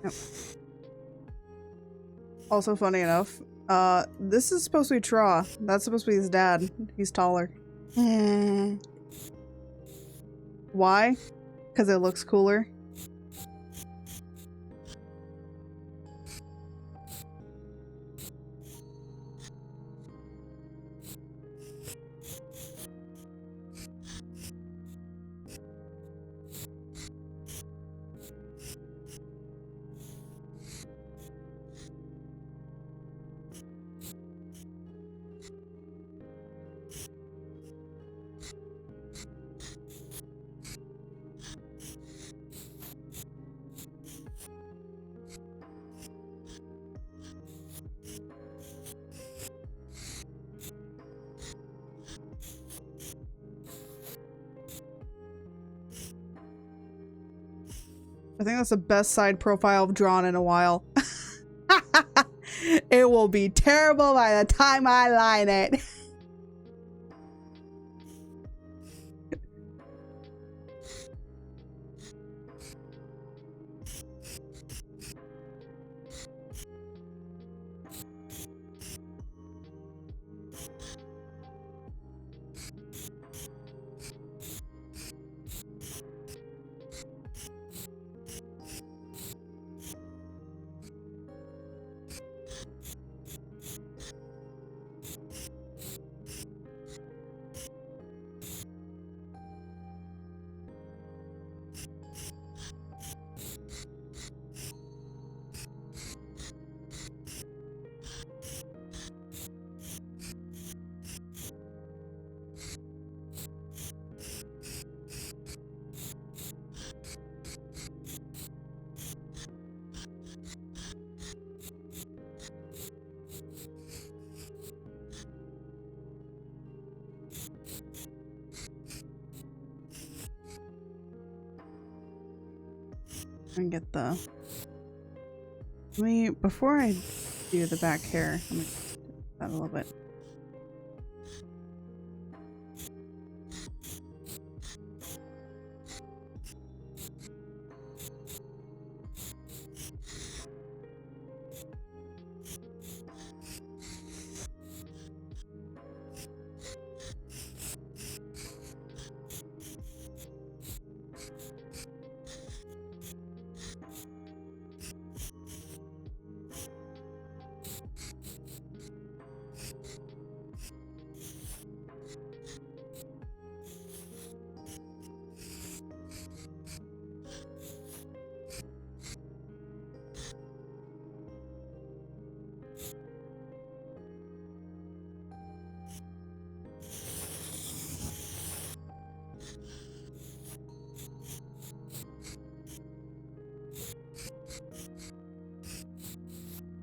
Yep. Also, funny enough, this is supposed to be Tra. That's supposed to be his dad. He's taller. Why? Because it looks cooler. I think that's the best side profile I've drawn in a while. It will be terrible by the time I line it. And get the. Let me, before I do the back hair, let me do that a little bit.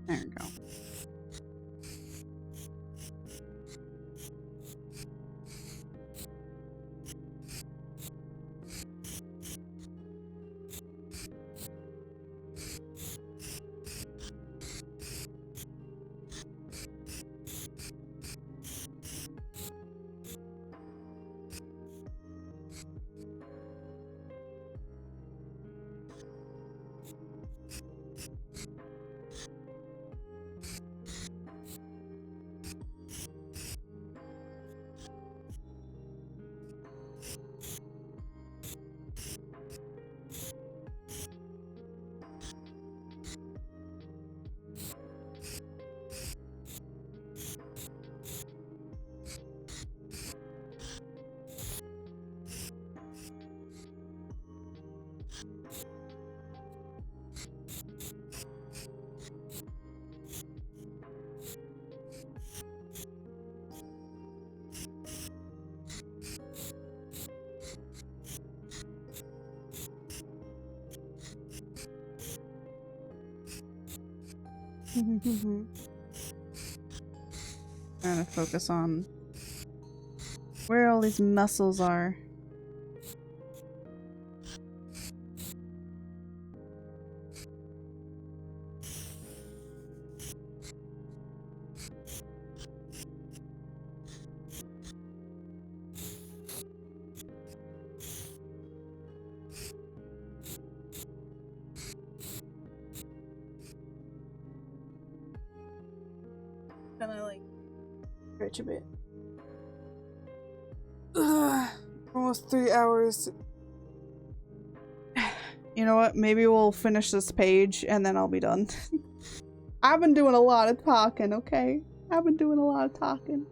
There we go. Trying to focus on where all these muscles are. gonna like stretch a bit. Ugh, almost 3 hours. You know what? Maybe we'll finish this page and then I'll be done. I've been doing a lot of talking, okay? I've been doing a lot of talking.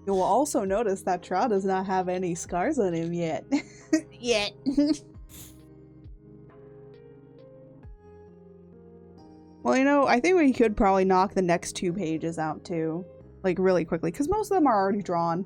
You will also notice that Trout does not have any scars on him yet. Yet. Well, you know, I think we could probably knock the next 2 pages out too. Like, really quickly, because most of them are already drawn.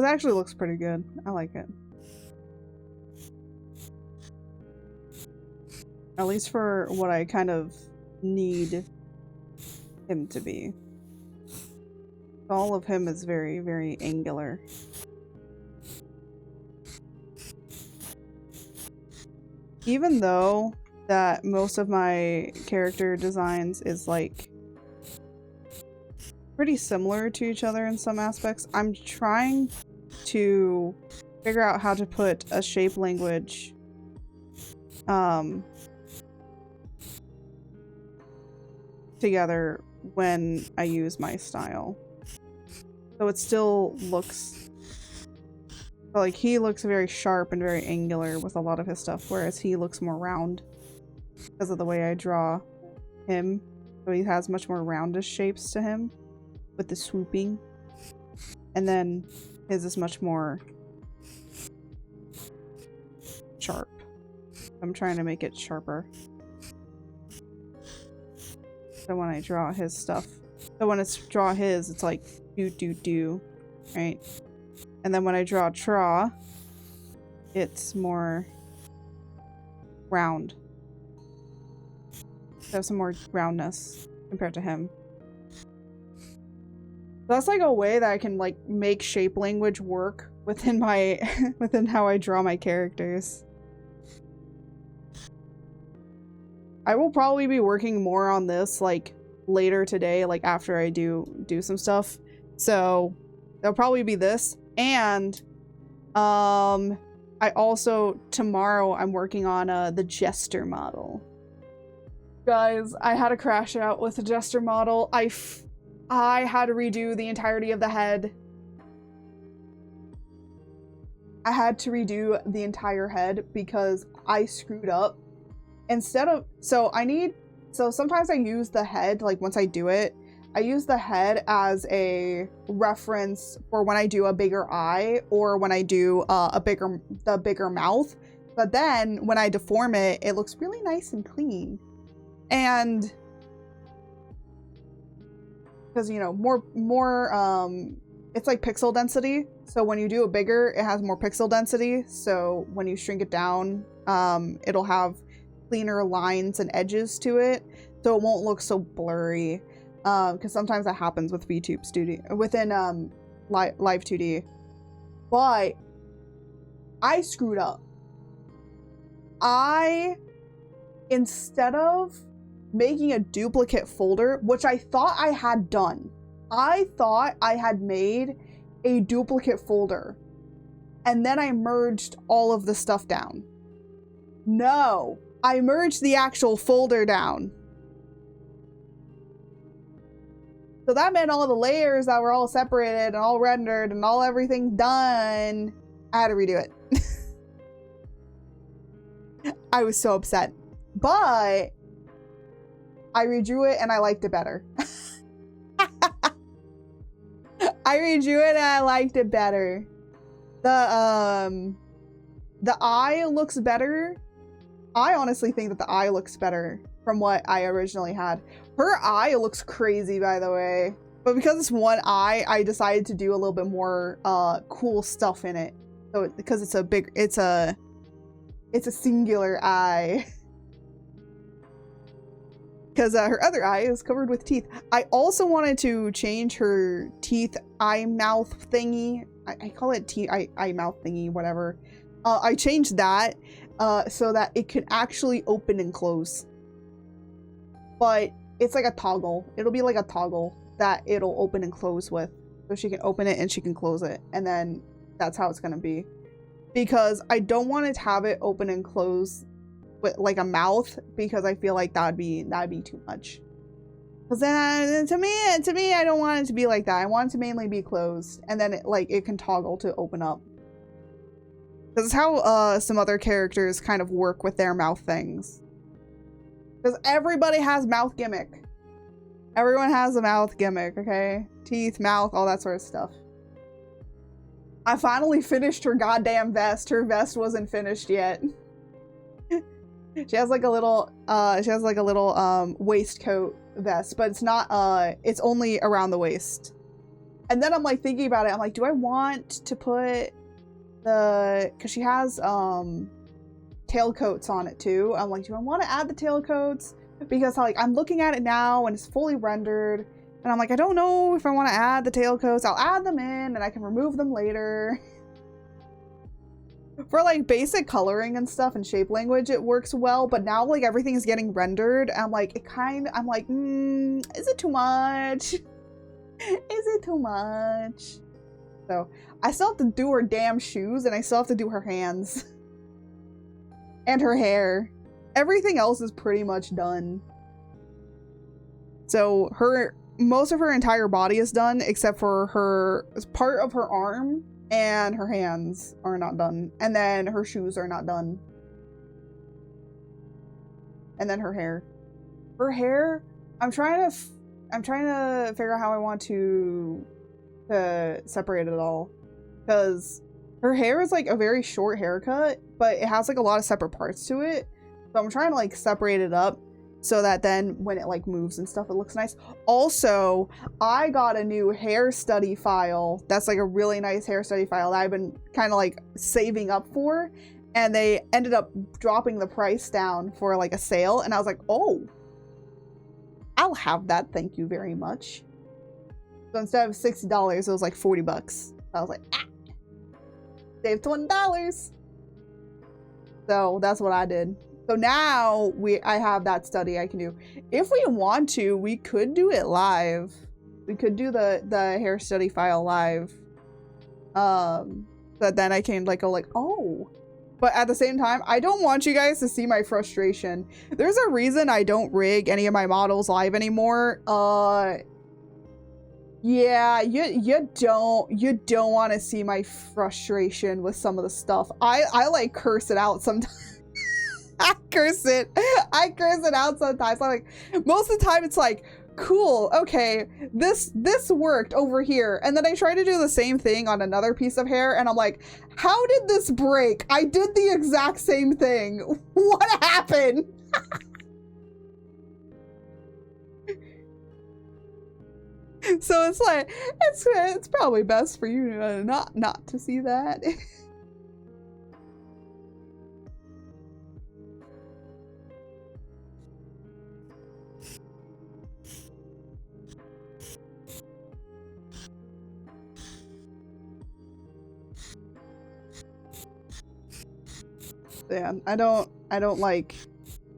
This actually looks pretty good. I like it. At least for what I kind of need him to be. All of him is very, very angular. Even though that most of my character designs is like pretty similar to each other in some aspects, I'm trying to figure out how to put a shape language together when I use my style. So it still looks like he looks very sharp and very angular with a lot of his stuff, whereas he looks more round because of the way I draw him. So he has much more roundish shapes to him with the swooping. And then his is much more sharp. I'm trying to make it sharper. So when I draw his stuff, so when it's draw his, it's like do, right? And then when I draw Tra, it's more round. So some more roundness compared to him. So that's like a way that I can like make shape language work within my within how I draw my characters. I will probably be working more on this like later today, like after I do some stuff. So there'll probably be this, and I also tomorrow I'm working on the Jester model. Guys, I had to crash out with the Jester model. I had to redo the entirety of the head. I had to redo the entire head because I screwed up. Instead of, so sometimes I use the head, like once I do it, I use the head as a reference for when I do a bigger eye or when I do the bigger mouth. But then when I deform it, it looks really nice and clean. And because, you know, more it's like pixel density. So when you do it bigger, it has more pixel density. So when you shrink it down, it'll have cleaner lines and edges to it, so it won't look so blurry, because sometimes that happens with VTube Studio within Live 2D. But I screwed up. Instead of making a duplicate folder, which I thought I had done, I thought I had made a duplicate folder and then I merged all of the stuff down. No, I merged the actual folder down. So that meant all the layers that were all separated and all rendered and all everything done, I had to redo it. I was so upset. But I redrew it and I liked it better. I redrew it and I liked it better. The eye looks better. I honestly think that the eye looks better from what I originally had. Her eye looks crazy, by the way. But because it's one eye, I decided to do a little bit more cool stuff in it. So because it's a singular eye. Because her other eye is covered with teeth. I also wanted to change her teeth eye mouth thingy. I call it eye mouth thingy, whatever. I changed that so that it can actually open and close. But it's like a toggle. It'll be like a toggle that it'll open and close with. So she can open it and she can close it. And then that's how it's going to be. Because I don't want to have it open and close with like a mouth, because I feel like that'd be too much. Because then to me, I don't want it to be like that. I want it to mainly be closed, and then it can toggle to open up. This is how some other characters kind of work with their mouth things. Because everybody has mouth gimmick. Everyone has a mouth gimmick, okay? Teeth, mouth, all that sort of stuff. I finally finished her goddamn vest. Her vest wasn't finished yet. She has like a little waistcoat vest, but it's not it's only around the waist. And then I'm like thinking about it. I'm like, do I want to put the, because she has tailcoats on it too. I'm like, do I want to add the tailcoats? Because like I'm looking at it now and it's fully rendered. And I'm like, I don't know if I want to add the tailcoats. I'll add them in and I can remove them later. For like basic coloring and stuff and shape language, it works well. But now like everything is getting rendered. I'm like, I'm like, is it too much? Is it too much? So I still have to do her damn shoes and I still have to do her hands. And her hair. Everything else is pretty much done. So most of her entire body is done except for her part of her arm and her hands are not done. And then her shoes are not done. And then her hair. Her hair, I'm trying to figure out how I want to separate it all. Because her hair is like a very short haircut, but it has like a lot of separate parts to it. So I'm trying to like separate it up so that then when it like moves and stuff, it looks nice. Also, I got a new hair study file. That's like a really nice hair study file that I've been kind of like saving up for. And they ended up dropping the price down for like a sale. And I was like, oh, I'll have that. Thank you very much. So instead of $60, it was like 40 bucks. I was like, ah, saved $20. So that's what I did. So now I have that study I can do. If we want to, we could do it live. We could do the hair study file live. But then I can like go like, oh. But at the same time, I don't want you guys to see my frustration. There's a reason I don't rig any of my models live anymore. Yeah, you don't want to see my frustration with some of the stuff. I like curse it out sometimes. I curse it out sometimes. I'm like, most of the time it's like, cool, okay, this worked over here. And then I try to do the same thing on another piece of hair and I'm like, how did this break? I did the exact same thing. What happened? So it's like, it's probably best for you not to see that. Yeah, I don't like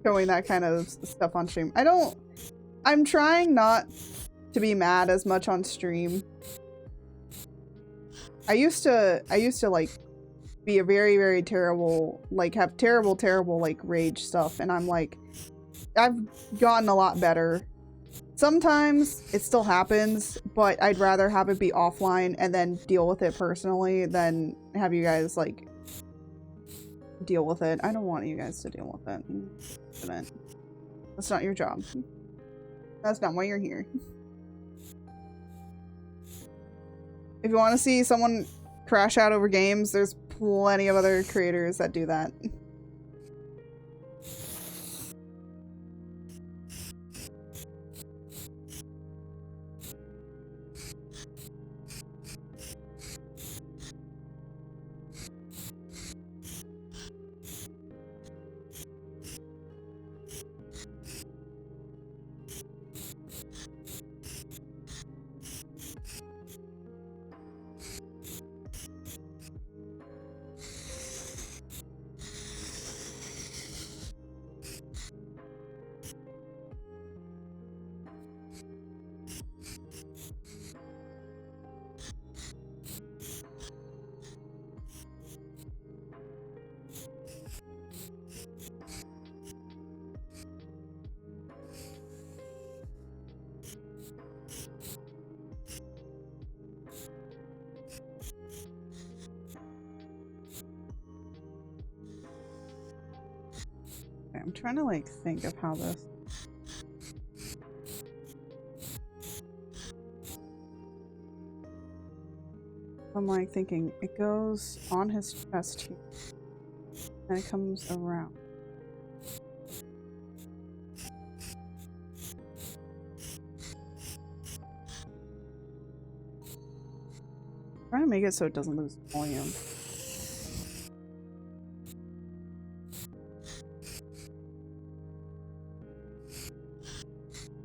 showing that kind of stuff on stream. I'm trying not to be mad as much on stream. I used to like be a very, very terrible, like have terrible like rage stuff, and I'm like, I've gotten a lot better. Sometimes it still happens, but I'd rather have it be offline and then deal with it personally than have you guys like deal with it. I don't want you guys to deal with it. That's not your job. That's not why you're here. If you want to see someone crash out over games, there's plenty of other creators that do that. I'm trying to like think of how this. I'm like thinking it goes on his chest here, and it comes around. make it so it doesn't lose volume.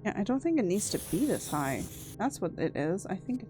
Yeah, I don't think it needs to be this high. That's what it is. I think.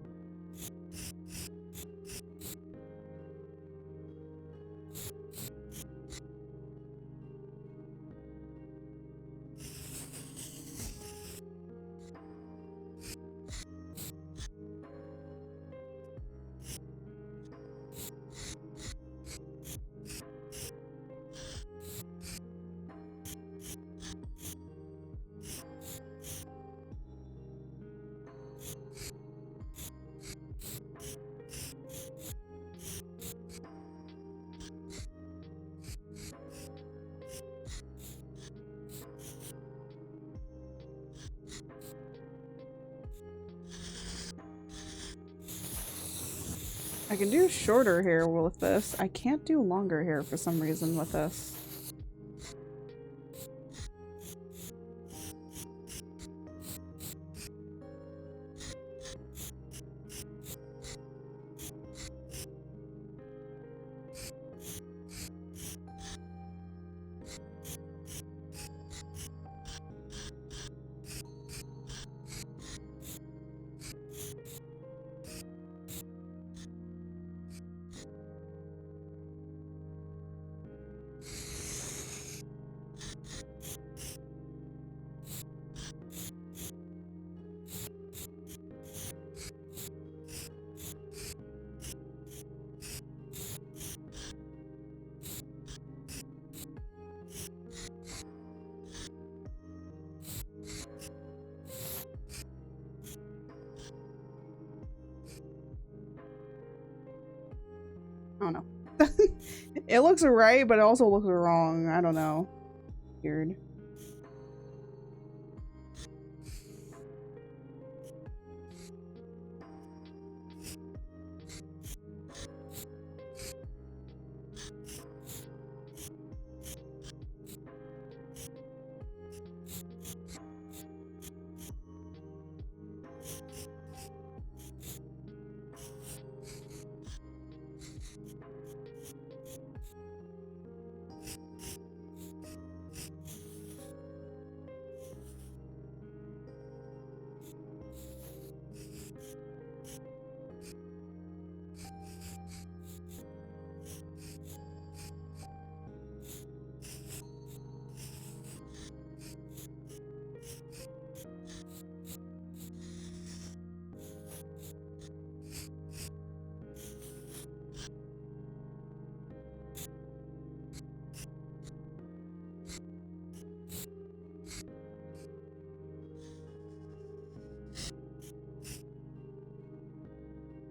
I can do shorter hair with this. I can't do longer hair for some reason with this. I don't know. It looks right, but it also looks wrong. I don't know. Weird.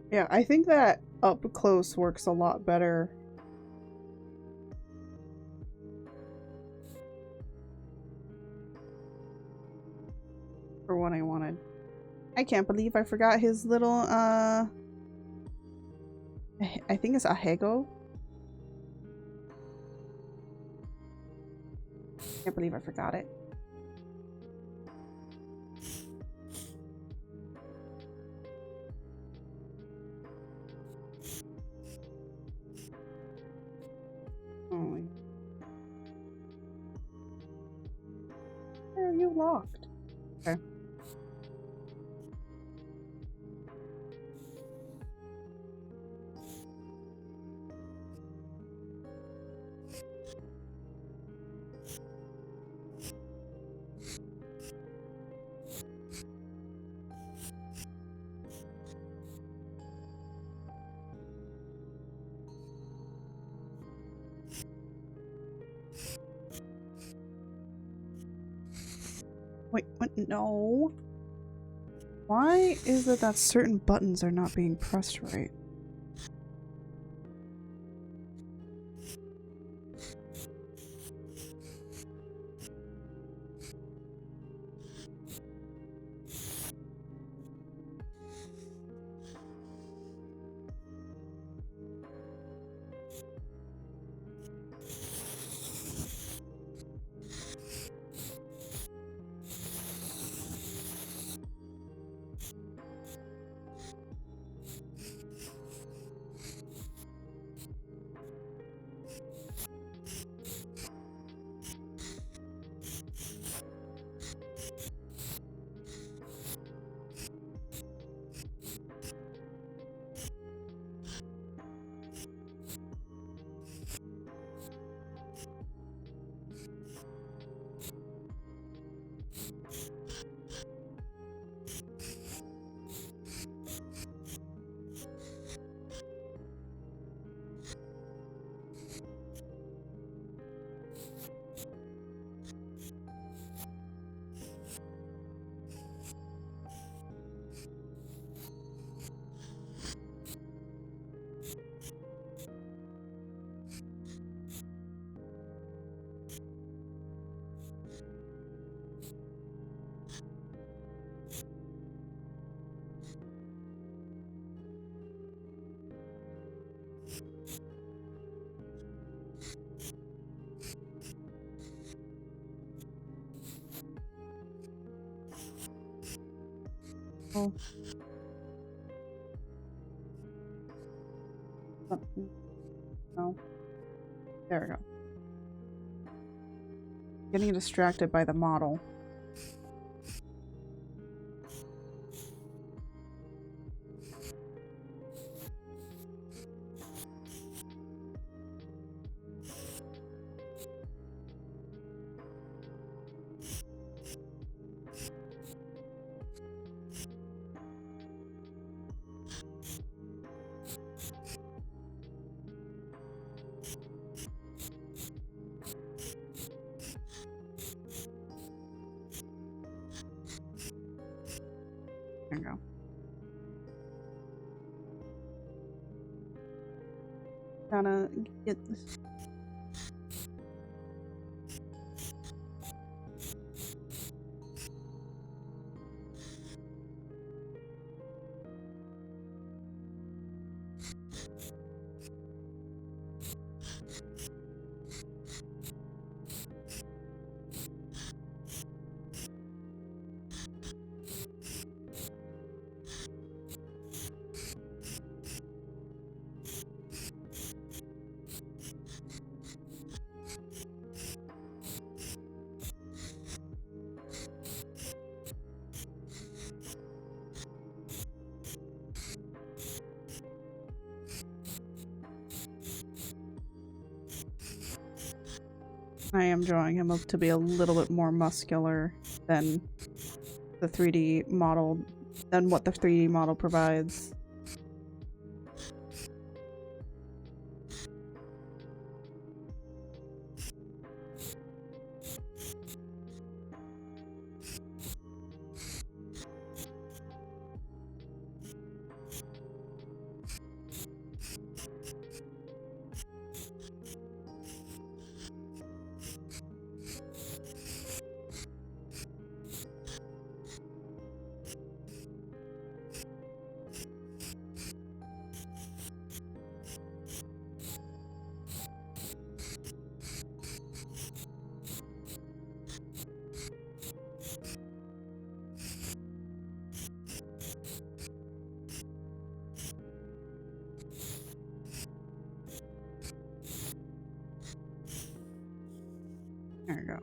Yeah, I think that up close works a lot better. For what I wanted. I can't believe I forgot his little, I think it's Ahego. Can't believe I forgot it. Oh. Why are you locked? Okay. Wait, what? No. Why is it that certain buttons are not being pressed right? Oh. No. There we go. Getting distracted by the model. There we go. Gotta get this. I am drawing him up to be a little bit more muscular than the 3D model, than what the 3D model provides. There we go.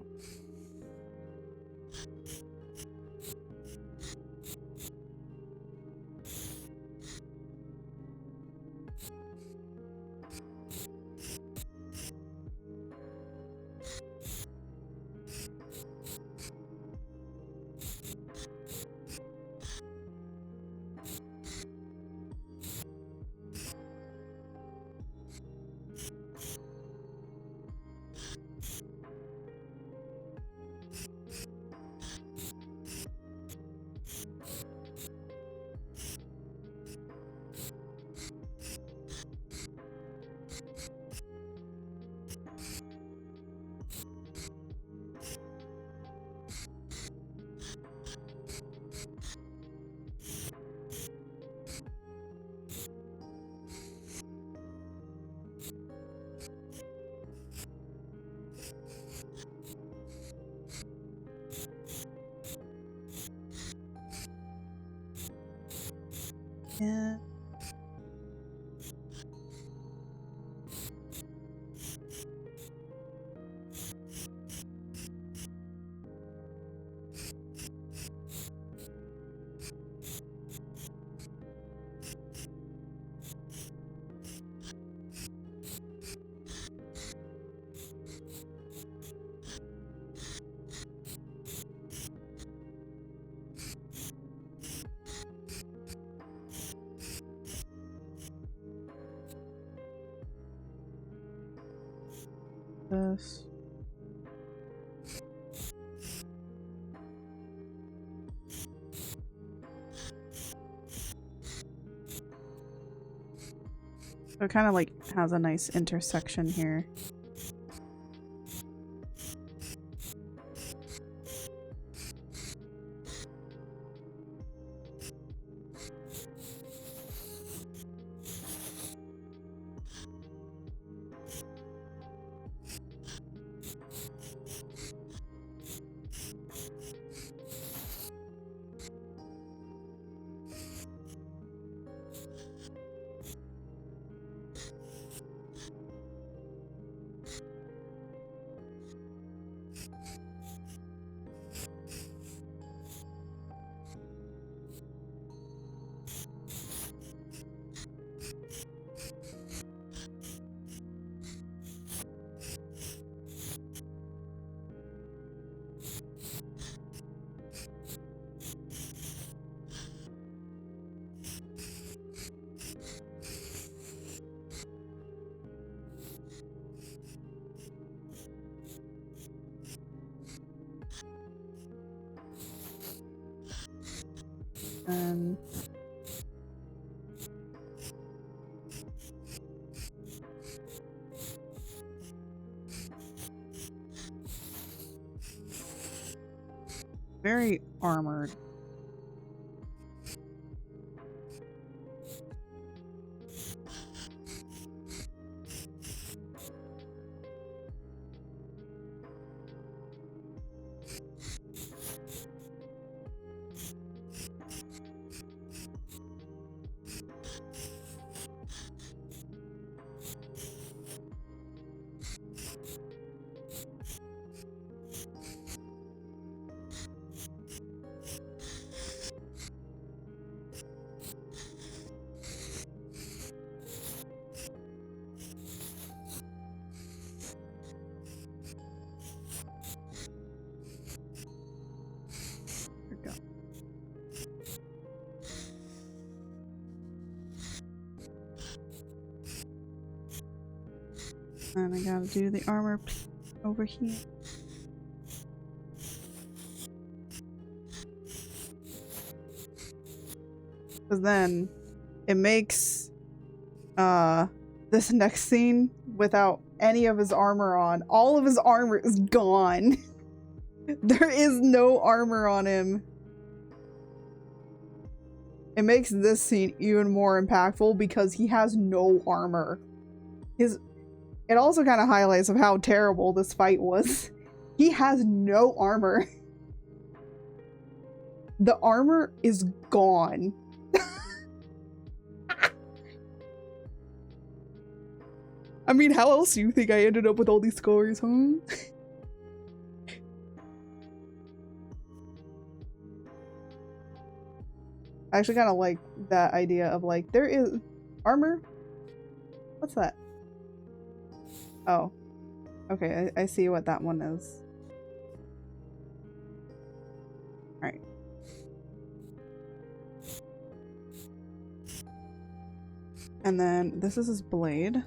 Yeah. This. So it kind of like has a nice intersection here. And very armored. There we go. And I gotta do the armor over here. Because then it makes this next scene without any of his armor on. All of his armor is gone. There is no armor on him. It makes this scene even more impactful because he has no armor. It also kind of highlights of how terrible this fight was. He has no armor. The armor is gone. I mean, how else do you think I ended up with all these scars, huh? I actually kind of like that idea of like, there is armor? What's that? Oh. Okay, I see what that one is. Alright. And then this is his blade.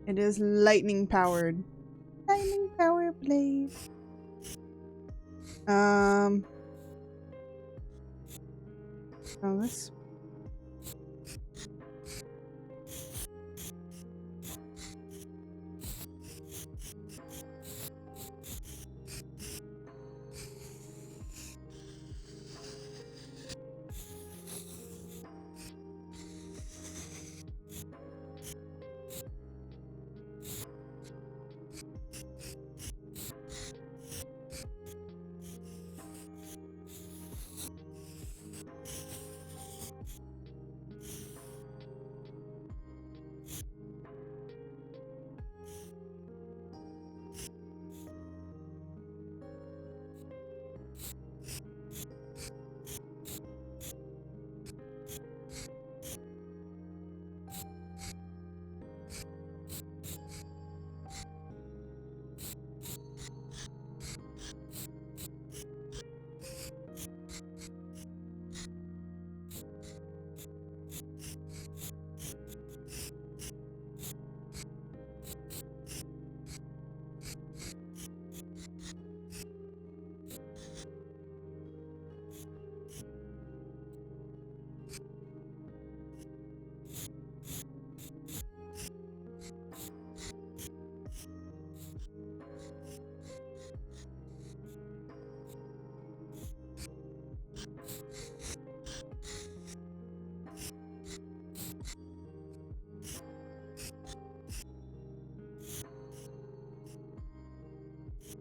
It is lightning powered. Lightning power blade. Oh, this.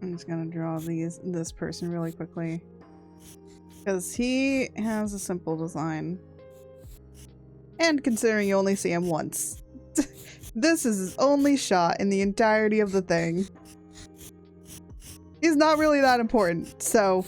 I'm just gonna draw this person really quickly. Because he has a simple design. And considering you only see him once. This is his only shot in the entirety of the thing. He's not really that important, so...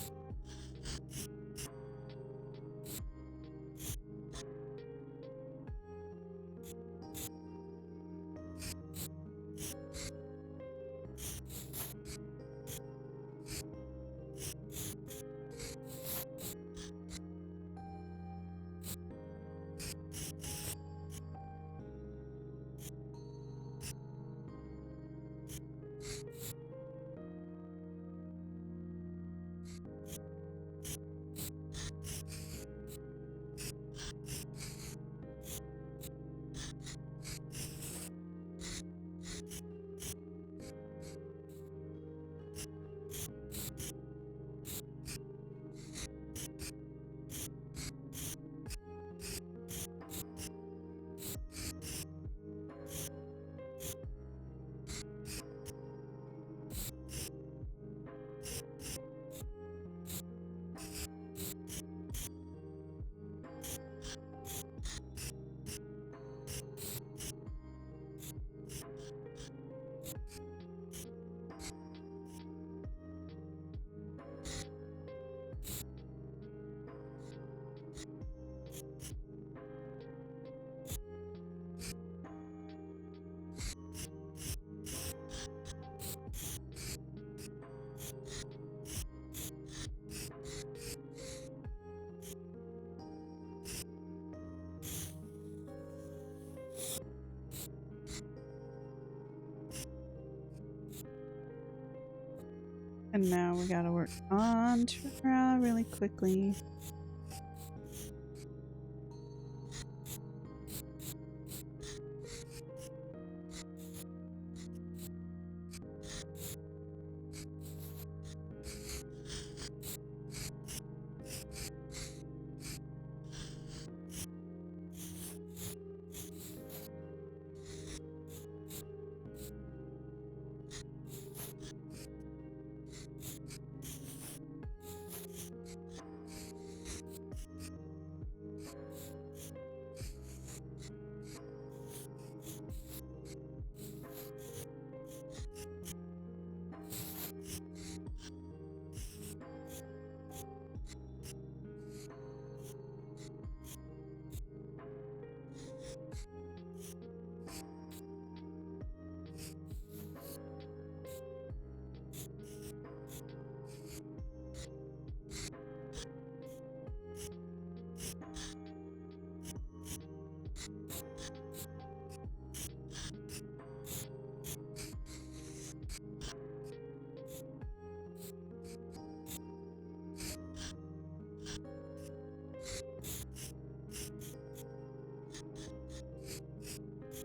And now we gotta work on Tra really quickly.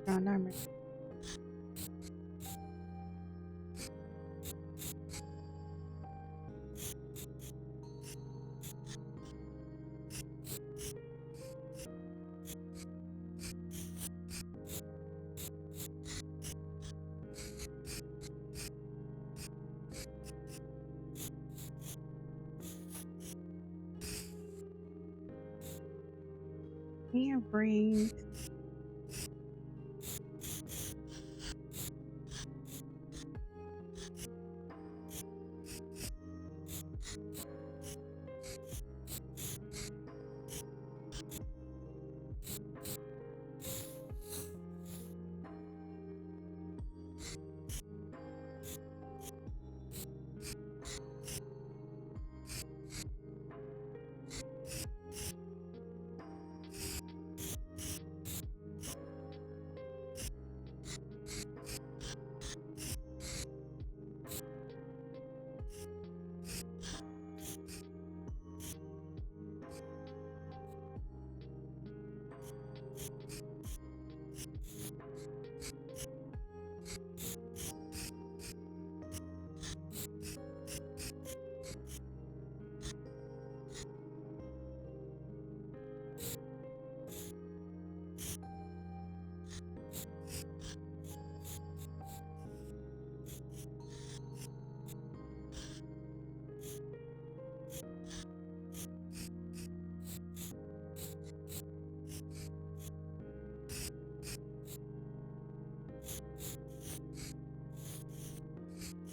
Ground armor. Here, breathe.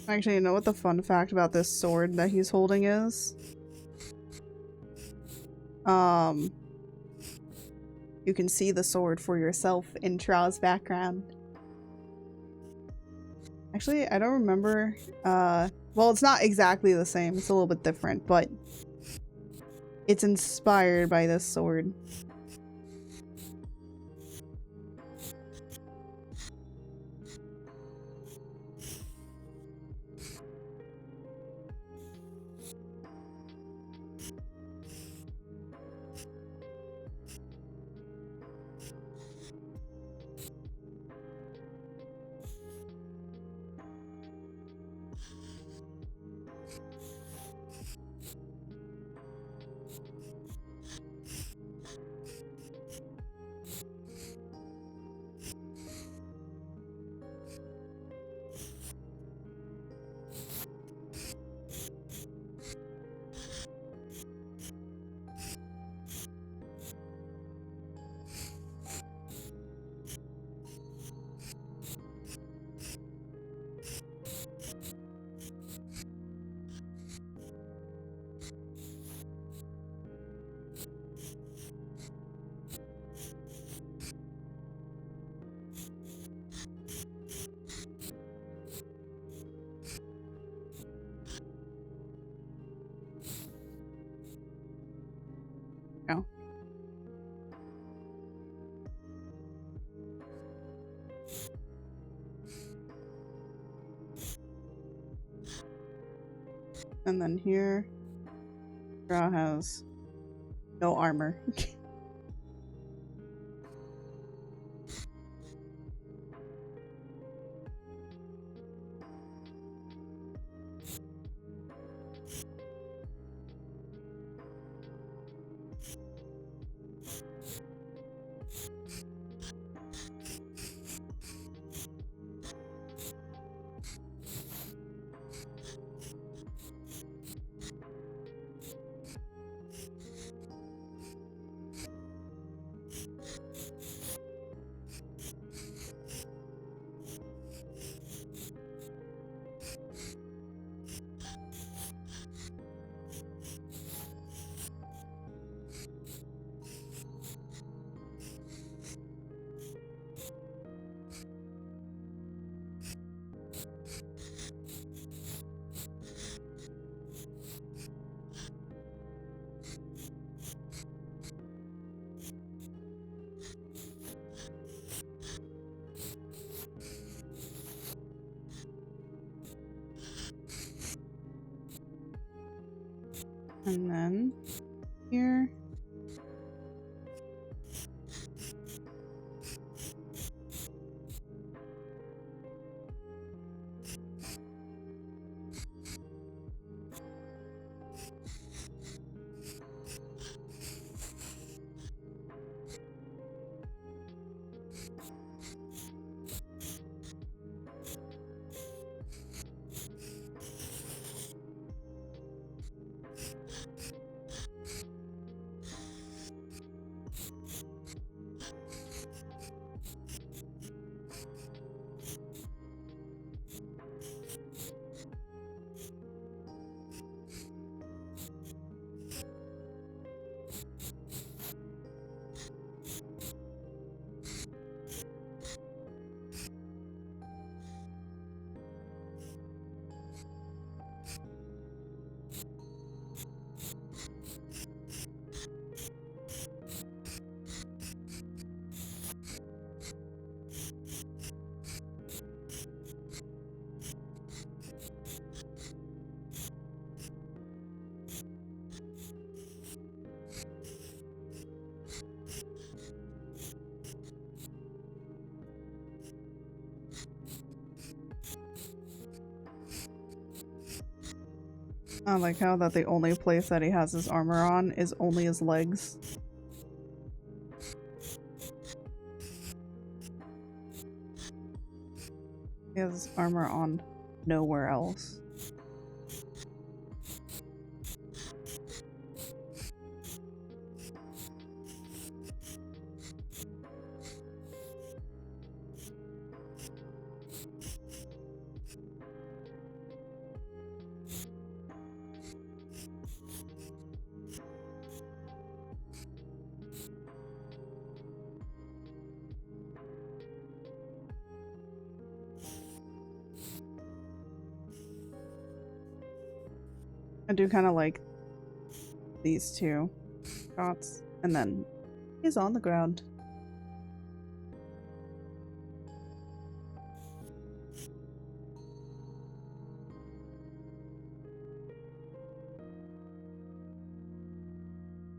Actually, you know what the fun fact about this sword that he's holding is? You can see the sword for yourself in Trow's background. Actually, I don't remember. Well, it's not exactly the same. It's a little bit different, but it's inspired by this sword. No. And then here, Trow has no armor. And then here. I like how that the only place that he has his armor on is only his legs. He has armor on nowhere else. I do kind of like these two shots. And then he's on the ground.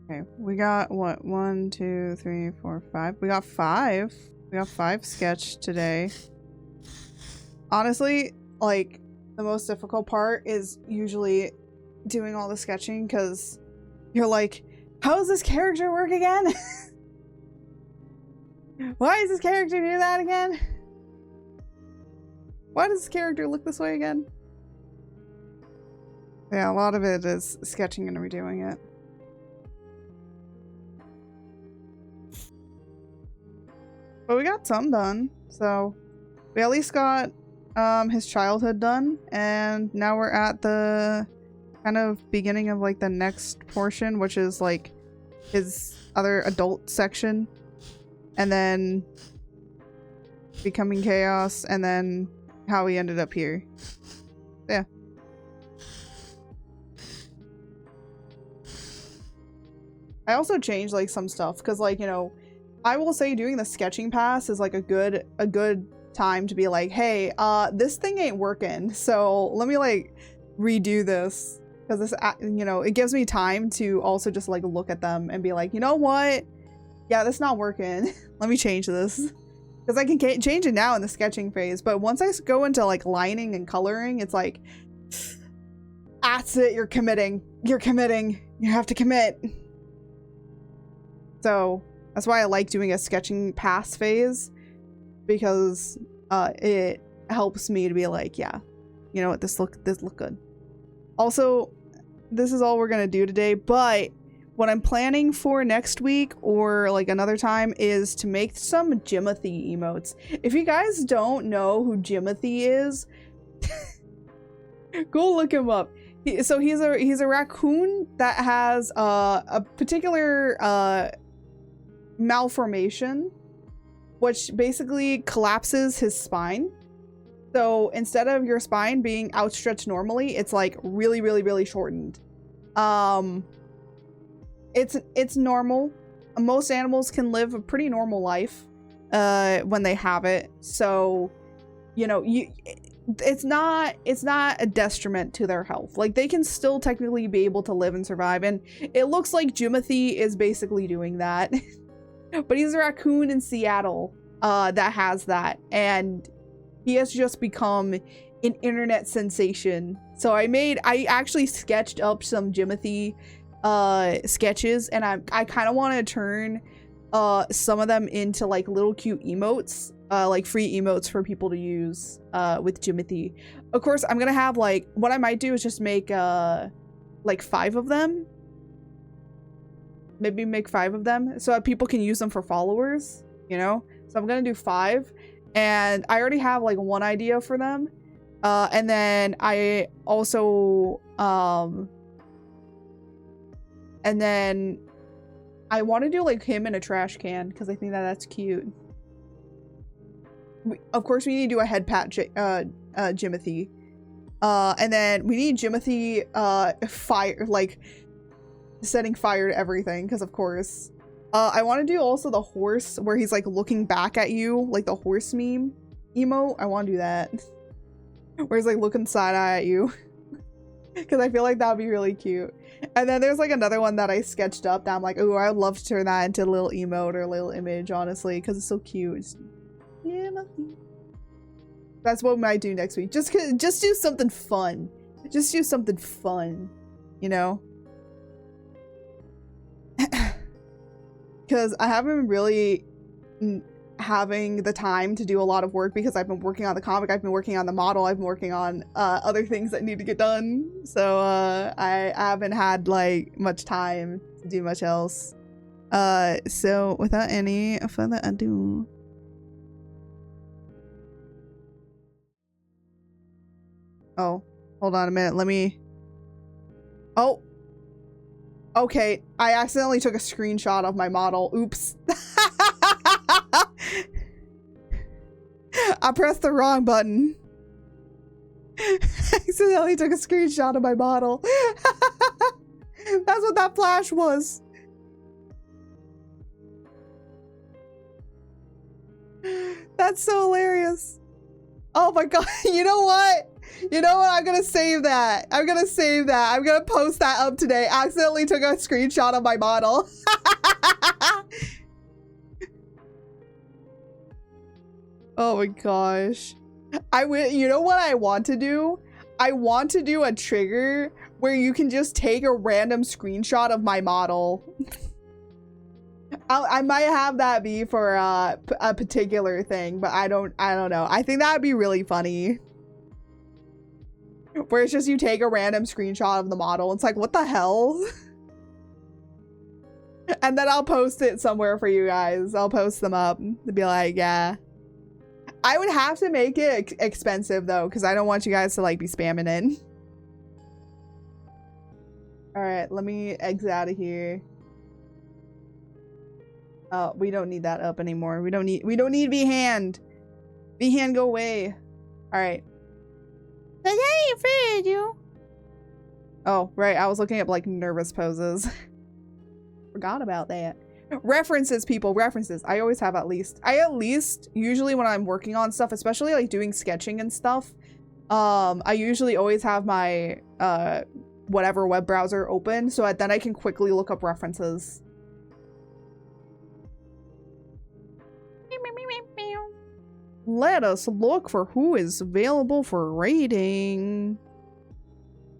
Okay, we got what? 1, 2, 3, 4, 5. We got 5. We got 5 sketched today. Honestly, like, the most difficult part is usually doing all the sketching because you're like, how does this character work again? Why does this character do that again? Why does this character look this way again? Yeah, a lot of it is sketching and redoing it. But we got some done, so we at least got his childhood done, and now we're at the kind of beginning of like the next portion, which is like his other adult section, and then becoming chaos, and then how he ended up here. Yeah. I also changed like some stuff because, like, you know, I will say doing the sketching pass is like a good time to be like, hey, this thing ain't working, so let me like redo this, because this, you know, it gives me time to also just like look at them and be like, you know what, yeah, that's not working. Let me change this, because I can change it now in the sketching phase, but once I go into like lining and coloring, it's like, that's it, you're committing, you have to commit. So that's why I like doing a sketching pass phase, because it helps me to be like, yeah, you know what, this look good. Also, this is all we're gonna do today, but what I'm planning for next week or like another time is to make some Jimothy emotes. If you guys don't know who Jimothy is, go look him up. He's a raccoon that has a particular malformation, which basically collapses his spine. So instead of your spine being outstretched normally, it's like really shortened. It's normal. Most animals can live a pretty normal life when they have it. So, you know, it's not a detriment to their health. Like, they can still technically be able to live and survive, and it looks like Jimothy is basically doing that. But he's a raccoon in Seattle that has that, and he has just become an internet sensation. So I actually sketched up some Jimothy sketches, and I kind of want to turn some of them into like little cute emotes, like free emotes for people to use with Jimothy. Of course, I'm gonna have like, what I might do is just make like 5 of them. Maybe make 5 of them so that people can use them for followers, you know? So I'm gonna do 5, and I already have like 1 idea for them. And then I also, and then I want to do like him in a trash can, because I think that's cute. Of course, we need to do a head pat Jimothy. And then we need Jimothy fire, like setting fire to everything, because of course. I want to do also the horse where he's like looking back at you, like the horse meme emote. I want to do that. Where he's like looking side-eye at you. Because I feel like that would be really cute. And then there's like another one that I sketched up that I'm like, oh, I would love to turn that into a little emote or a little image, honestly, because it's so cute. Yeah, that's what we might do next week. Just do something fun. Just do something fun, you know? Because I haven't really having the time to do a lot of work, because I've been working on the comic, I've been working on the model, I've been working on other things that need to get done. So I haven't had like much time to do much else. So without any further ado, oh, hold on a minute, let me, oh, okay, I accidentally took a screenshot of my model. Oops. I pressed the wrong button. Accidentally took a screenshot of my bottle. That's what that flash was. That's so hilarious. Oh my god. You know what? You know what? I'm gonna save that. I'm gonna save that. I'm gonna post that up today. Accidentally took a screenshot of my bottle. Oh my gosh. You know what I want to do? I want to do a trigger where you can just take a random screenshot of my model. I might have that be for a particular thing, but I don't know. I think that'd be really funny. Where it's just you take a random screenshot of the model. It's like, what the hell? And then I'll post it somewhere for you guys. I'll post them up to be like, yeah. I would have to make it expensive though, because I don't want you guys to like be spamming it. All right, let me exit out of here. Oh, we don't need that up anymore. We don't need VHand. VHand, go away. All right. Oh, right. I was looking at like nervous poses. Forgot about that. References, people. References. I always have at least. Usually when I'm working on stuff, especially like doing sketching and stuff, I usually always have my whatever web browser open, so then I can quickly look up references. Let us look for who is available for rating.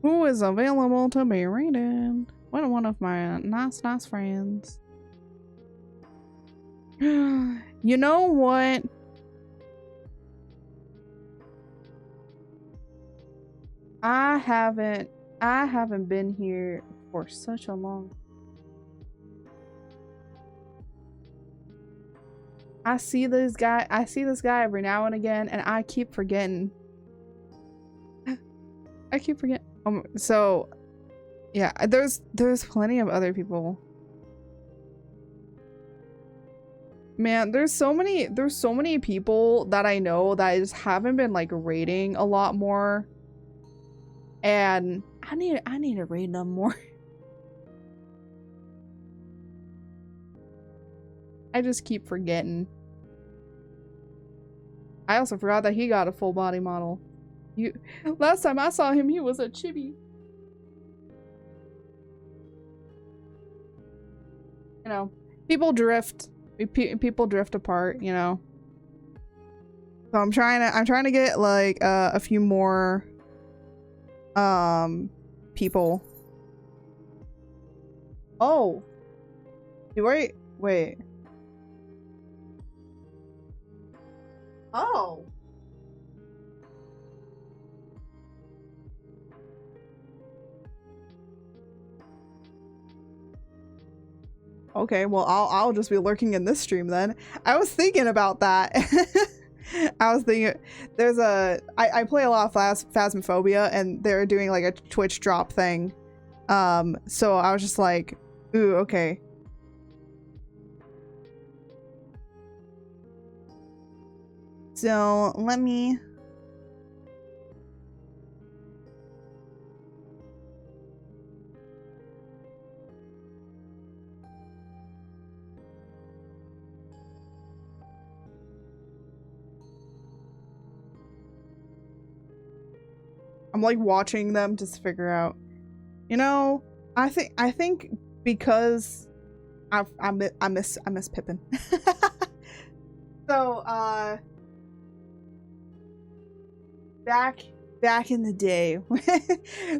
Who is available to be rated? What one of my nice friends. You know what? I haven't been here for such a long. I see this guy every now and again, and I keep forgetting. I keep forgetting. So yeah, there's plenty of other people. Man, there's so many people that I know that I just haven't been like rating a lot more. And I need to rate them more. I just keep forgetting. I also forgot that he got a full body model. Last time I saw him, he was a chibi. You know, people drift. People drift apart, you know. So I'm trying to get like a few more people. Oh. Wait. Oh. Okay, well, I'll just be lurking in this stream then. I was thinking about that. I was thinking, I play a lot of Phasmophobia, and they're doing like a Twitch drop thing. So I was just like, ooh, okay. So let me. I'm like watching them just figure out, you know, I think because I miss Pippin. So back in the day,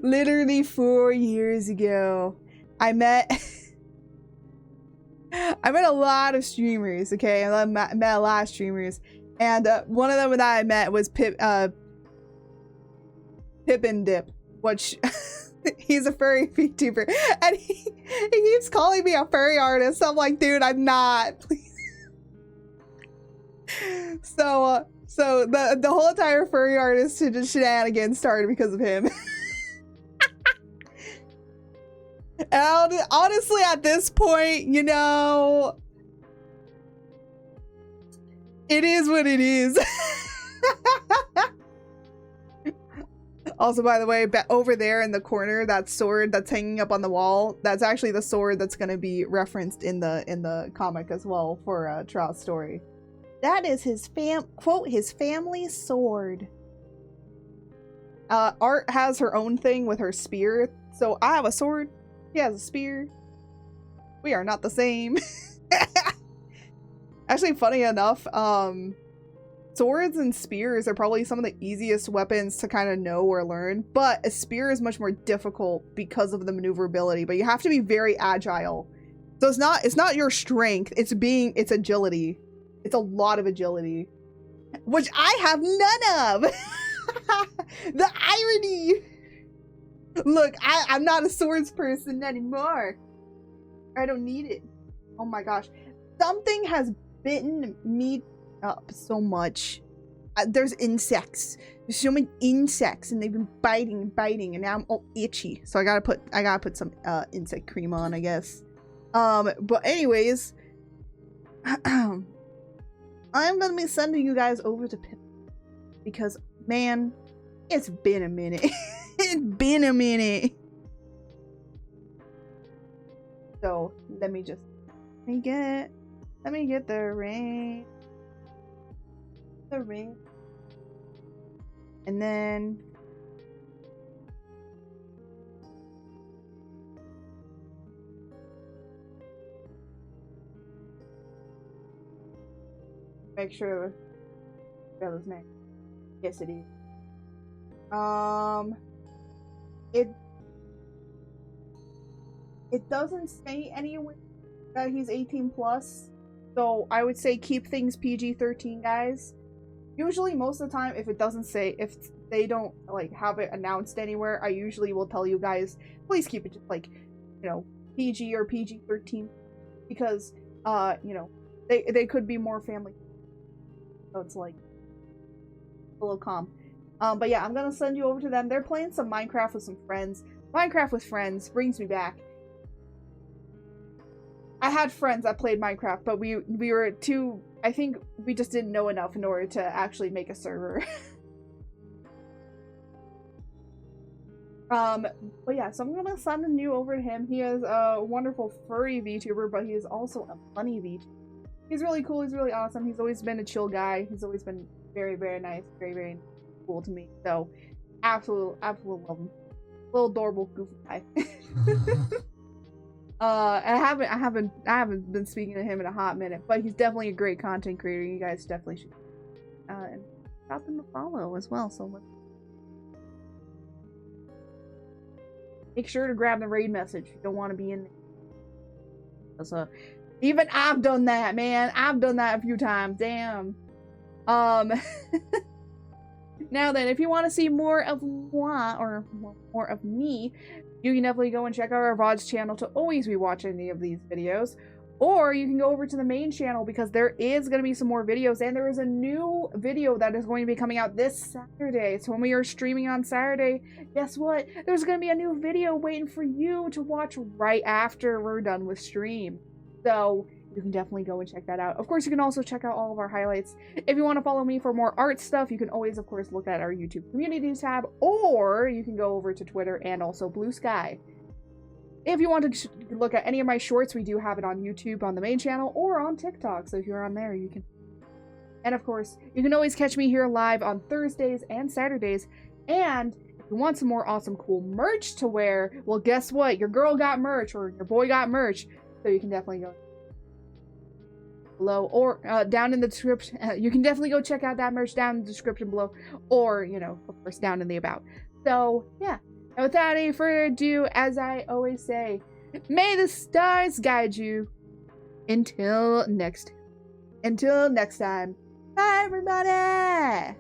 literally 4 years ago, I met a lot of streamers. Okay, I met a lot of streamers, and one of them that I met was Pippin Dip, which he's a furry VTuber, and he keeps calling me a furry artist. So I'm like, dude, I'm not. Please. So the whole entire furry artist shenanigans started because of him. And honestly, at this point, you know, it is what it is. Also, by the way, over there in the corner, that sword that's hanging up on the wall, that's actually the sword that's going to be referenced in the comic as well for Trout's story. That is his quote, his family sword. Art has her own thing with her spear. So I have a sword. He has a spear. We are not the same. Actually, funny enough, swords and spears are probably some of the easiest weapons to kind of know or learn, but a spear is much more difficult because of the maneuverability, but you have to be very agile. So it's not your strength, it's agility. It's a lot of agility, which I have none of. The irony. Look, I'm not a swords person anymore. I don't need it. Oh my gosh. Something has bitten me up so much. There's insects. There's so many insects, and they've been biting and biting, and now I'm all itchy. So I gotta put some insect cream on, I guess. But anyways, I'm gonna be sending you guys over to Pip because, man, it's been a minute. It's been a minute. So let me get the ring. The ring. And then make sure that was name. Yes, it is. It doesn't say anywhere that he's 18 plus, so I would say keep things PG-13, guys. Usually, most of the time, if they don't like have it announced anywhere, I usually will tell you guys, please keep it just like, you know, PG or PG-13, because you know, they could be more family. So it's like a little calm. But yeah, I'm gonna send you over to them. They're playing some Minecraft with some friends. Minecraft with friends brings me back. I had friends that played Minecraft, but we were too, I think we just didn't know enough in order to actually make a server. But yeah, so I'm gonna send you over to him. He is a wonderful furry VTuber, but he is also a funny VTuber. He's really cool, he's really awesome. He's always been a chill guy. He's always been very, very nice, very, very cool to me. So, absolute love him. Little adorable goofy guy. I haven't been speaking to him in a hot minute, but he's definitely a great content creator. You guys definitely should and stop him to follow as well. So make sure to grab the raid message. You don't want to be in there. So even I've done that, man. I've done that a few times. Damn. Now then, if you want to see more of moi or more of me, you can definitely go and check out our VODs channel to always be watching any of these videos. Or you can go over to the main channel because there is going to be some more videos, and there is a new video that is going to be coming out this Saturday. So when we are streaming on Saturday, guess what? There's going to be a new video waiting for you to watch right after we're done with stream. So you can definitely go and check that out. Of course, you can also check out all of our highlights. If you want to follow me for more art stuff, you can always, of course, look at our YouTube communities tab, or you can go over to Twitter and also Blue Sky. If you want to look at any of my shorts, we do have it on YouTube on the main channel or on TikTok. So if you're on there, you can. And of course, you can always catch me here live on Thursdays and Saturdays. And if you want some more awesome, cool merch to wear, well, guess what? Your girl got merch or your boy got merch. So you can definitely go below or down in the description. You can definitely go check out that merch down in the description below, or, you know, of course, down in the about. So yeah, and without any further ado, as I always say, may the stars guide you until next time. Bye, everybody.